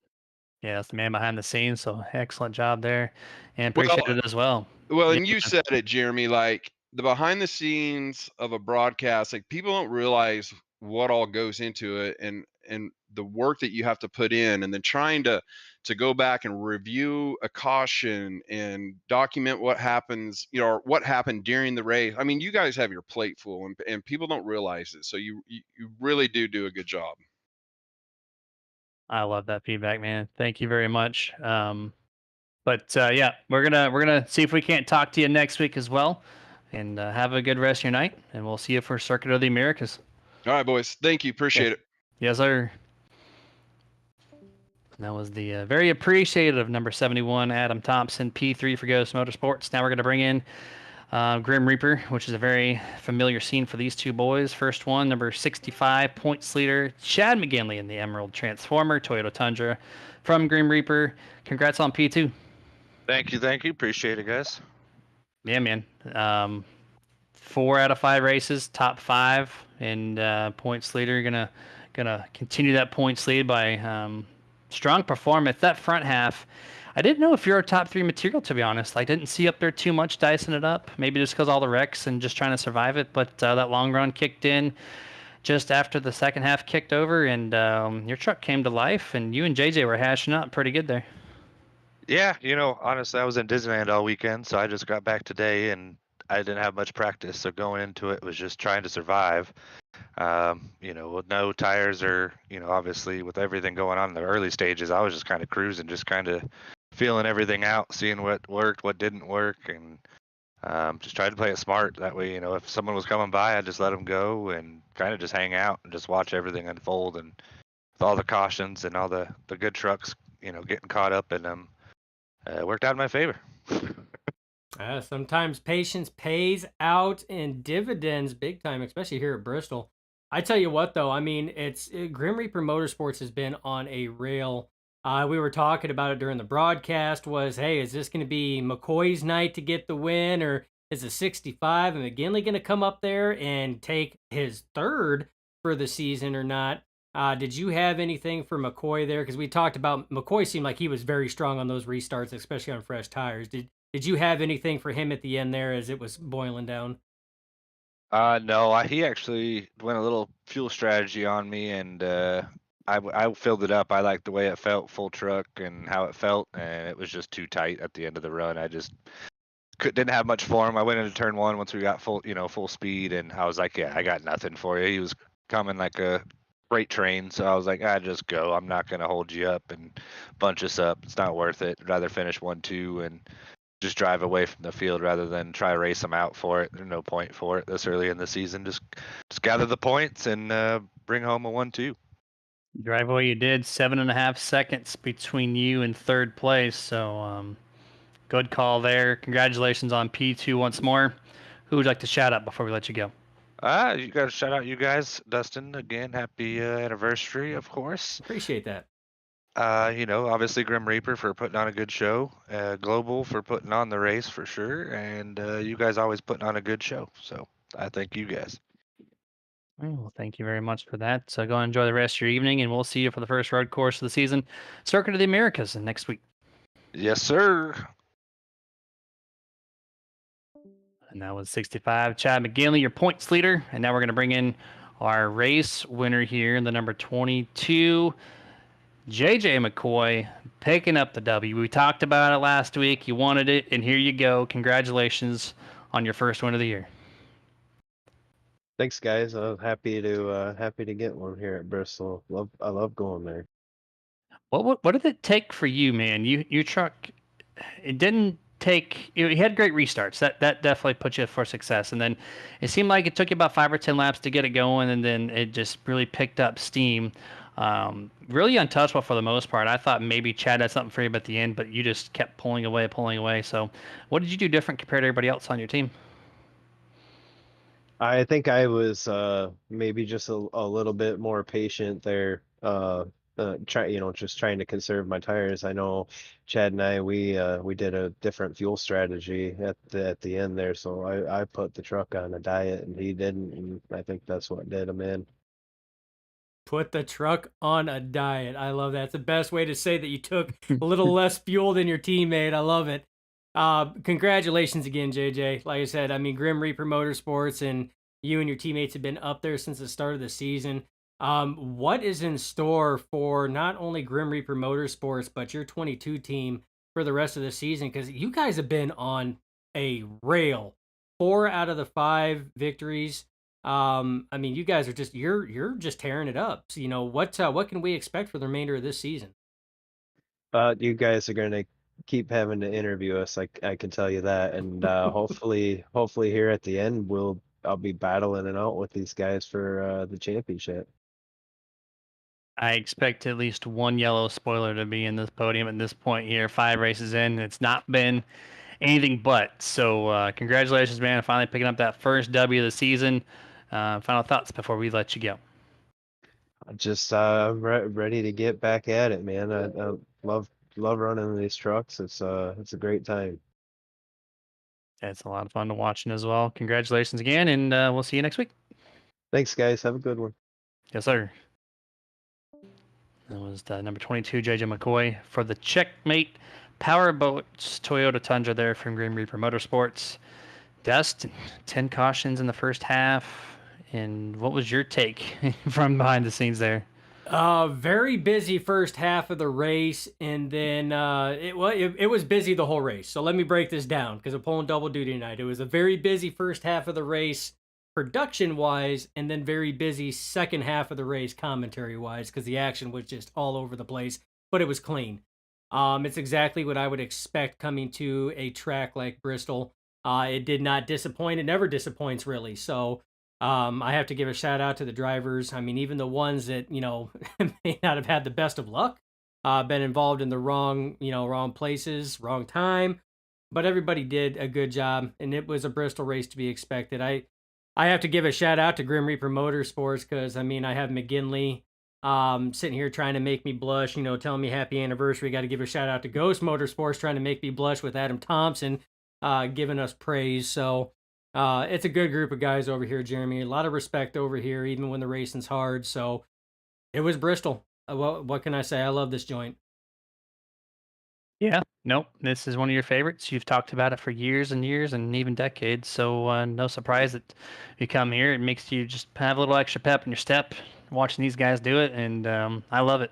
Yeah, that's the man behind the scenes. So excellent job there, and Well, appreciate it as well. Yeah, and you said it, Jeremy, like the behind the scenes of a broadcast, like people don't realize what all goes into it, and the work that you have to put in, and then trying to go back and review a caution and document what happens, or what happened during the race. I mean, you guys have your plate full, and people don't realize it. So you really do a good job. I love that feedback, man. Thank you very much. But yeah, we're gonna see if we can't talk to you next week as well, and have a good rest of your night. And we'll see you for Circuit of the Americas. All right, boys. Thank you. Yes, Appreciate it. yes, sir. That was the very appreciative number 71, Adam Thompson, P3 for Ghost Motorsports. Now we're going to bring in Grim Reaper, which is a very familiar scene for these two boys. First one, number 65, points leader, Chad McGinley in the Emerald Transformer, Toyota Tundra from Grim Reaper. Congrats on P2. Thank you. Appreciate it, guys. Yeah, man. 4 out of 5 races, top 5, and points leader. Gonna continue that points lead by strong performance. That front half, I didn't know if you're a top 3 material, to be honest. I didn't see up there too much dicing it up. Maybe just because all the wrecks and just trying to survive it. But that long run kicked in just after the second half kicked over, and your truck came to life, and you and JJ were hashing out pretty good there. Yeah, honestly, I was in Disneyland all weekend, so I just got back today and I didn't have much practice. So going into it was just trying to survive. With no tires or, obviously with everything going on in the early stages, I was just kind of cruising, just kind of feeling everything out, seeing what worked, what didn't work, and just tried to play it smart. That way, if someone was coming by, I'd just let them go and kind of just hang out and just watch everything unfold. And with all the cautions and all the good trucks, getting caught up in them, it worked out in my favor. Sometimes patience pays out in dividends big time, especially here at Bristol. I tell you what, though, I mean, Grim Reaper Motorsports has been on a rail. We were talking about it during the broadcast. Hey, is this going to be McCoy's night to get the win, or is the 65 and McGinley going to come up there and take his third for the season or not? Did you have anything for McCoy there? Because we talked about McCoy seemed like he was very strong on those restarts, especially on fresh tires. Did you have anything for him at the end there as it was boiling down? No, he actually went a little fuel strategy on me, and I filled it up. I liked the way it felt, full truck, and how it felt, and it was just too tight at the end of the run. I just didn't have much for him. I went into turn 1 once we got full speed, and I was like, yeah, I got nothing for you. He was coming like a freight train, so I was like, just go. I'm not gonna hold you up and bunch us up. It's not worth it. I'd rather finish 1-2 and just drive away from the field rather than try to race them out for it. There's no point for it this early in the season. Just gather the points and bring home a 1-2. Drive away you did. 7.5 seconds between you and third place. So good call there. Congratulations on P2 once more. Who would like to shout out before we let you go? You got to shout out you guys. Dustin, again, happy anniversary, of course. Appreciate that. Obviously Grim Reaper for putting on a good show, Global for putting on the race for sure, and you guys always putting on a good show. So I thank you guys. Well, thank you very much for that. So go enjoy the rest of your evening, and we'll see you for the first road course of the season, Circuit of the Americas, next week. Yes, sir. And that was 65. Chad McGinley, your points leader. And now we're going to bring in our race winner here, the number 22, JJ McCoy, picking up the W. We talked about it last week. You wanted it, and here you go. Congratulations on your first win of the year. Thanks, guys. I'm happy to get one here at Bristol. I love going there. What did it take for you, man? Your truck, it didn't take. You had great restarts. That definitely put you for success. And then it seemed like it took you about 5 or 10 laps to get it going, and then it just really picked up steam. Really untouchable for the most part. I thought maybe Chad had something for you at the end, but you just kept pulling away, pulling away. So, what did you do different compared to everybody else on your team? I think I was maybe just a little bit more patient there. Just trying to conserve my tires. I know Chad and I we did a different fuel strategy at the end there, so I put the truck on a diet and he didn't, and I think that's what did him in. Put the truck on a diet. I love that. It's the best way to say that you took a little less fuel than your teammate. I love it. Congratulations again, JJ. Like I said, I mean, Grim Reaper Motorsports and you and your teammates have been up there since the start of the season. What is in store for not only Grim Reaper Motorsports, but your 22 team for the rest of the season? Because you guys have been on a rail. 4 out of the 5 victories. I mean, you guys are just you're just tearing it up. So, what can we expect for the remainder of this season? You guys are gonna keep having to interview us. I can tell you that, and hopefully here at the end I'll be battling it out with these guys for the championship. I expect at least one yellow spoiler to be in this podium at this point here. 5 races in, it's not been anything but. So congratulations, man, on finally picking up that first W of the season. Final thoughts before we let you go. I'm ready to get back at it, man. I love running these trucks. It's a great time. It's a lot of fun to watching as well. Congratulations again, and we'll see you next week. Thanks, guys. Have a good one. Yes, sir. That was the number 22, JJ McCoy, for the Checkmate Powerboats Toyota Tundra there from Grim Reaper Motorsports. Dust, 10 cautions in the first half. And what was your take from behind the scenes there? Very busy first half of the race, and then it was busy the whole race. So let me break this down because I'm pulling double duty tonight. It was a very busy first half of the race, production wise, and then very busy second half of the race, commentary wise, because the action was just all over the place, but it was clean. It's exactly what I would expect coming to a track like Bristol. It did not disappoint. It never disappoints, really. So I have to give a shout out to the drivers. I mean, even the ones that, may not have had the best of luck, been involved in the wrong places, wrong time, but everybody did a good job, and it was a Bristol race to be expected. I have to give a shout out to Grim Reaper Motorsports because, I mean, I have McGinley sitting here trying to make me blush, telling me happy anniversary. Got to give a shout out to Ghost Motorsports trying to make me blush with Adam Thompson giving us praise. So it's a good group of guys over here, Jeremy. A lot of respect over here, even when the racing's hard. So it was Bristol. What can I say? I love this joint. Yeah, nope. This is one of your favorites. You've talked about it for years and years and even decades. So no surprise that you come here. It makes you just have a little extra pep in your step watching these guys do it. And I love it.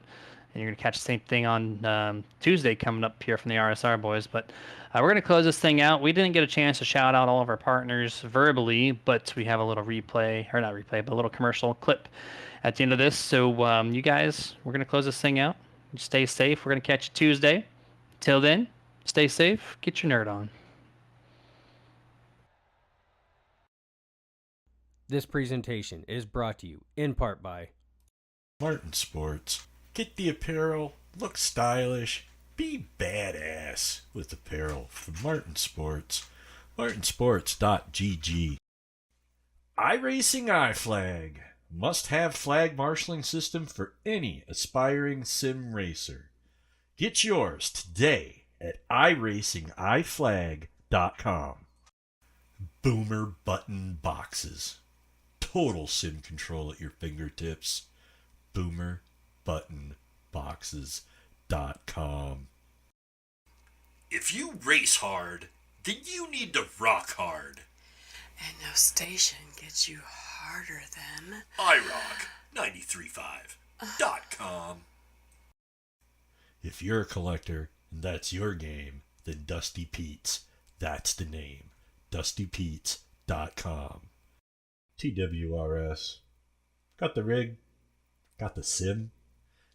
And you're going to catch the same thing on Tuesday coming up here from the RSR boys. But we're going to close this thing out. We didn't get a chance to shout out all of our partners verbally, but we have a little replay, or not replay, but a little commercial clip at the end of this. So you guys, we're going to close this thing out. Stay safe. We're going to catch you Tuesday. Till then, stay safe, get your nerd on. This presentation is brought to you in part by Martin Sports. Get the apparel, look stylish, be badass with apparel from Martin Sports. martinsports.gg. iRacing iFlag. Must-have flag marshaling system for any aspiring sim racer. Get yours today at iRacingIFlag.com. Boomer button boxes. Total sim control at your fingertips. BoomerButtonBoxes.com. If you race hard, then you need to rock hard. And no station gets you harder than iRock935.com. If you're a collector and that's your game, then Dusty Pete's, that's the name. DustyPete's.com. TWRS. Got the rig? Got the sim?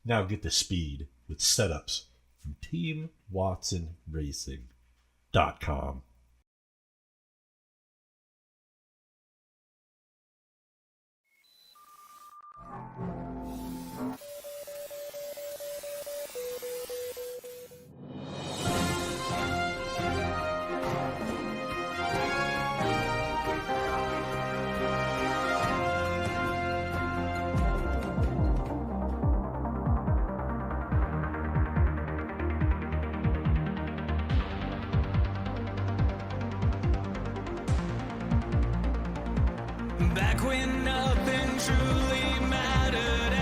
Now get the speed with setups from TeamWatsonRacing.com. back when nothing truly mattered